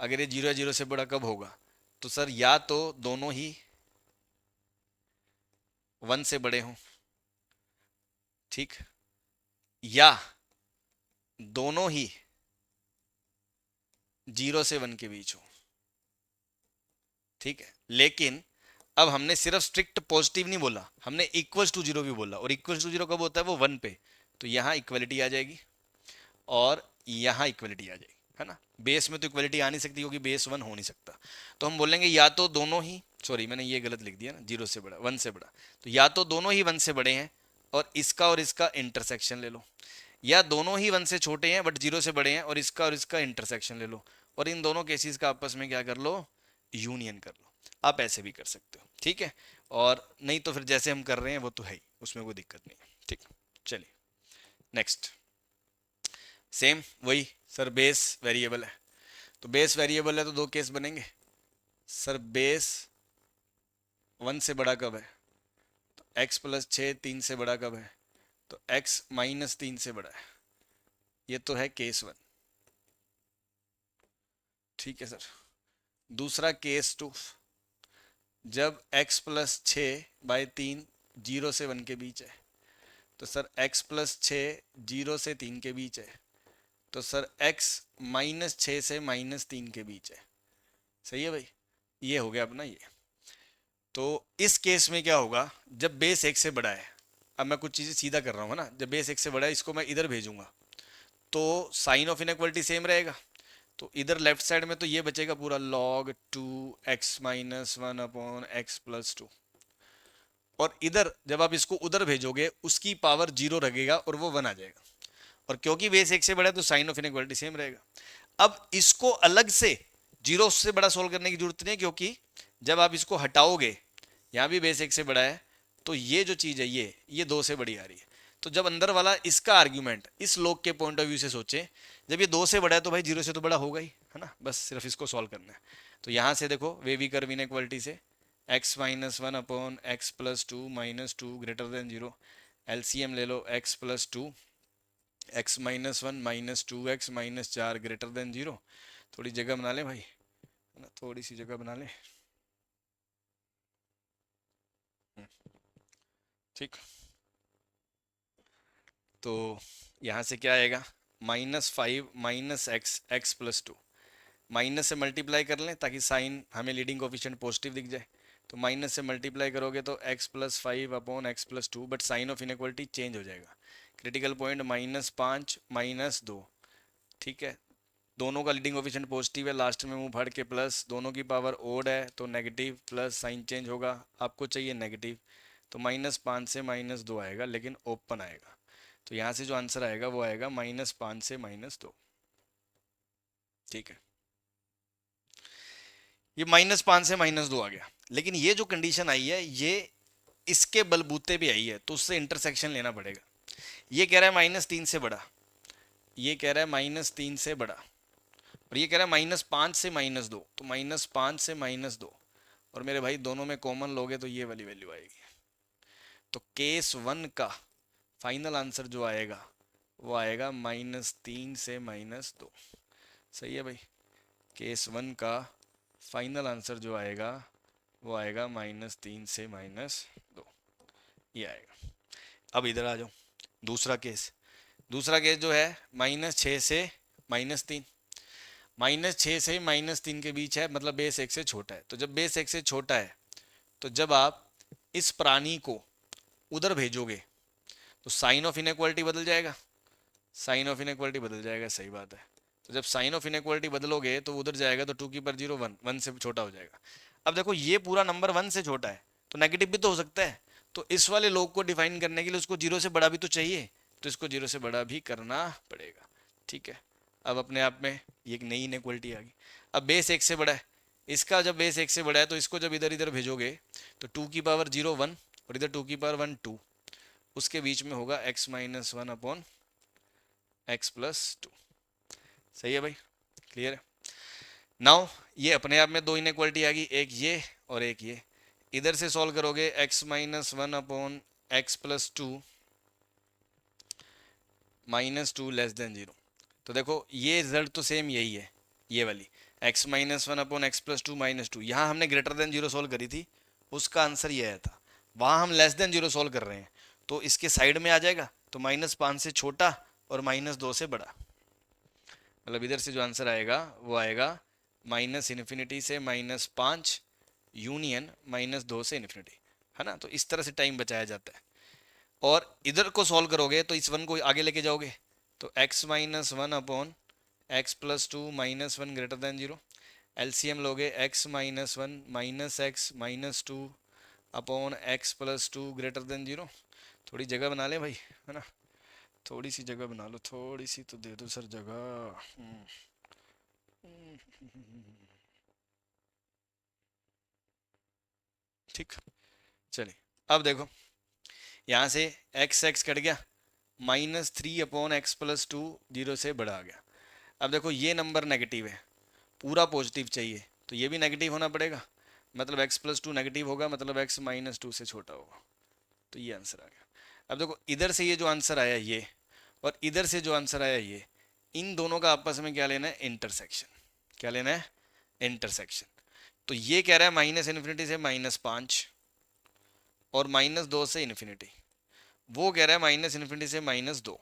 Speaker 1: अगर ये 0 से बड़ा कब होगा, तो सर या तो दोनों ही 1 से बड़े हों, ठीक, या दोनों ही 0 से 1 के बीच हो, ठीक है। लेकिन अब हमने सिर्फ स्ट्रिक्ट पॉजिटिव नहीं बोला, हमने इक्वल्स टू 0 भी बोला, और इक्वल्स टू 0 कब होता है, वो 1 पे। तो यहां इक्वलिटी आ जाएगी और यहां इक्वलिटी आ जाएगी, है ना। बेस में तो इक्वलिटी आ नहीं सकती क्योंकि बेस 1 हो नहीं सकता। तो हम बोलेंगे या तो दोनों ही, सॉरी मैंने ये गलत लिख दिया ना, 0 से बड़ा 1 से बड़ा, तो या तो दोनों ही 1 से बड़े हैं और इसका इंटरसेक्शन ले लो, या दोनों ही 1 से छोटे हैं बट 0 से बड़े हैं और इसका इंटरसेक्शन ले लो, और इन दोनों केसेस का आपस में क्या कर लो, यूनियन कर लो। आप ऐसे भी कर सकते हो, ठीक है। और नहीं तो फिर जैसे हम कर रहे हैं वो तो है ही, उसमें कोई दिक्कत नहीं है, ठीक। चलिए नेक्स्ट, सेम वही सर, बेस वेरिएबल है। तो बेस वेरिएबल है तो दो केस बनेंगे। सर बेस 1 से बड़ा कब है, तो x+6 3 से बड़ा कब है, तो x-3 से बड़ा है। ये तो है केस 1, ठीक है सर। दूसरा केस 2, जब x+6/3 0 से 1 के बीच है, तो सर x+6 0 से 3 के बीच है, तो सर x-6 से -3 के बीच है। सही है भाई, ये हो गया अपना ये। तो इस केस में क्या होगा, जब बेस 1 से बड़ा है, अब मैं कुछ चीज़ें सीधा कर रहा हूँ ना, जब बेस 1 से बड़ा है इसको मैं इधर भेजूंगा तो साइन ऑफ इनइक्वालिटी सेम रहेगा। तो इधर लेफ्ट साइड में तो ये बचेगा पूरा log 2x-1/x+2, और इधर जब आप इसको उधर भेजोगे उसकी पावर 0 लगेगा और वो 1 आ जाएगा। और क्योंकि बेस 1 से बड़ा है तो साइन ऑफ इनइक्वालिटी सेम रहेगा। अब इसको अलग से 0 से बड़ा सोल्व करने की जरूरत नहीं है, क्योंकि जब आप इसको हटाओगे, यहां भी बेस 1 से बड़ा है, तो ये जो चीज है ये 2 से बड़ी आ रही है। तो जब अंदर वाला इसका आर्ग्यूमेंट इस लोग के पॉइंट ऑफ व्यू से सोचे, जब ये 2 से बड़ा है तो भाई 0 से तो बड़ा होगा ही, है ना। बस सिर्फ इसको सॉल्व करना है। तो यहां से देखो वेवी कर्व इनइक्वालिटी से x-1/x+2 -2 ग्रेटर देन 0, एलसीएम ले लो x+2 x-1 -2x -4 greater than 0। थोड़ी जगह बना ले भाई, है ना, थोड़ी सी जगह बना ले। ठीक, तो यहाँ से क्या आएगा, -5 minus x x plus two, minus से मल्टीप्लाई कर लें ताकि साइन हमें लीडिंग कोफिशिएंट पॉजिटिव दिख जाए। तो माइनस से मल्टीप्लाई करोगे तो x+5/x+2, but sign of inequality change हो जाएगा। क्रिटिकल पॉइंट -5 -2, ठीक है, दोनों का लीडिंग कोफिशिएंट पॉजिटिव है, लास्ट में मुंह फाड़ के प्लस, दोनों की पावर ओड है तो नेगेटिव, प्लस साइन चेंज होगा, आपको चाहिए नेगेटिव, तो -5 से -2 आएगा, लेकिन ओपन आएगा। तो यहाँ से जो आंसर आएगा वो आएगा -5 से -2। ठीक है, ये -5 से -2 आ गया, लेकिन ये जो कंडीशन आई है ये इसके बलबूते पे आई है, तो उससे इंटरसेक्शन लेना पड़ेगा। ये कह रहा है -3 से बड़ा, ये कह रहा है -3 से बड़ा, और ये कह रहा है -5 से -2, तो -5 से -2, और मेरे भाई दोनों में कॉमन लोगे तो ये वाली वैल्यू आएगी। तो केस 1 का फाइनल आंसर जो आएगा वो आएगा -3 से -2। सही है भाई, केस 1 का फाइनल आंसर जो आएगा वो आएगा -3 से -2, ये आएगा। अब इधर आ जाओ, दूसरा केस, दूसरा केस जो है -6 से -3, -6 से -3 के बीच है, मतलब बेस 1 से छोटा है। तो जब बेस 1 से छोटा है, तो जब आप इस प्राणी को उधर भेजोगे तो साइन ऑफ इनइक्वालिटी बदल जाएगा, साइन ऑफ इनइक्वालिटी बदल जाएगा, सही बात है। तो जब साइन ऑफ इनइक्वालिटी बदलोगे तो उधर जाएगा तो 2 की पावर 0 1, 1 से छोटा हो जाएगा। अब देखो ये पूरा नंबर 1 से छोटा है, तो नेगेटिव भी तो हो सकता है, तो इस वाले लोग को डिफाइन करने के लिए उसको 0 से बड़ा भी तो चाहिए, तो इसको 0 से बड़ा भी करना पड़ेगा। ठीक है, अब अपने आप में ये एक नई इनइक्वालिटी आ गई। अब बेस 1 से बड़ा है, इसका जब बेस 1 से बड़ा है तो इसको जब इधर इधर भेजोगे तो 2 की पावर 0 1 और इधर 2 की पावर 1 2, उसके बीच में होगा x-1/x+2। सही है भाई, क्लियर है। नाउ ये अपने आप में दो इनइक्वालिटी आ गई, एक ये और एक ये। इधर से सॉल्व करोगे x-1/x+2 -2 <0। तो देखो ये रिजल्ट तो सेम यही है, ये वाली x-1/x+2 -2, यहाँ हमने >0 सॉल्व करी थी, उसका आंसर ये आया था। वहाँ हम <0 सॉल्व कर रहे हैं, तो इसके साइड में आ जाएगा, तो -5 से छोटा और -2 से बड़ा, मतलब इधर से जो आंसर आएगा वो आएगा -∞ से -5 यूनियन -2 से इन्फिनिटी, है ना। तो इस तरह से टाइम बचाया जाता है। और इधर को सॉल्व करोगे तो इस 1 को आगे लेके जाओगे, तो x-1/x+2 -1 <0। एलसीएम लोगे x-1 -x-2/x+2 <0। थोड़ी जगह बना ले भाई, है ना, थोड़ी सी जगह बना लो, थोड़ी सी तो दे दो सर जगह। ठीक, चलिए अब देखो, यहाँ से x x कट गया, -3/x+2 0 से बड़ा आ गया। अब देखो ये नंबर नेगेटिव है, पूरा पॉजिटिव चाहिए, तो ये भी नेगेटिव होना पड़ेगा, मतलब x+2 नेगेटिव होगा, मतलब x -2 से छोटा होगा, तो ये आंसर आ गया। अब देखो इधर से ये जो आंसर आया ये, और इधर से जो आंसर आया ये, इन दोनों का आपस में क्या लेना है, इंटरसेक्शन। क्या लेना है, इंटरसेक्शन। तो ये कह रहा है -∞ से -5 और -2 से इन्फिनिटी, वो कह रहा है -∞ से -2,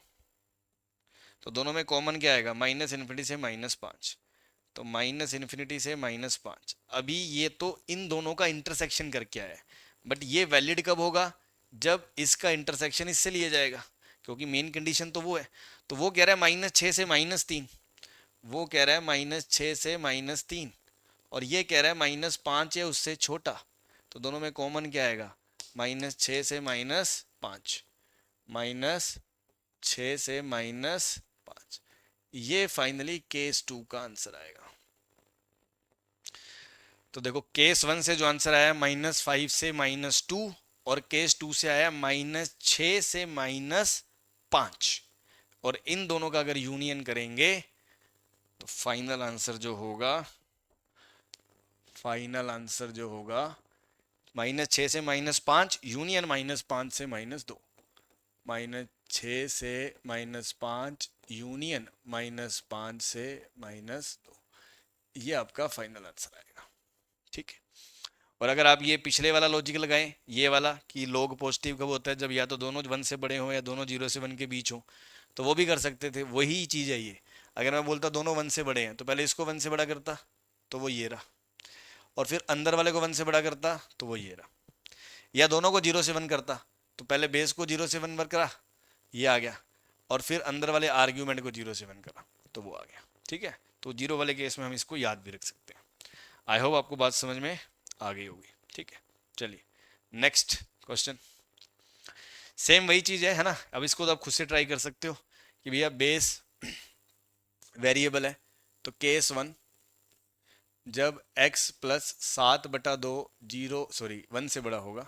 Speaker 1: तो दोनों में कॉमन क्या आएगा, -∞ से -5, तो -∞ से -5। अभी ये तो इन दोनों का इंटरसेक्शन करके आया है, बट ये वैलिड कब होगा, जब इसका इंटरसेक्शन इससे लिया जाएगा, क्योंकि मेन कंडीशन तो वो है। तो वो कह रहा है -6 से -3, वो कह रहा है -6 से -3, और ये कह रहा है -5 या उससे छोटा, तो दोनों में कॉमन क्या आएगा, -6 से -5, -6 से -5, ये फाइनली केस 2 का आंसर आएगा। तो देखो केस 1 से जो आंसर आया -5 से -2, और केस 2 से आया -6 से -5, और इन दोनों का अगर यूनियन करेंगे तो फाइनल आंसर जो होगा, फाइनल आंसर जो होगा -6 से -5 यूनियन -5 से -2, -6 से -5 यूनियन -5 से -2, ये आपका फाइनल आंसर आएगा। ठीक है, और अगर आप ये पिछले वाला लॉजिक लगाएं, ये वाला कि log पॉजिटिव कब होता है, जब या तो दोनों 1 से बड़े हों या दोनों 0 से 1 के बीच हों, तो वो भी कर सकते थे, वही चीज़ है ये। अगर मैं बोलता दोनों 1 से बड़े हैं तो पहले इसको 1 से बड़ा करता, तो वो ये रहा, और फिर अंदर वाले को 1 से बड़ा करता, तो वो ये रहा। या दोनों को 0 से 1 करता, तो पहले बेस को 0 से 1 करा, ये आ गया, और फिर अंदर वाले आर्ग्यूमेंट को 0 से 1 करा, तो वो आ गया। ठीक है, तो 0 वाले केस में हम इसको याद भी रख सकते हैं। आई होप आपको बात समझ में आ गई होगी। ठीक है, चलिए नेक्स्ट क्वेश्चन। सेम वही चीज़ है ना। अब इसको तो आप खुद से ट्राई कर सकते हो कि भैया बेस वेरिएबल है, तो केस 1, जब x प्लस 7/2 जीरो सॉरी 1 से बड़ा होगा,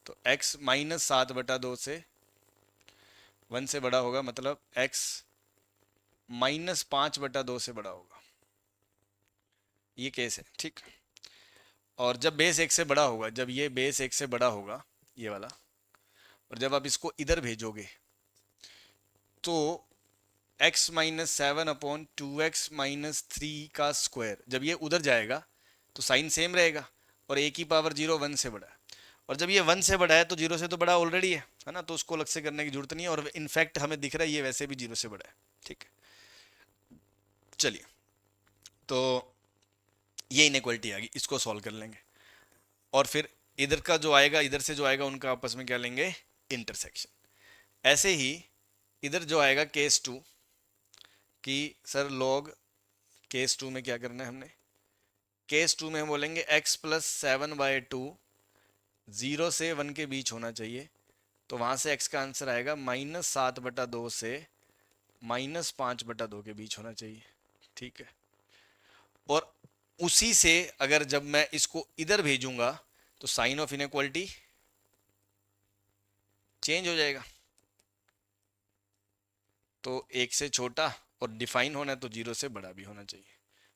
Speaker 1: तो x माइनस 7/2 से 1 से बड़ा होगा, मतलब x माइनस 5/2 से बड़ा होगा, ये केस है। ठीक, और जब बेस 1 से बड़ा होगा, जब ये बेस 1 से बड़ा होगा, ये वाला, और जब आप इसको इधर भेजोगे, तो x माइनस 7/2x-3 का स्क्वायर, जब ये उधर जाएगा तो साइन सेम रहेगा, और a की पावर 0 1 से बड़ा है, और जब ये 1 से बड़ा है तो 0 से तो बड़ा ऑलरेडी है ना, तो उसको अलग से करने की जरूरत नहीं है, और इनफैक्ट हमें दिख रहा है ये वैसे भी 0 से बड़ा है। ठीक है, चलिए, तो ये इनइक्वालिटी आ गई, इसको सॉल्व कर लेंगे, और फिर इधर का जो आएगा, इधर से जो आएगा, उनका आपस में क्या लेंगे, इंटरसेक्शन। ऐसे ही इधर जो आएगा केस 2, कि सर लॉग केस 2 में क्या करना है हमने, केस 2 में हम बोलेंगे x प्लस 7/2 0 से 1 के बीच होना चाहिए, तो वहां से x का आंसर आएगा -7/2 से -5/2 के बीच होना चाहिए। ठीक है, और उसी से अगर जब मैं इसको इधर भेजूंगा, तो साइन ऑफ इनइक्वालिटी चेंज हो जाएगा, तो 1 से छोटा, और डिफाइन होना है तो 0 से बड़ा भी होना चाहिए,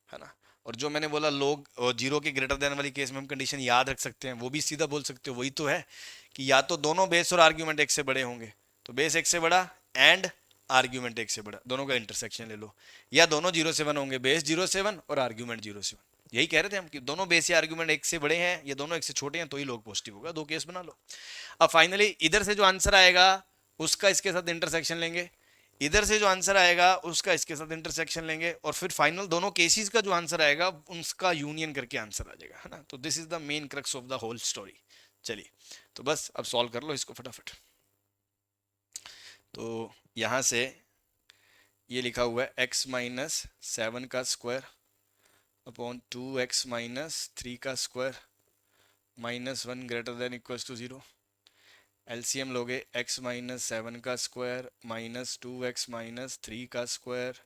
Speaker 1: है ना। और जो मैंने बोला लोग 0 के ग्रेटर देन वाली केस में हम कंडीशन याद रख सकते हैं, वो भी सीधा बोल सकते हो, वही तो है कि या तो दोनों बेस और आर्ग्यूमेंट 1 से बड़े होंगे, तो बेस 1 से बड़ा एंड आर्ग्यूमेंट 1 से बड़ा, दोनों का इंटरसेक्शन ले लो, या दोनों 0 से 1 होंगे, बेस 0 से 1 और आर्ग्यूमेंट 0 से 1। यही कह रहे थे हम कि दोनों बेस या आर्ग्यूमेंट 1 से बड़े हैं, या दोनों 1 से छोटे हैं, तो ही लोग पॉजिटिव होगा। दो केस बना लो। अब फाइनली इधर से जो आंसर आएगा उसका इसके साथ इंटरसेक्शन लेंगे, इधर से जो आंसर आएगा उसका इसके साथ इंटरसेक्शन लेंगे, और फिर फाइनल दोनों केसेस का जो आंसर आएगा उसका यूनियन करके आंसर आ जाएगा, है ना। तो this is the main crux of the whole story. चलिए, तो बस अब सॉल्व कर लो इसको फटाफट। तो यहां से ये लिखा हुआ है x माइनस 7 का स्क्वायर अपॉन 2x-3 का square -1 greater than equals to 0। LCM लोगे x माइनस 7 का स्क्वायर -2x-3 का स्क्वायर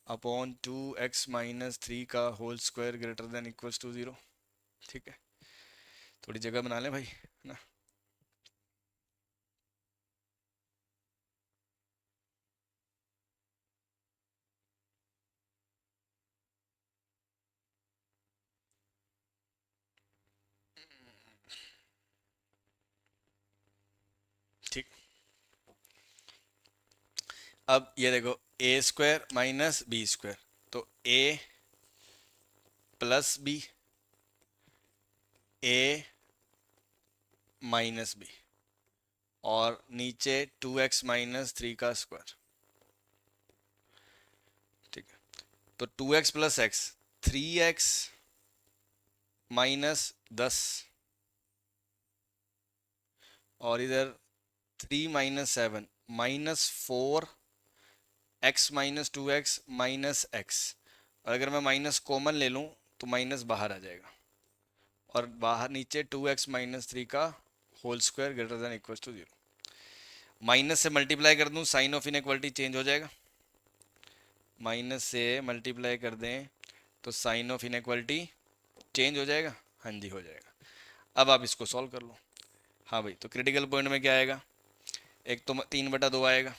Speaker 1: अपॉन 2x-3 का whole square greater than equals to 0। ठीक है, थोड़ी जगह बना लें भाई, है ना। ठीक, अब ये देखो a square minus B square, तो a plus B, a minus B, और नीचे 2x-3 का स्क्वायर। ठीक है, तो 2x plus x 3x minus 10, और इधर 3 minus 7 -4 x minus 2x minus x, और अगर मैं माइनस कॉमन ले लूँ तो माइनस बाहर आ जाएगा, और बाहर नीचे 2x-3 का whole square greater than equal to 0। Minus से मल्टीप्लाई कर दूँ, साइन ऑफ इनइक्वालिटी चेंज हो जाएगा, माइनस से मल्टीप्लाई कर दें तो साइन ऑफ इनइक्वालिटी चेंज हो जाएगा। हाँ जी, हो जाएगा। अब आप इसको सॉल्व कर लो। हाँ भाई, तो क्रिटिकल पॉइंट में क्या आएगा, एक तो 3/2 आएगा,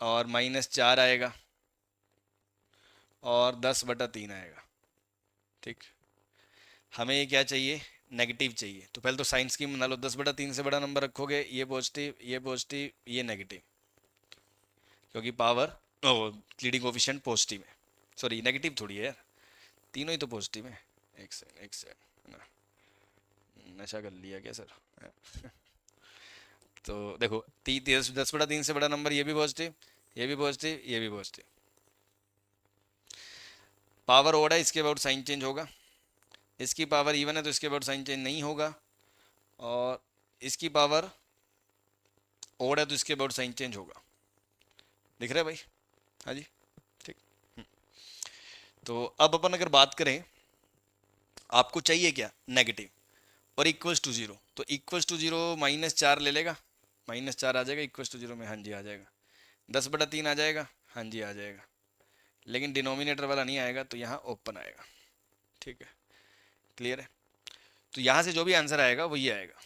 Speaker 1: और -4 आएगा, और 10/3 आएगा। ठीक, हमें ये क्या चाहिए, नेगेटिव चाहिए, तो पहले तो साइन स्कीम बना लो। 10/3 से बड़ा नंबर रखोगे, ये पॉजिटिव, ये पॉजिटिव, ये नेगेटिव, क्योंकि पावर लीडिंग कोफिशिएंट पॉजिटिव है, सॉरी नेगेटिव थोड़ी है यार, तीनों ही तो पॉजिटिव है। एक सेकंड, नशा कर लिया क्या सर? तो देखो 10/3 से बड़ा नंबर, ये भी पॉजिटिव, ये भी पॉजिटिव, ये भी पॉजिटिव। पावर ओड है, इसके अबाउट साइन चेंज होगा। इसकी पावर इवन है तो इसके अबाउट साइन चेंज नहीं होगा, और इसकी पावर ओड है तो इसके अबाउट साइन चेंज होगा। दिख रहा है भाई? हाँ जी, ठीक। तो अब अपन अगर बात करें, आपको चाहिए क्या? नेगेटिव और इक्वल्स टू जीरो। तो इक्वल्स टू जीरो -4 ले लेगा, -4 आ जाएगा इक्वल्स टू जीरो में, हाँ जी आ जाएगा। 10/3 आ जाएगा, हाँ जी आ जाएगा। लेकिन डिनोमिनेटर वाला नहीं आएगा, तो यहाँ ओपन आएगा। ठीक है, क्लियर है? तो यहाँ से जो भी आंसर आएगा वो ये आएगा।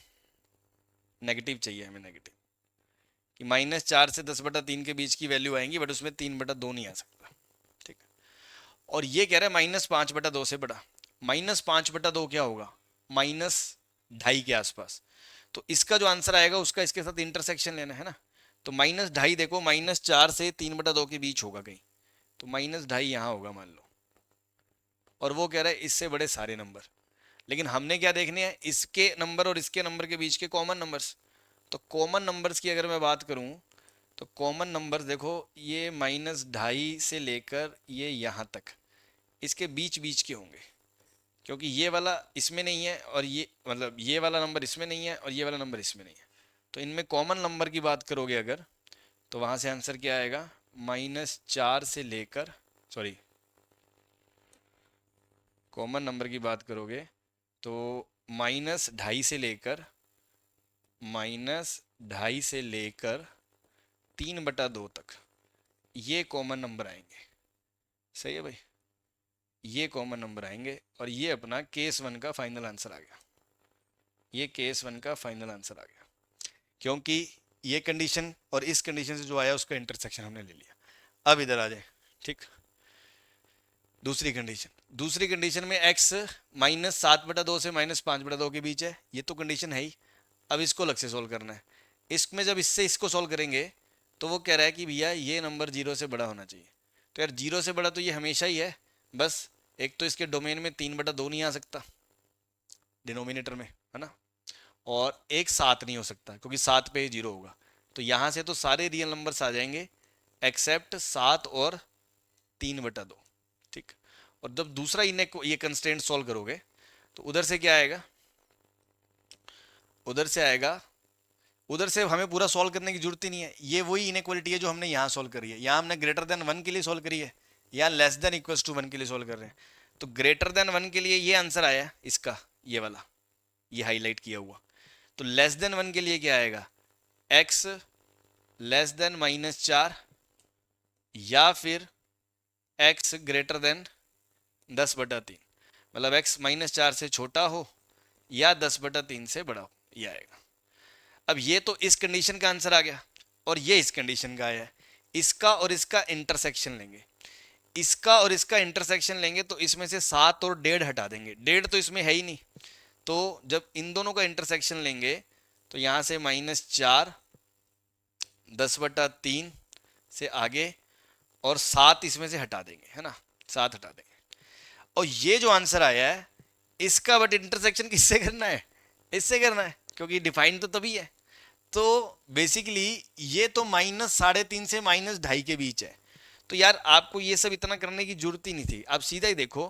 Speaker 1: नेगेटिव चाहिए हमें, नेगेटिव कि -4 से 10/3 के बीच की वैल्यू आएंगी, बट उसमें 3/2 नहीं आ सकता। ठीक है, और ये कह रहा है -5/2 से बड़ा। -5/2 क्या होगा? -2.5 के आसपास। तो इसका जो आंसर आएगा उसका इसके साथ इंटरसेक्शन लेना है ना। तो -2.5 देखो, -4 से 3/2 के बीच होगा कहीं, तो -2.5 यहाँ होगा मान लो। और वो कह रहा है इससे बड़े सारे नंबर। लेकिन हमने क्या देखने हैं? इसके नंबर और इसके नंबर के बीच के कॉमन नंबर्स। तो कॉमन नंबर्स की अगर मैं बात करूं, तो कॉमन नंबर्स देखो, ये -2.5 से लेकर ये यहाँ तक, इसके बीच बीच के होंगे, क्योंकि ये वाला इसमें नहीं है, और ये मतलब ये वाला नंबर इसमें नहीं है, और ये वाला नंबर इसमें नहीं है। तो इनमें कॉमन नंबर की बात करोगे अगर, तो वहाँ से आंसर क्या आएगा? -4 से लेकर, सॉरी, कॉमन नंबर की बात करोगे तो -2.5 से लेकर, -2.5 से लेकर 3/2 तक ये कॉमन नंबर आएंगे। सही है भाई? ये कॉमन नंबर आएंगे, और ये अपना केस 1 का फाइनल आंसर आ गया। ये केस 1 का फाइनल आंसर आ गया, क्योंकि ये कंडीशन और इस कंडीशन से जो आया उसका इंटरसेक्शन हमने ले लिया। अब इधर आ जाए। ठीक, दूसरी कंडीशन में x -7/2 से -5/2 के बीच है, ये तो कंडीशन है ही। अब इसको अलग से सोल्व करना है। इसमें जब इससे इसको सोल्व करेंगे, तो वो कह रहा है कि भैया ये नंबर 0 से बड़ा होना चाहिए। तो यार 0 से बड़ा तो ये हमेशा ही है, बस एक तो इसके डोमेन में 3/2 नहीं आ सकता डिनोमिनेटर में, है ना, और एक 7 नहीं हो सकता, क्योंकि 7 पे 0 होगा। तो यहाँ से तो सारे रियल नंबर्स आ जाएंगे एक्सेप्ट 7 और 3/2। ठीक, और जब दूसरा इन्हें ये कंस्ट्रेंट सॉल्व करोगे, तो उधर से क्या आएगा? उधर से आएगा, उधर से हमें पूरा सॉल्व करने की जरूरत ही नहीं है। ये वही इनइक्वालिटी है जो हमने यहाँ सॉल्व करी है। यहाँ हमने ग्रेटर देन 1 के लिए सॉल्व करी है, यहाँ लेस देन इक्वल्स टू 1 के लिए सॉल्व कर रहे हैं। तो ग्रेटर देन 1 के लिए ये आंसर आया इसका, ये वाला, ये हाईलाइट किया हुआ। तो लेस देन 1 के लिए क्या आएगा? x लेस देन -4, या फिर x ग्रेटर देन 10/3। मतलब x -4 से छोटा हो या 10/3 से बड़ा हो, ये आएगा। अब ये तो इस कंडीशन का आंसर आ गया, और ये इस कंडीशन का आया है। इसका और इसका इंटरसेक्शन लेंगे, इसका और इसका इंटरसेक्शन लेंगे, तो इसमें से 7 और 1.5 हटा देंगे। 1.5 तो इसमें है ही नहीं, तो जब इन दोनों का इंटरसेक्शन लेंगे, तो यहां से -4, 10/3 से आगे, और 7 इसमें से हटा देंगे, है ना, 7 हटा देंगे। और ये जो आंसर आया है इसका बट इंटरसेक्शन किससे करना है? इससे करना है, क्योंकि डिफाइंड तो तभी है। तो बेसिकली ये तो -3.5 से -2.5 के बीच है। तो यार आपको ये सब इतना करने की जरूरत ही नहीं थी। आप सीधा ही देखो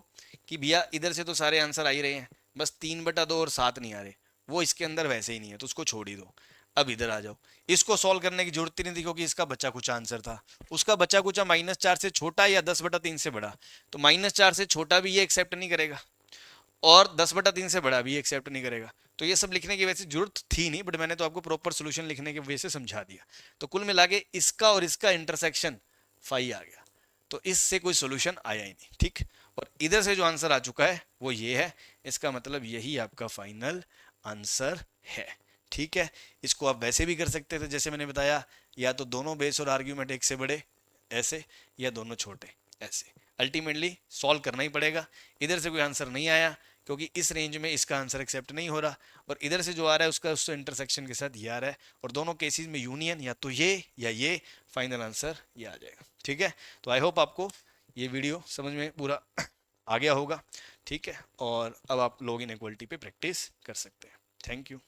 Speaker 1: कि भैया इधर से तो सारे आंसर आ ही रहे हैं, बस 3/2 और 7 नहीं आ रहे, वो इसके अंदर वैसे ही नहीं है, तो उसको छोड़ ही दो। अब इधर आ जाओ, इसको सॉल्व करने की जरूरत ही नहीं थी, क्योंकि इसका बचा कुछ आंसर था। उसका बचा कुछ -4 से छोटा या 10/3 से बड़ा, तो -4 से छोटा भी ये एक्सेप्ट नहीं करेगा, और 10/3 से बड़ा भी एक्सेप्ट नहीं करेगा। तो ये सब लिखने की वैसे जरूरत थी नहीं, बट मैंने तो आपको प्रॉपर सोल्यूशन लिखने के वजह से समझा दिया। तो कुल मिला के इसका और इसका इंटरसेक्शन 5 आ गया, तो इससे कोई सोल्यूशन आया ही नहीं। ठीक, और इधर से जो आंसर आ चुका है वो ये है। इसका मतलब यही आपका फाइनल आंसर है। ठीक है, इसको आप वैसे भी कर सकते थे, जैसे मैंने बताया, या तो दोनों बेस और आर्ग्यूमेंट एक से बड़े ऐसे, या दोनों छोटे ऐसे। अल्टीमेटली सॉल्व करना ही पड़ेगा। इधर से कोई आंसर नहीं आया, क्योंकि इस रेंज में इसका आंसर एक्सेप्ट नहीं हो रहा, और इधर से जो आ रहा है उसका उससे इंटरसेक्शन के साथ ये आ रहा है, और दोनों केसेस में यूनियन या तो ये या ये, फाइनल आंसर ये आ जाएगा। ठीक है, तो आई होप आपको ये वीडियो समझ में पूरा आ गया होगा। ठीक है, और अब आप लोग इनइक्वालिटी पे प्रैक्टिस कर सकते हैं। Thank you.